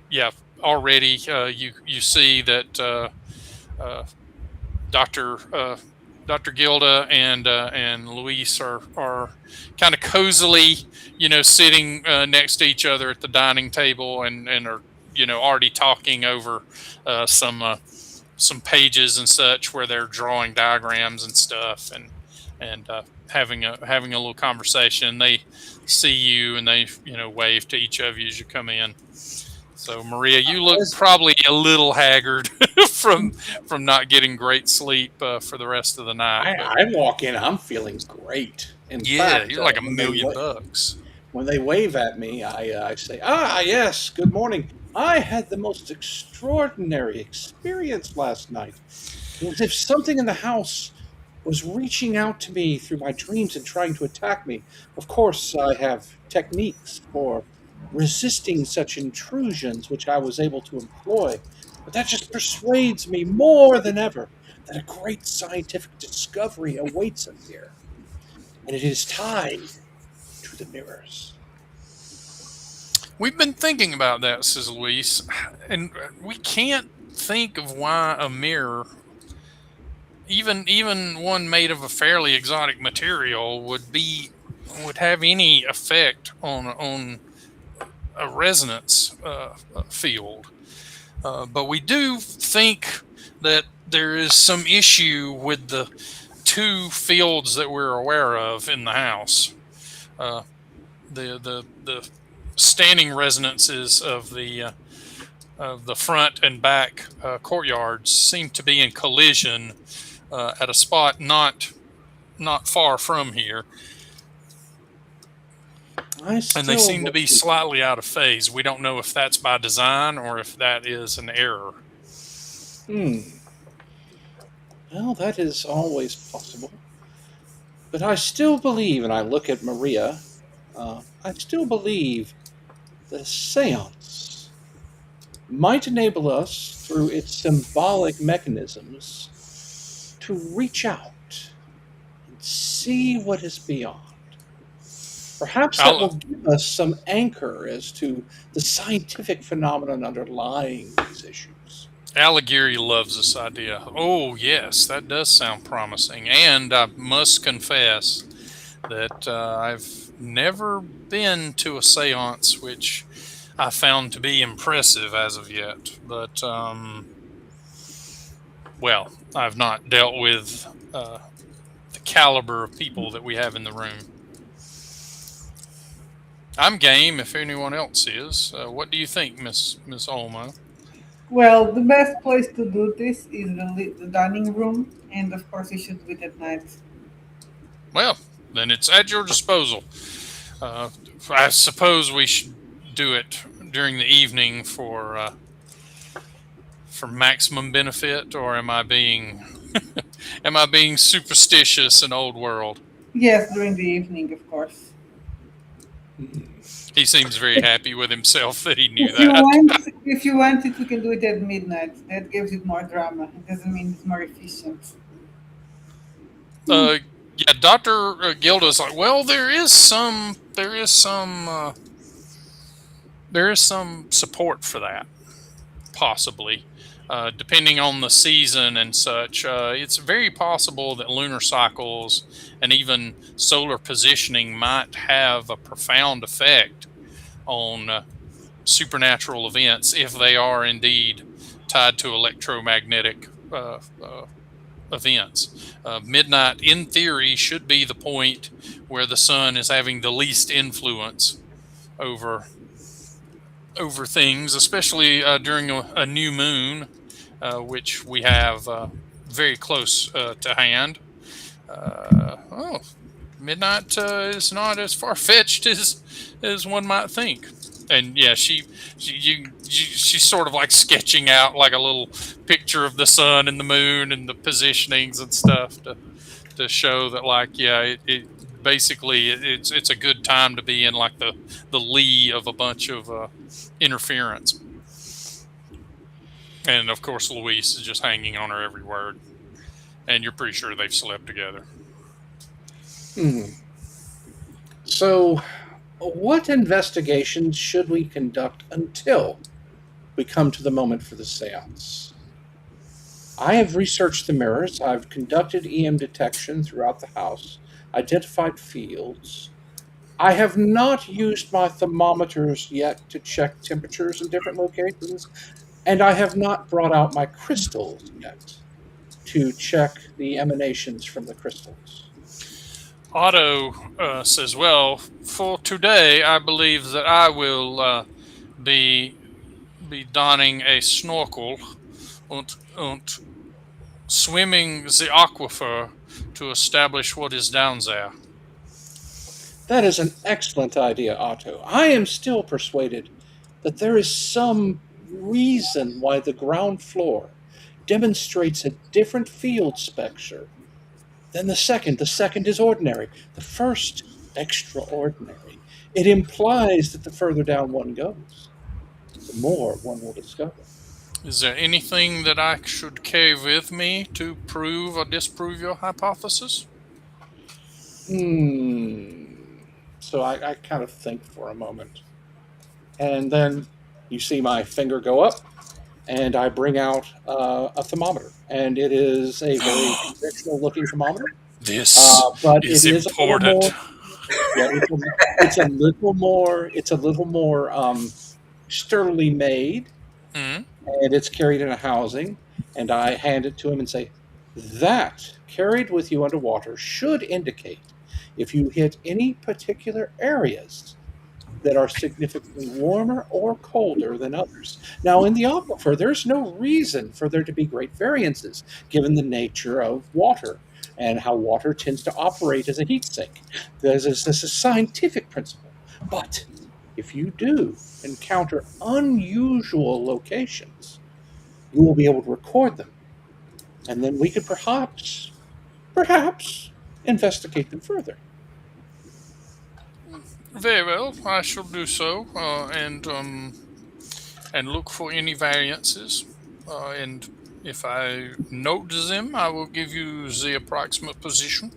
yeah, already you see that Doctor Dr. Gilda and Luis are kind of cozily, sitting next to each other at the dining table and are already talking over some pages and such where they're drawing diagrams and stuff and having a little conversation. They see you and they wave to each of you as you come in. So Maria, you look probably a little haggard from not getting great sleep for the rest of the night. I walk in, I'm feeling great. In fact, You're like when they $1,000,000. When they wave at me, I say, yes, good morning. I had the most extraordinary experience last night. It was as if something in the house was reaching out to me through my dreams and trying to attack me. Of course, I have techniques for resisting such intrusions, which I was able to employ. But that just persuades me more than ever that a great scientific discovery awaits us here. And it is tied to the mirrors. We've been thinking about that, says Luis, and we can't think of why a mirror, even one made of a fairly exotic material, would have any effect on a resonance field. But we do think that there is some issue with the two fields that we're aware of in the house. The standing resonances of the front and back courtyards seem to be in collision at a spot not far from here. And they seem to be slightly out of phase. We don't know if that's by design or if that is an error. Well, that is always possible. But I still believe, and I look at Maria, I still believe that a seance might enable us, through its symbolic mechanisms, to reach out and see what is beyond. Perhaps that will give us some anchor as to the scientific phenomenon underlying these issues. Alighieri loves this idea. Oh, yes, that does sound promising. And I must confess that I've never been to a seance which I found to be impressive as of yet. But, well, I've not dealt with the caliber of people that we have in the room. I'm game if anyone else is. What do you think, Miss Olmo? Well, the best place to do this is the dining room, and of course, you should do it at night. Well, then it's at your disposal. I suppose we should do it during the evening for maximum benefit, or am I being superstitious and old world? Yes, during the evening, of course. He seems very happy with himself that he knew If that. If you want it, we can do it at midnight. That gives it more drama. It doesn't mean it's more efficient. Yeah, Dr. Gilda's like, well, there is some support for that, possibly, depending on the season and such. It's very possible that lunar cycles and even solar positioning might have a profound effect on supernatural events if they are indeed tied to electromagnetic events. Midnight, in theory, should be the point where the sun is having the least influence over things, especially during a new moon, which we have very close to hand. Midnight is not as far-fetched as one might think. And yeah, she's sort of like sketching out like a little picture of the sun and the moon and the positionings and stuff to show that, like, yeah, it basically it's a good time to be in like the lee of a bunch of interference. And of course, Luis is just hanging on her every word. And you're pretty sure they've slept together. So, what investigations should we conduct until we come to the moment for the seance? I have researched the mirrors, I've conducted EM detection throughout the house, identified fields. I have not used my thermometers yet to check temperatures in different locations, and I have not brought out my crystals yet to check the emanations from the crystals. Otto says, "Well, for today, I believe that I will be donning a snorkel and swimming the aquifer to establish what is down there." That is an excellent idea, Otto. I am still persuaded that there is some reason why the ground floor demonstrates a different field spectrum than the second. The second is ordinary, the first extraordinary. It implies that the further down one goes, the more one will discover. Is there anything that I should carry with me to prove or disprove your hypothesis? So I kind of think for a moment. And then you see my finger go up, and I bring out a thermometer. And it is a very conventional looking thermometer. This But is it is important. it's a little more sturdily made, Mhm. and it's carried in a housing. And I hand it to him and say, that carried with you underwater should indicate if you hit any particular areas that are significantly warmer or colder than others. Now, in the aquifer, there's no reason for there to be great variances, given the nature of water and how water tends to operate as a heat sink. This is a scientific principle. But if you do encounter unusual locations, you will be able to record them. And then we could perhaps investigate them further. Very well, I shall do so, and look for any variances. And if I note them, I will give you the approximate position.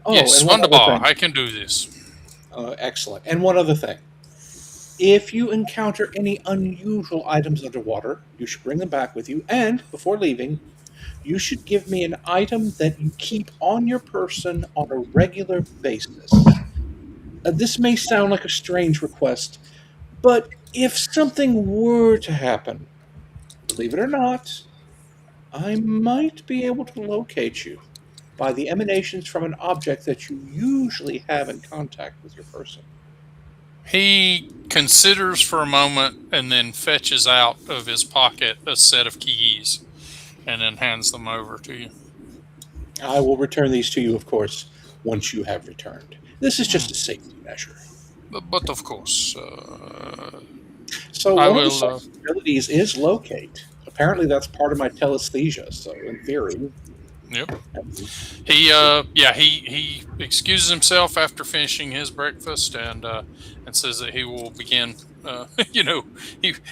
Yes, and one other wunderbar. thing. I can do this. Excellent. And one other thing. If you encounter any unusual items underwater, you should bring them back with you. And before leaving, you should give me an item that you keep on your person on a regular basis. This may sound like a strange request, but if something were to happen, believe it or not, I might be able to locate you by the emanations from an object that you usually have in contact with your person. He considers for a moment and then fetches out of his pocket a set of keys and then hands them over to you. I will return these to you, of course, once you have returned. This is just a safety measure. But of course, So I one of will, the sub's abilities is locate. Apparently that's part of my telesthesia, so in theory. Yep. He excuses himself after finishing his breakfast and says that he will begin.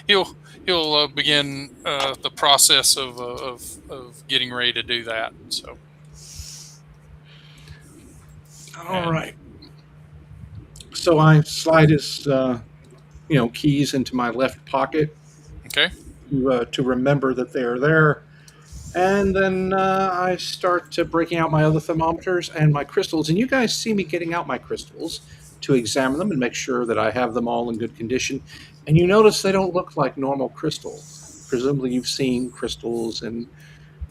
He'll begin the process of getting ready to do that. So. All right. So I slide his, keys into my left pocket. Okay. To remember that they are there. And then I start breaking out my other thermometers and my crystals. And you guys see me getting out my crystals to examine them and make sure that I have them all in good condition. And you notice they don't look like normal crystals. Presumably you've seen crystals in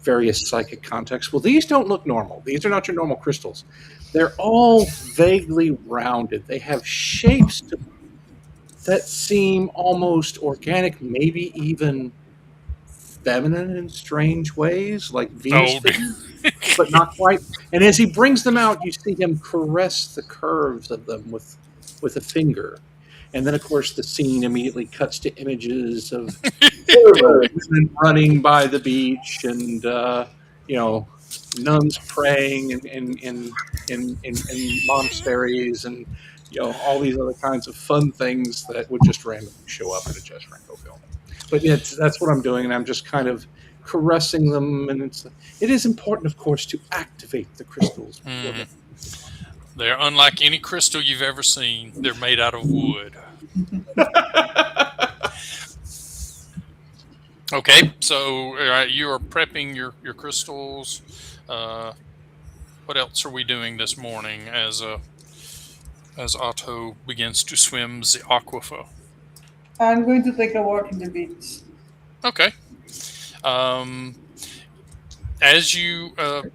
various psychic contexts. Well, these don't look normal. These are not your normal crystals. They're all vaguely rounded. They have shapes that seem almost organic, maybe even feminine in strange ways, like Venus figures, but not quite. And as he brings them out, you see him caress the curves of them with a finger. And then, of course, the scene immediately cuts to images of women running by the beach and, nuns praying in monasteries and all these other kinds of fun things that would just randomly show up in a Jess Franco film. But that's what I'm doing, and I'm just kind of caressing them. And it is important, of course, to activate the crystals. They're unlike any crystal you've ever seen. They're made out of wood. Okay, so you are prepping your crystals. What else are we doing this morning as Otto begins to swim the aquifer? I'm going to take a walk in the beach. Okay. As you Because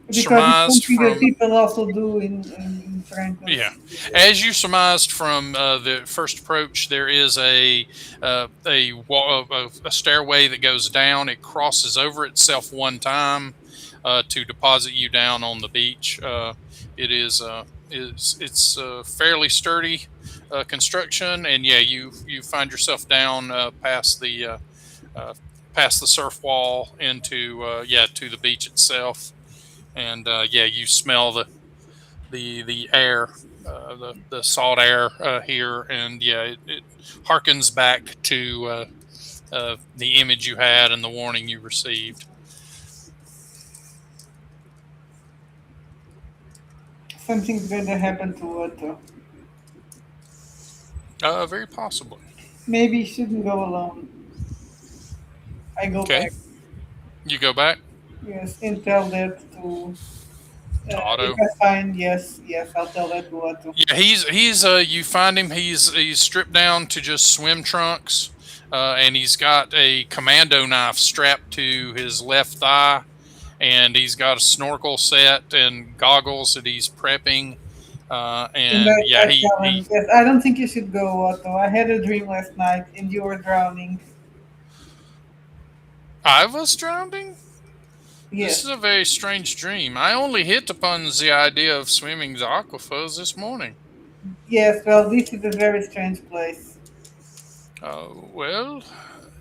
surmised it's something that from people also do in Franklin. yeah, as you surmised from the first approach, there is a stairway that goes down. It crosses over itself one time to deposit you down on the beach. It's fairly sturdy construction, and yeah, you find yourself down past the surf wall into to the beach itself, and you smell the air, the salt air here, and it harkens back to the image you had and the warning you received. Something's going to happen to Otto. Very possibly. Maybe he shouldn't go alone. I go back. You go back? Yes, and tell that to Otto. If I find yes, I'll tell that to Otto. Yeah, he's you find him. He's stripped down to just swim trunks, and he's got a commando knife strapped to his left thigh, and he's got a snorkel set and goggles that he's prepping. I tell him, yes, I don't think you should go, Otto. I had a dream last night, and you were drowning. I was drowning? Yes. This is a very strange dream. I only hit upon the idea of swimming the aquifers this morning. Yes, well, this is a very strange place. Well,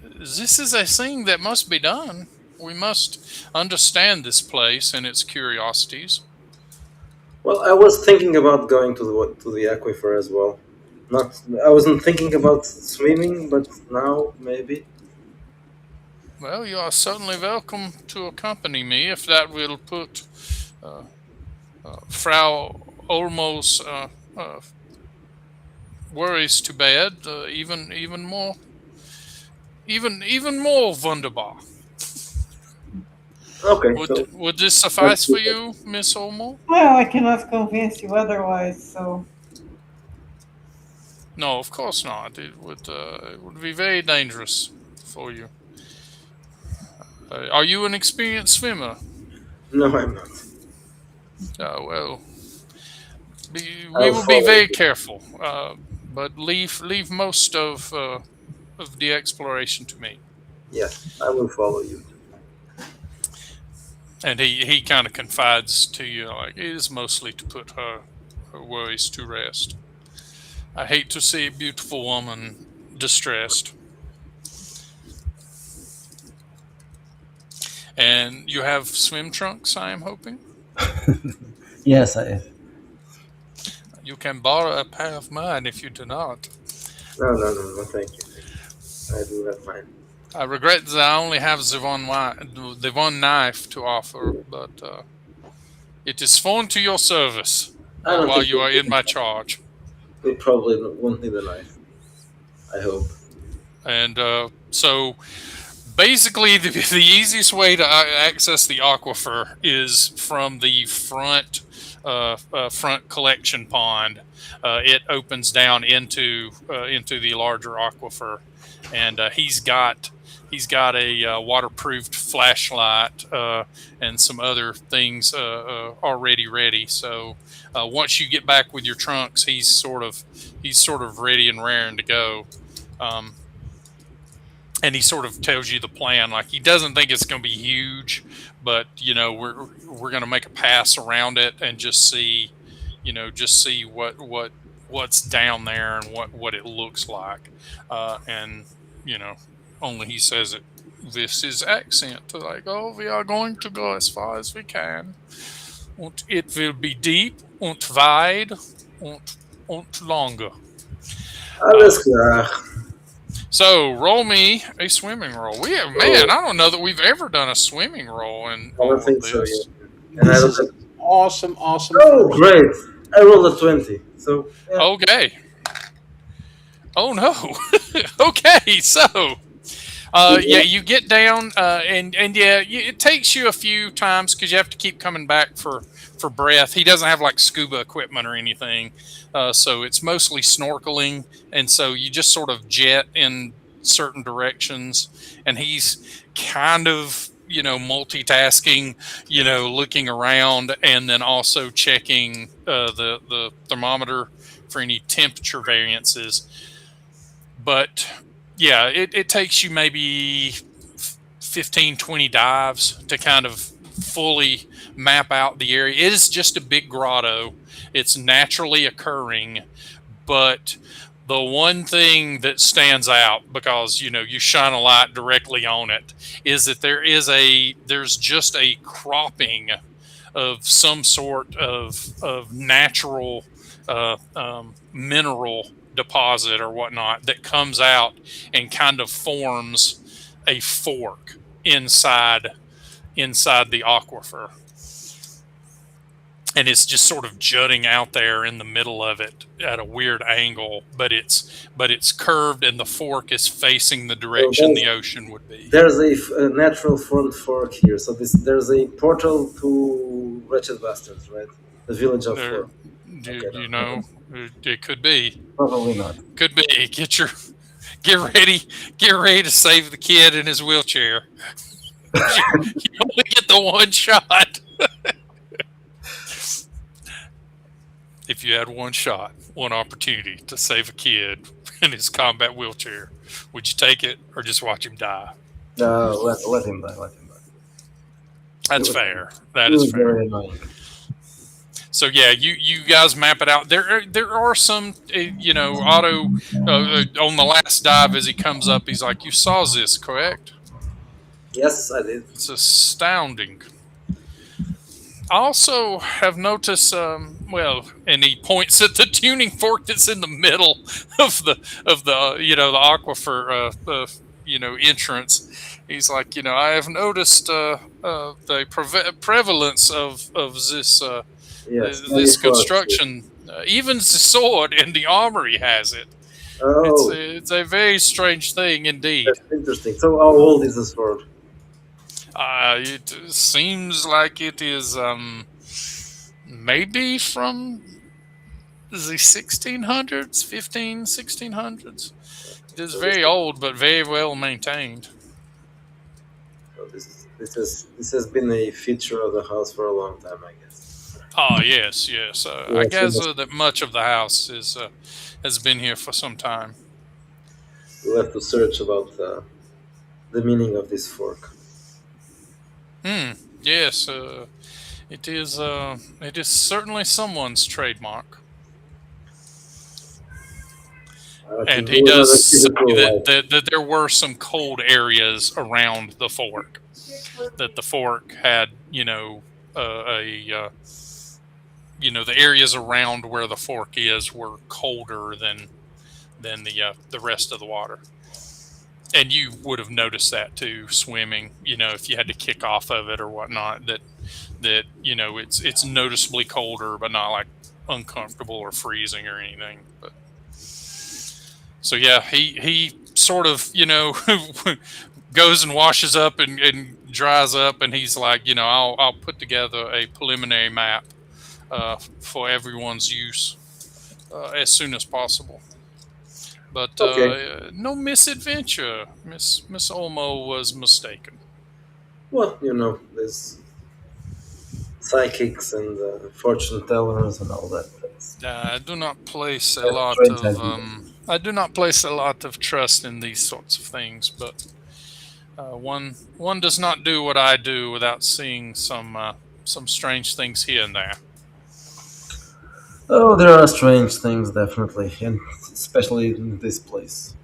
this is a thing that must be done. We must understand this place and its curiosities. Well, I was thinking about going to the aquifer as well. I wasn't thinking about swimming, but now maybe. Well, you are certainly welcome to accompany me if that will put Frau Olmo's worries to bed. Even more wunderbar. Okay. Would this suffice for you, Miss Olmo? Well, I cannot convince you otherwise, so. No, of course not. It would be very dangerous for you. Are you an experienced swimmer? No, I'm not. Well, we will be very careful, but leave most of the exploration to me. Yes, I will follow you. And he kind of confides to you, like, it is mostly to put her worries to rest. I hate to see a beautiful woman distressed. And you have swim trunks, I am hoping? Yes, I have. You can borrow a pair of mine if you do not. No, thank you. I do have mine. I regret that I only have the one knife to offer, but it is sworn to your service while you are in my charge. We probably won't need a knife. I hope. And so basically the easiest way to access the aquifer is from the front collection pond. It opens down into the larger aquifer, and he's got a waterproofed flashlight and some other things already ready. So once you get back with your trunks, he's sort of ready and raring to go. And he sort of tells you the plan. Like, he doesn't think it's going to be huge, but we're going to make a pass around it and just see what's down there and what it looks like. And only he says it. This is accent. Like, oh, we are going to go as far as we can. And it will be deep and wide and und lange. Alles klar. So roll me a swimming roll. We have, man, I don't know that we've ever done a swimming roll in I all don't of think so. this. Yeah. And I This don't is think. an awesome Oh, first. great! I rolled a 20. So yeah. Okay. Oh no. Okay, so yeah, you get down, and yeah, it takes you a few times because you have to keep coming back for breath. He doesn't have like scuba equipment or anything, so it's mostly snorkeling, and so you just sort of jet in certain directions, and he's kind of multitasking, looking around and then also checking the thermometer for any temperature variances. But yeah, it takes you maybe 15, 20 dives to kind of fully map out the area. It is just a big grotto. It's naturally occurring, but the one thing that stands out, because you shine a light directly on it, is that there's just a cropping of some sort of natural mineral deposit or whatnot that comes out and kind of forms a fork inside the aquifer, and it's just sort of jutting out there in the middle of it at a weird angle, but it's curved and the fork is facing the direction the ocean would be. There's a natural front fork here, so there's a portal to Wretched Bastards, right? The village of There, Fork. you know, it could be. Probably not. Could be. Get ready to save the kid in his wheelchair. You only get the one shot. If you had one shot, one opportunity to save a kid in his combat wheelchair, would you take it or just watch him die? Let him die. Let him die. That's fair. That is fair. Very annoying. So yeah, you guys map it out. There are some, Otto on the last dive as he comes up, he's like, "You saw this, correct?" Yes, I did. It's astounding. I also have noticed, and he points at the tuning fork that's in the middle of the the aquifer entrance. He's like, I have noticed the prevalence of this. Yes. This construction, even the sword in the armory has it. Oh, It's a very strange thing indeed. that's interesting. So how old is the sword? It seems like it is maybe from the 1600s, 1600s. It is very old, but very well maintained. So this has been a feature of the house for a long time, I guess. Oh yes. I Yes, gather that much of the house has been here for some time. We'll have to search about the meaning of this fork. Yes. It is certainly someone's trademark. And he does say that there were some cold areas around the fork. That the fork had, the areas around where the fork is were colder than the rest of the water. And you would have noticed that too, swimming. If you had to kick off of it or whatnot, that it's noticeably colder, but not like uncomfortable or freezing or anything. But so yeah, he sort of goes and washes up and dries up, and he's like, I'll put together a preliminary map for everyone's use as soon as possible. But no misadventure. Miss Olmo was mistaken. Well, there's psychics and fortune tellers and all that. I do not place a That's lot strange of idea. I do not place a lot of trust in these sorts of things, but one does not do what I do without seeing some strange things here and there. Oh, there are strange things, definitely, and especially in this place.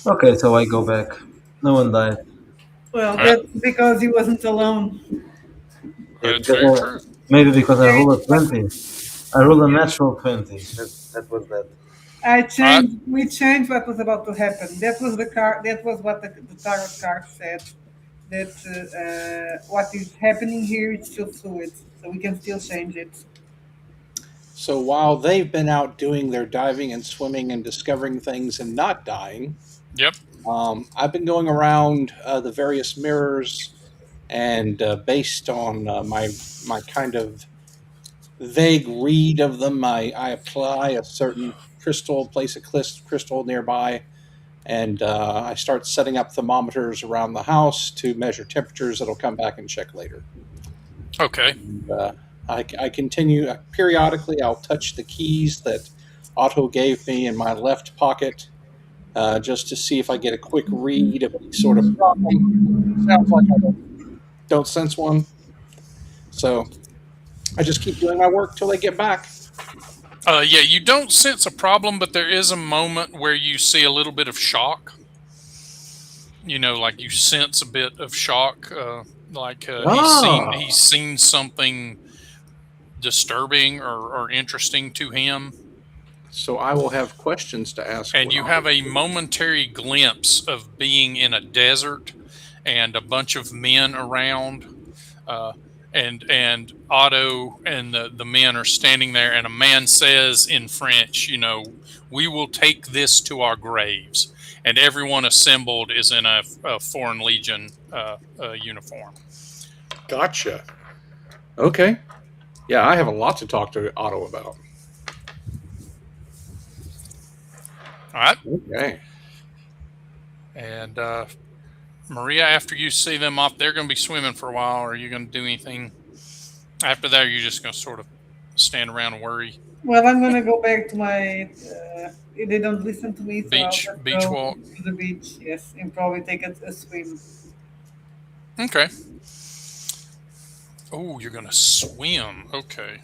Okay, so I go back. No one died. Well, that's because he wasn't alone. Yeah, That's very true. Maybe because I Okay. rolled a 20. I rolled a natural 20. That was that. I All right. changed. We changed what was about to happen. That was the card. That was what the tarot card said. That what is happening here is still fluid, so we can still change it. So while they've been out doing their diving and swimming and discovering things and not dying, Yep. I've been going around the various mirrors, and based on my kind of vague read of them, I apply a certain crystal, place a crystal nearby, and I start setting up thermometers around the house to measure temperatures that'll come back and check later. Okay. And, I continue periodically. I'll touch the keys that Otto gave me in my left pocket just to see if I get a quick read of any sort of problem. Sounds like I don't sense one. So I just keep doing my work till they get back. Yeah, you don't sense a problem, but there is a moment where you see a little bit of shock. You know, like you sense a bit of shock. He's seen something disturbing or interesting to him. So I will have questions to ask. And you have a momentary glimpse of being in a desert and a bunch of men around. And Otto and the men are standing there, and a man says in French, you know, we will take this to our graves. And everyone assembled is in a Foreign Legion uniform. Gotcha. Okay. Yeah, I have a lot to talk to Otto about. All right. Okay. And Maria, after you see them off, they're going to be swimming for a while. Or are you going to do anything after that? Or are you just going to sort of stand around and worry? Well, I'm gonna go back to my. They don't listen to me, so Beach I'll just go walk. to the beach. Yes, and probably take a swim. Okay. Oh, you're going to swim. Okay.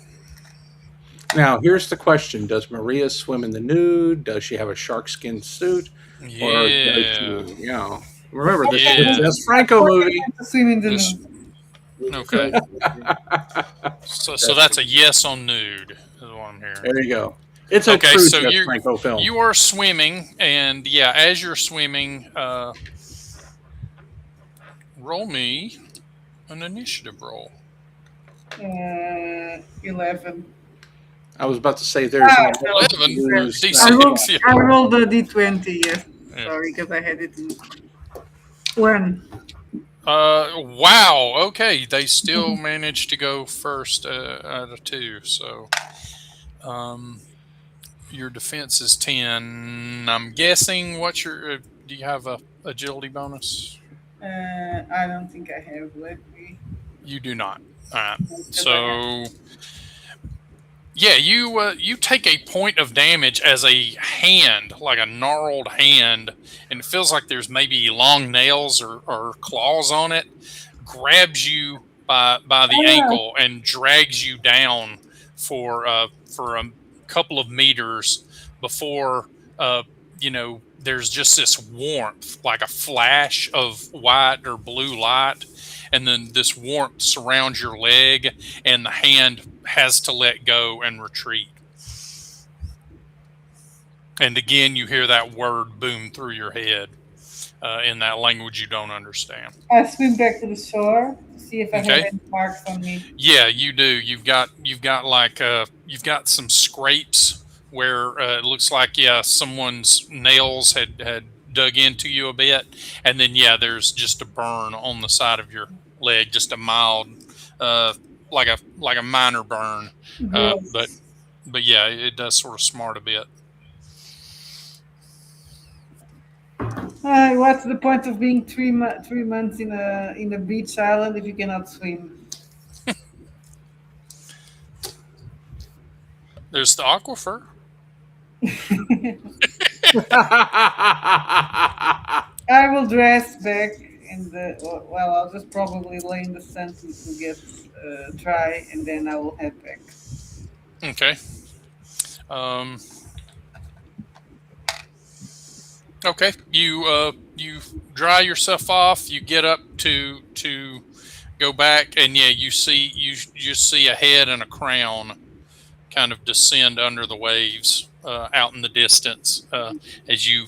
Now, here's the question. Does Maria swim in the nude? Does she have a shark skin suit? Or does Yeah. she, you know, remember, this Yeah. is a Franco movie. To swim in the This- nude. Okay. So that's a yes on nude, is what I'm hearing. There you go. It's a Okay, true so Jeff Franco film. You are swimming, and yeah, as you're swimming, roll me an initiative roll. 11. I was about to say there's Ah, no 11, lose. D6. I rolled the d20. Yes, Yeah. sorry, because I had it in 1. Wow. Okay, they still managed to go first out of 2. So, your defense is 10. I'm guessing. What's your? Do you have a agility bonus? I don't think I have. Let me. You do not. All right. So, yeah, you take a point of damage as a hand, like a gnarled hand, and it feels like there's maybe long nails or claws on it, grabs you by the ankle and drags you down for a couple of meters before there's just this warmth, like a flash of white or blue light, and then this warmth surrounds your leg, and the hand has to let go and retreat. And again, you hear that word boom through your head in that language you don't understand. I swim back to the shore to see if I Okay. have any marks on me. Yeah, you do. You've got some scrapes where it looks like someone's nails had dug into you a bit, and then there's just a burn on the side of your leg, just a mild, like a minor burn, Gross. but yeah, it does sort of smart a bit. What's the point of being 3 months in a beach island if you cannot swim? There's the aquifer. I will dress back in the. Well, I'll just probably lay in the sun to get dry, and then I will head back. Okay. Okay. You dry yourself off. You get up to go back, and yeah, you just see a head and a crown kind of descend under the waves out in the distance as you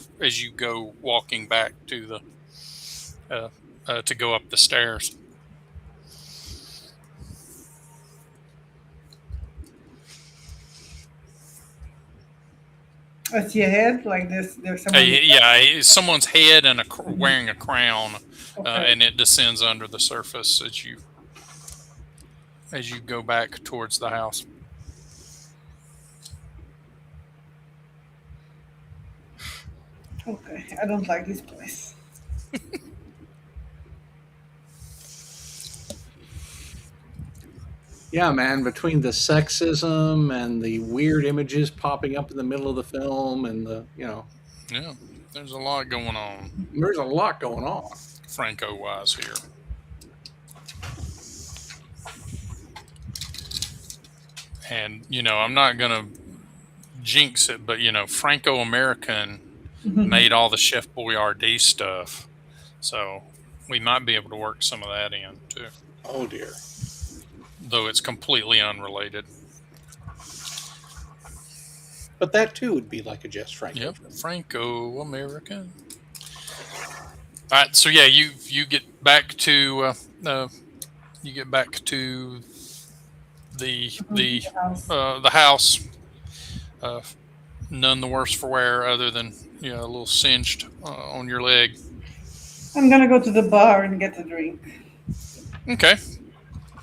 go walking back to to go up the stairs. I see a head like this. There's someone. Yeah, someone's head and wearing a crown, Okay. and it descends under the surface as you go back towards the house. Okay. I don't like this place. Yeah, man, between the sexism and the weird images popping up in the middle of the film and Yeah, there's a lot going on, there's a lot going on. Franco-wise here. And, I'm not going to jinx it, but, Franco-American made all the Chef Boyardee stuff. So we might be able to work some of that in, too. Oh, dear. Though it's completely unrelated. But that, too, would be like a Jess Franco. Yep, Franco-American. All right, so yeah, you get back to the the house. None the worse for wear, other than a little singed on your leg. I'm gonna go to the bar and get a drink. Okay.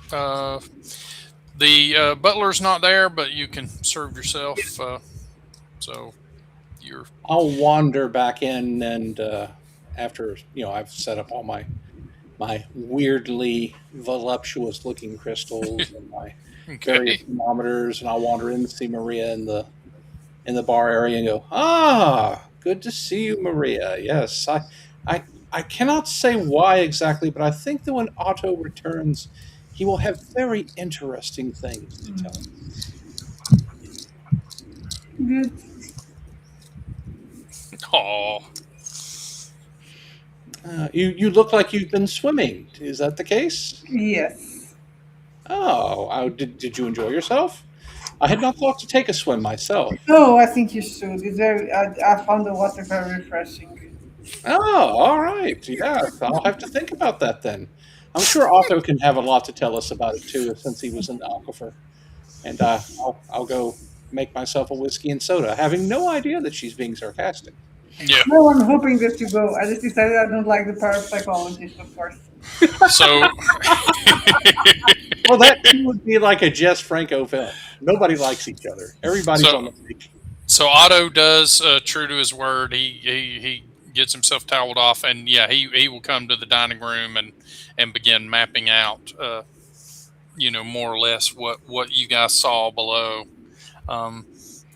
The butler's not there, but you can serve yourself. So you're. I'll wander back in, and after I've set up all my weirdly voluptuous looking crystals and my various thermometers, and I'll wander in to see Maria in the bar area and go, good to see you, Maria. Yes, I cannot say why exactly, but I think that when Otto returns, he will have very interesting things to tell. Good. Oh. You look like you've been swimming. Is that the case? Yes. Oh, did you enjoy yourself? I had not thought to take a swim myself. Oh, I think you should. It's very. I found the water very refreshing. Oh, all right. Yes, I'll have to think about that then. I'm sure Otto can have a lot to tell us about it too, since he was in the aquifer. And I'll go make myself a whiskey and soda, having no idea that she's being sarcastic. Yeah. No, I'm hoping that you go. I just decided I don't like the parapsychologist, of course. So. Well, that too would be like a Jess Franco film. Nobody likes each other. Everybody's on the lake. So Otto does, true to his word, he gets himself toweled off, and yeah, he will come to the dining room and begin mapping out, more or less what you guys saw below,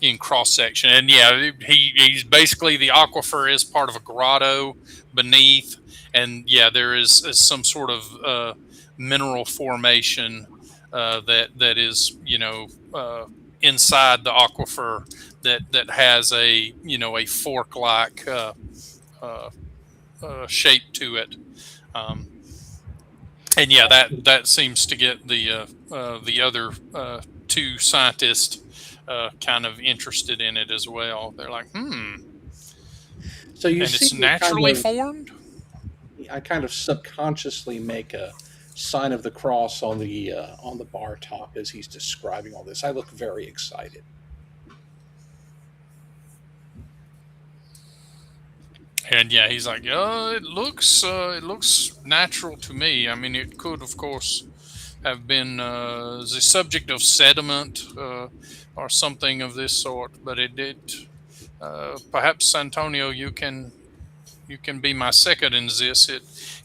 in cross section. And yeah, he's basically, the aquifer is part of a grotto beneath, and yeah, there is some sort of mineral formation that is inside the aquifer that has a a fork like shape to it, and yeah, that seems to get the other two scientists kind of interested in it as well. They're like, So you and see, it's naturally formed. I kind of subconsciously make a sign of the cross on the bar top as he's describing all this. I look very excited. And yeah, he's like, it looks natural to me. I mean, it could, of course, have been the subject of sediment or something of this sort, but it did. Perhaps, Antonio, you can be my second in this.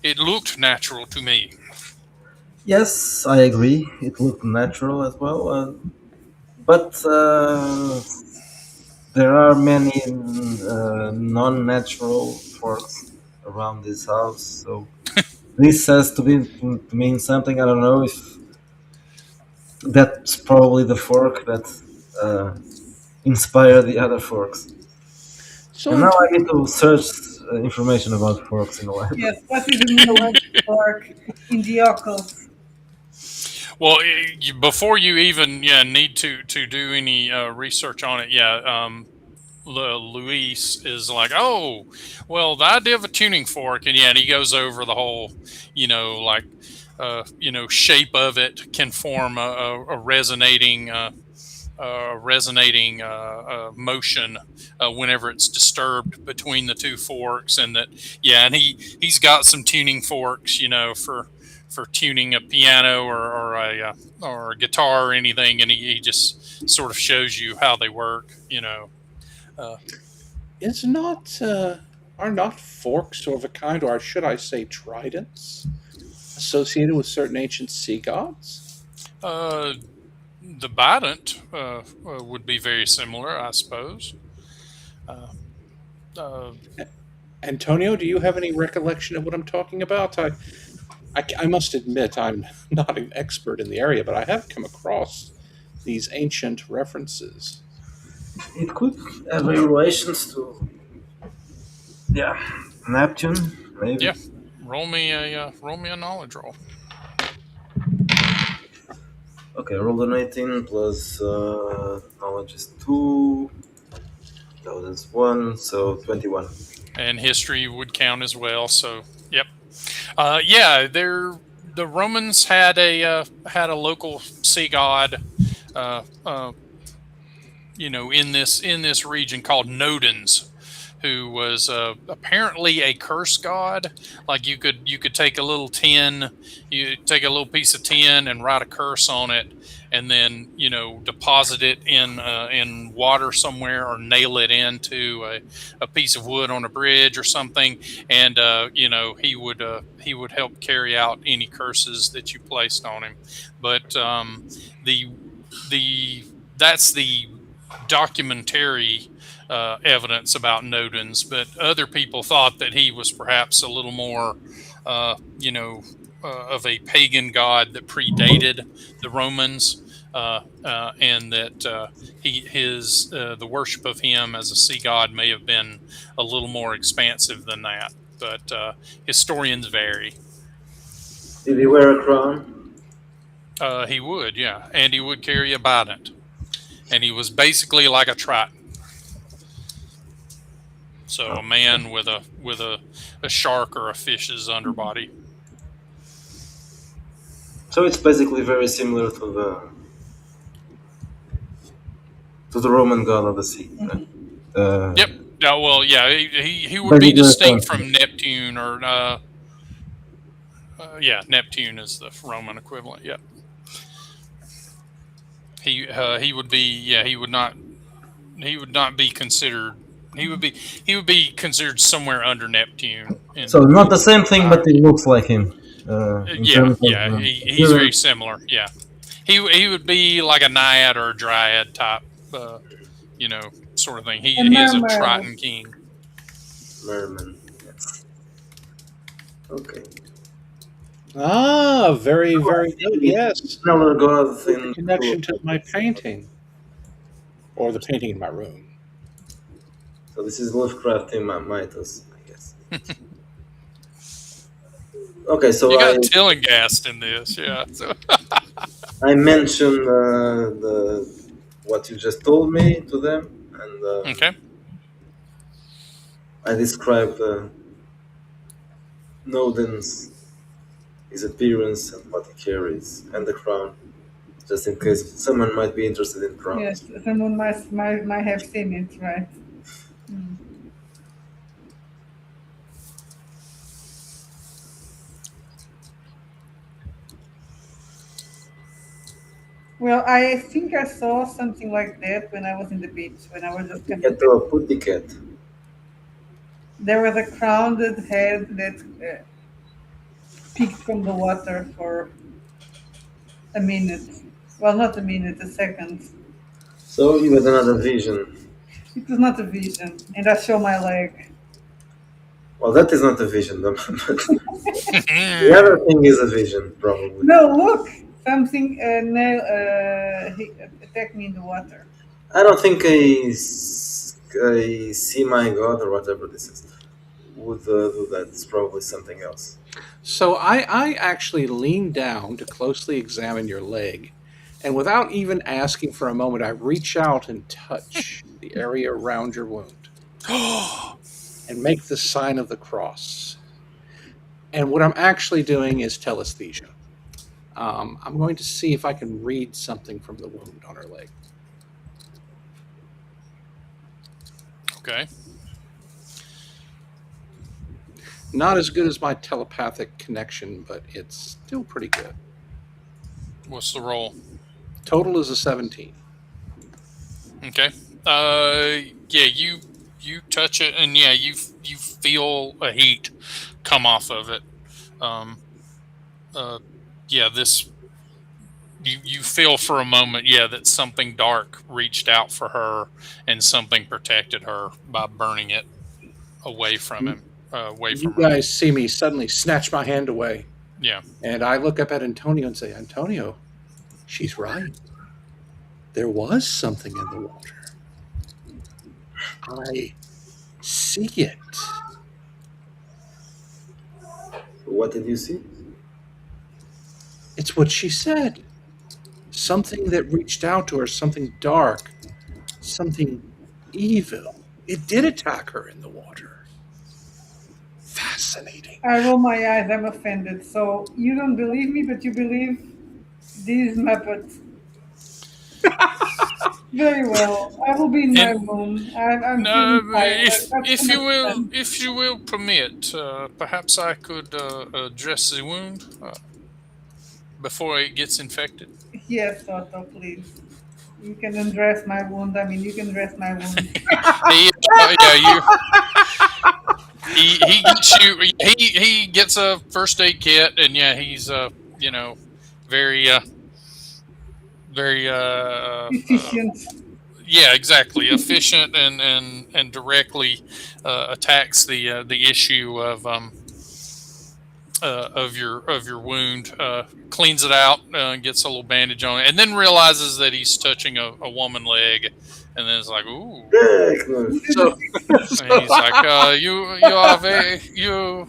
It looked natural to me. Yes, I agree. It looked natural as well, but there are many non-natural forks around this house, so this has to mean something. I don't know if that's probably the fork that inspired the other forks. So And now I need to search information about forks in a while. Yes, what is the middle fork in the occult? Well, before you even need to do any research on it, Luis is like, oh, well, the idea of a tuning fork, and he goes over the whole, like, shape of it can form a resonating motion whenever it's disturbed between the two forks, and that, and he's got some tuning forks, for tuning a piano or a guitar or anything, and he just sort of shows you how they work. Uh, Is not are not forks sort of a kind, or should I say tridents, associated with certain ancient sea gods? uh, the Bident would be very similar, I suppose. Uh, uh, Antonio, do you have any recollection of what I'm talking about? I must admit I'm not an expert in the area, but I have come across these ancient references. It could have relations to, yeah, Neptune, maybe. yeah, roll me a knowledge roll. Okay, roll an 18 plus knowledge is 2. That was 1, so 21. And history would count as well. So, yep. The Romans had a local sea god, uh, uh, in this region called Nodens, who was apparently a curse god. Like you could take a little tin, you take a little piece of tin and write a curse on it, and then deposit it in water somewhere, or nail it into a piece of wood on a bridge or something, and he would help carry out any curses that you placed on him. But the the that's the documentary evidence about Nodens, but other people thought that he was perhaps a little more, of a pagan god that predated the Romans, and that the worship of him as a sea god may have been a little more expansive than that. But historians vary. Did he wear a crown? He would, yeah, and he would carry a bident, and he was basically like a triton. So a man with a shark or a fish's underbody. So it's basically very similar to the Roman god of the sea. Right? Yep. Yeah, well, yeah, he would be Basically, distinct from Neptune, or Neptune is the Roman equivalent. Yep. He would be, he would not be considered. He would be considered somewhere under Neptune. So not the same thing, but it looks like him. He's very similar. Yeah, he would be like a naiad or a dryad type, sort of thing. He is a Triton king. Merman. Yes. Okay. Ah, very, very good. Yes. Another god In connection to my painting, or the painting in my room. So this is Lovecraftian mythos, I guess. Okay, so You got Tillinghast in this, yeah. So. I mentioned what you just told me to them, and Okay. I described Nodens, his appearance and what he carries, and the crown, just in case someone might be interested in crowns. Yes, someone might have seen it, right? Well, I think I saw something like that when I was in the beach, when I was just Get to a putty cat. There was a crowned head that peeked from the water for a minute. Well, not a minute, a second. So you had another vision. It was not a vision, and I show my leg. Well, that is not a vision, but the other thing is a vision, probably. No, look! Something he attacked me in the water. I don't think a see my god or whatever this is would do that. It's probably something else. So I actually lean down to closely examine your leg, and without even asking for a moment, I reach out and touch the area around your wound and make the sign of the cross. And what I'm actually doing is telesthesia. I'm going to see if I can read something from the wound on her leg. Okay. Not as good as my telepathic connection, but it's still pretty good. What's the roll? Total is a 17. Okay. Yeah, you touch it, and yeah, you feel a heat come off of it. Um, yeah, this you feel for a moment, yeah, that something dark reached out for her, and something protected her by burning it away from him, away You from her. guys see me suddenly snatch my hand away, Yeah. and I look up at Antonio and say, Antonio, she's right. There was something in the water. I see it. What did you see? It's what she said. Something that reached out to her, something dark, something evil. It did attack her in the water. Fascinating. I roll my eyes. I'm offended. So you don't believe me, but you believe these Muppets. Very well. I will be in my And room. I'm no, feeling tired. That's if too you much will, fun. if you will permit, perhaps I could address the wound before it gets infected. Yes, Otto, please. You can undress my wound. I mean, you can dress my wound. Yeah, he gets you. He gets a first aid kit, and yeah, he's you know, very very Efficient. yeah, exactly, efficient and directly attacks the issue of your wound, cleans it out, gets a little bandage on it, and then realizes that he's touching a woman leg, and then it's like, ooh. Excellent. So, And he's like, you are very you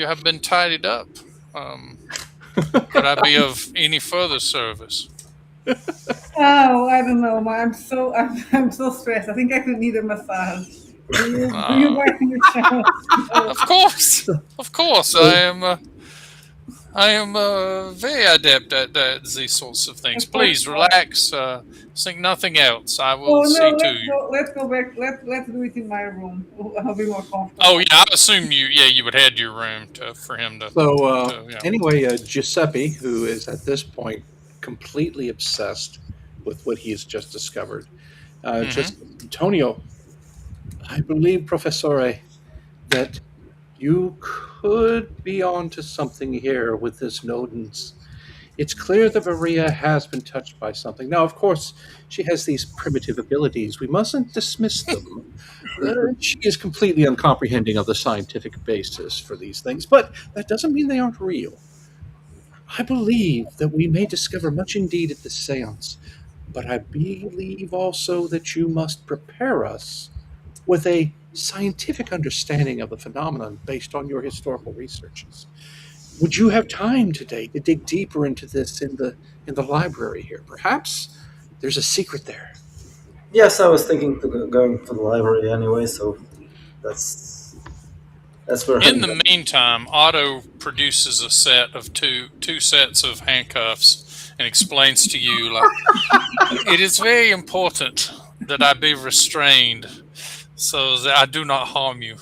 have been tidied up. Could I be of any further service? Oh, I don't know. I'm so stressed. I think I could need a massage. Do you Uh, mind the chance? of course, of course. I am very adept at these sorts of things. Please relax. Think nothing else. I will Oh no, see to let's you. go. Let's go back. Let's do it in my room. I'll be more comfortable. Oh yeah, I assume you would head to your room for him to. Yeah. anyway, Giuseppe, who is at this point completely obsessed with what he has just discovered, just Antonio, I believe, Professore, that you could be onto something here with this Nodens. It's clear that Maria has been touched by something. Now, of course, she has these primitive abilities. We mustn't dismiss them. She is completely uncomprehending of the scientific basis for these things, but that doesn't mean they aren't real. I believe that we may discover much indeed at this seance, but I believe also that you must prepare us with a scientific understanding of the phenomenon based on your historical researches. Would you have time today to dig deeper into this in the library here? Perhaps there's a secret there. Yes, I was thinking to going to the library anyway, so that's where In I'm the meantime, Otto produces a set of two sets of handcuffs and explains to you, like, it is very important that I be restrained so that I do not harm you.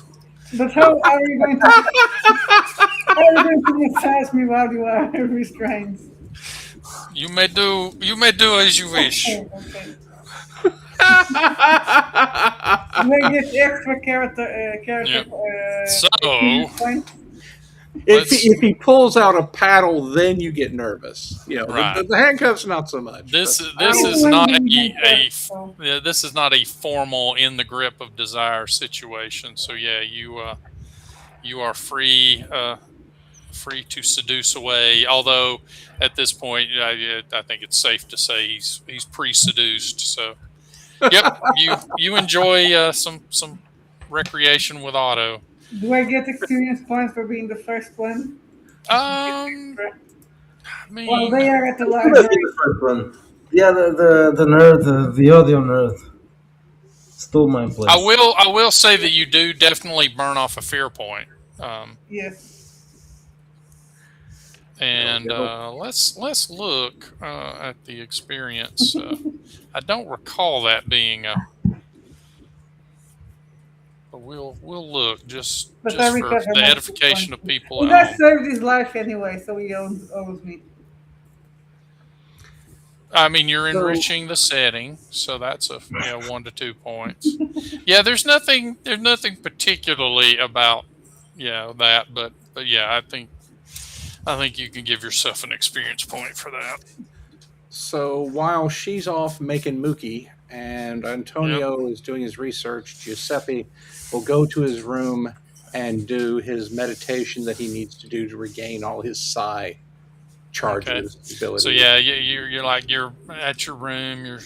But how are you going to? How are you going to massage me while you are restrained? You may do as you wish. Okay. Do I get extra character So points? If he pulls out a paddle, then you get nervous. Right. The handcuffs not so much. this but- is not So, yeah, this is not a formal in the grip of desire situation. So yeah, you are free to seduce away. Although at this point, I think it's safe to say he's pre-seduced. So yep, you enjoy some recreation with Otto. Do I get experience points for being the first one? I Well, mean, they are at the It could have been library. the first one. Yeah, the nerd, the audio nerd, stole my place. I will say that you do definitely burn off a fear point. Um, Yes. and There we go. let's look at the experience. I don't recall that being a. But we'll look But I just for recover the multiple edification points. of people Well, at that home. saved his life anyway, so he owes me. I mean, you're So enriching the setting, so that's a 1 to 2 points. Yeah, there's nothing particularly about that, but yeah, I think you can give yourself an experience point for that. So while she's off making Mookie and Yep. Antonio is doing his research, Giuseppe will go to his room and do his meditation that he needs to do to regain all his psi Okay. charges abilities. So yeah, you're like you're at your room. You're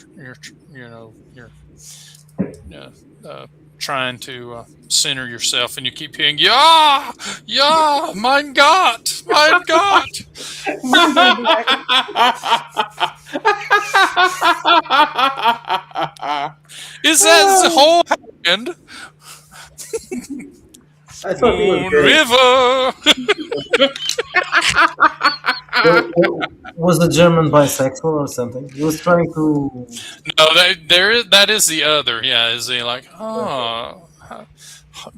trying to center yourself, and you keep hearing yeah, mein Gott, mein Gott. Mine are black. Is that the whole hand? I thought he was Moon gay. River. Was the German bisexual or something? He was trying to. No, that is the other. Yeah, is he like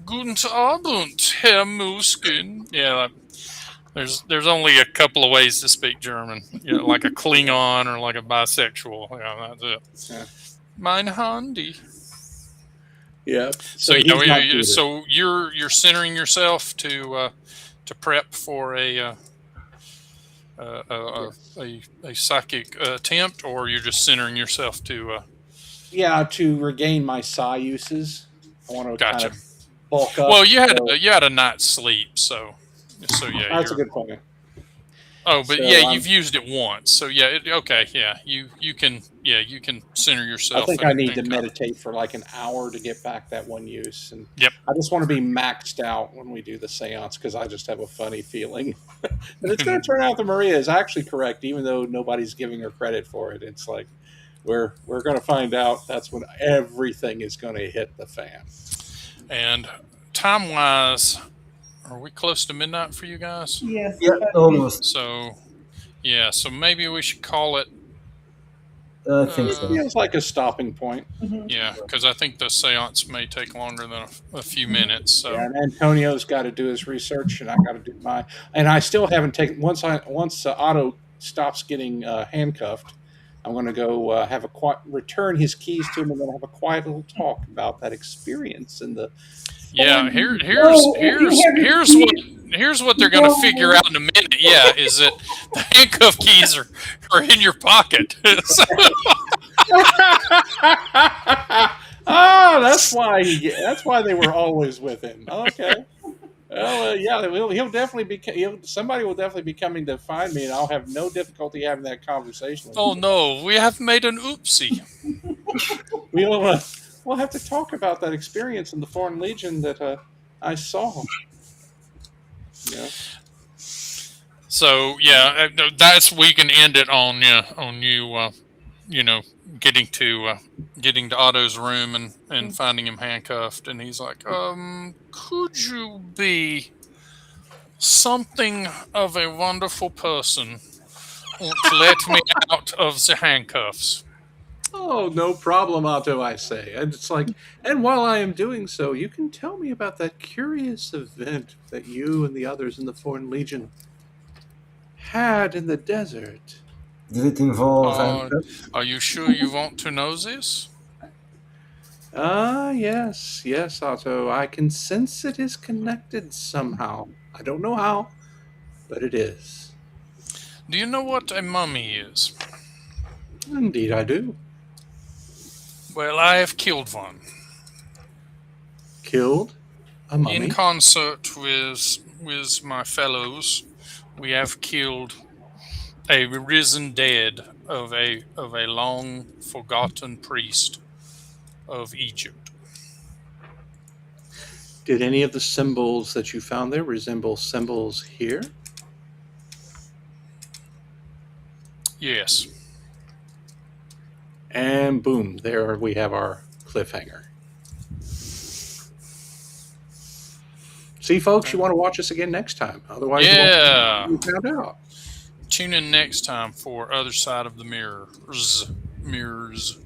Guten Abend, Herr Muskin? Yeah, like, there's only a couple of ways to speak German. Like a Klingon or like a bisexual. Yeah, that's it. Yeah. Mein Handy. Yeah. So he's not either. so you're centering yourself to prep for a psychic attempt, or you're just centering yourself to. Yeah, to regain my psi uses. I want to Gotcha. kind of bulk up. Well, you so had a night's sleep, so yeah. that's a good point. Oh, but So, yeah, you've used it once, so yeah. Okay, yeah. You can center yourself. I think and- I need to and kind of- meditate for like an hour to get back that one use. And Yep. I just want to be maxed out when we do the seance because I just have a funny feeling that it's going to turn out that Maria is actually correct, even though nobody's giving her credit for it. It's like we're going to find out. That's when everything is going to hit the fan. And time wise, are we close to midnight for you guys? Yes. Yeah, almost. So yeah, so maybe we should call it. I think so. Feels like a stopping point. Yeah, because I think the seance may take longer than a few minutes. So Yeah, and Antonio's got to do his research, and I got to do mine. And I still haven't taken once Otto stops getting handcuffed. I'm going to go have return his keys to him, and then have a quiet little talk about that experience and the. yeah, Oh, here's what they're going to figure out in a minute. Yeah, is that the handcuff keys are in your pocket. So- Oh, that's why they were always with him. Okay. Well, yeah, he'll definitely be. Somebody will definitely be coming to find me, and I'll have no difficulty having that conversation with oh him. no, we have made an oopsie. We'll have to talk about that experience in the Foreign Legion that I saw. Yeah. So yeah, we can end it on you getting to Otto's room and finding him handcuffed, and he's like, could you be something of a wonderful person to let me out of the handcuffs? Oh, no problem, Otto, I say. And it's like, and while I am doing so, you can tell me about that curious event that you and the others in the Foreign Legion had in the desert. Did it involve Uh, handcuffs? Are you sure you want to know this? Ah, yes, Otto. I can sense it is connected somehow. I don't know how, but it is. Do you know what a mummy is? Indeed, I do. Well, I have killed one. Killed a mummy. In concert with my fellows, we have killed a risen dead of a long forgotten priest of Egypt. Did any of the symbols that you found there resemble symbols here? Yes. And boom, there we have our cliffhanger. See, folks, you want to watch us again next time. Otherwise, Yeah. you found out. Tune in next time for Other Side of the Mirrors. Mirrors.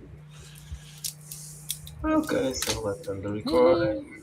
Okay, so let's end the recording.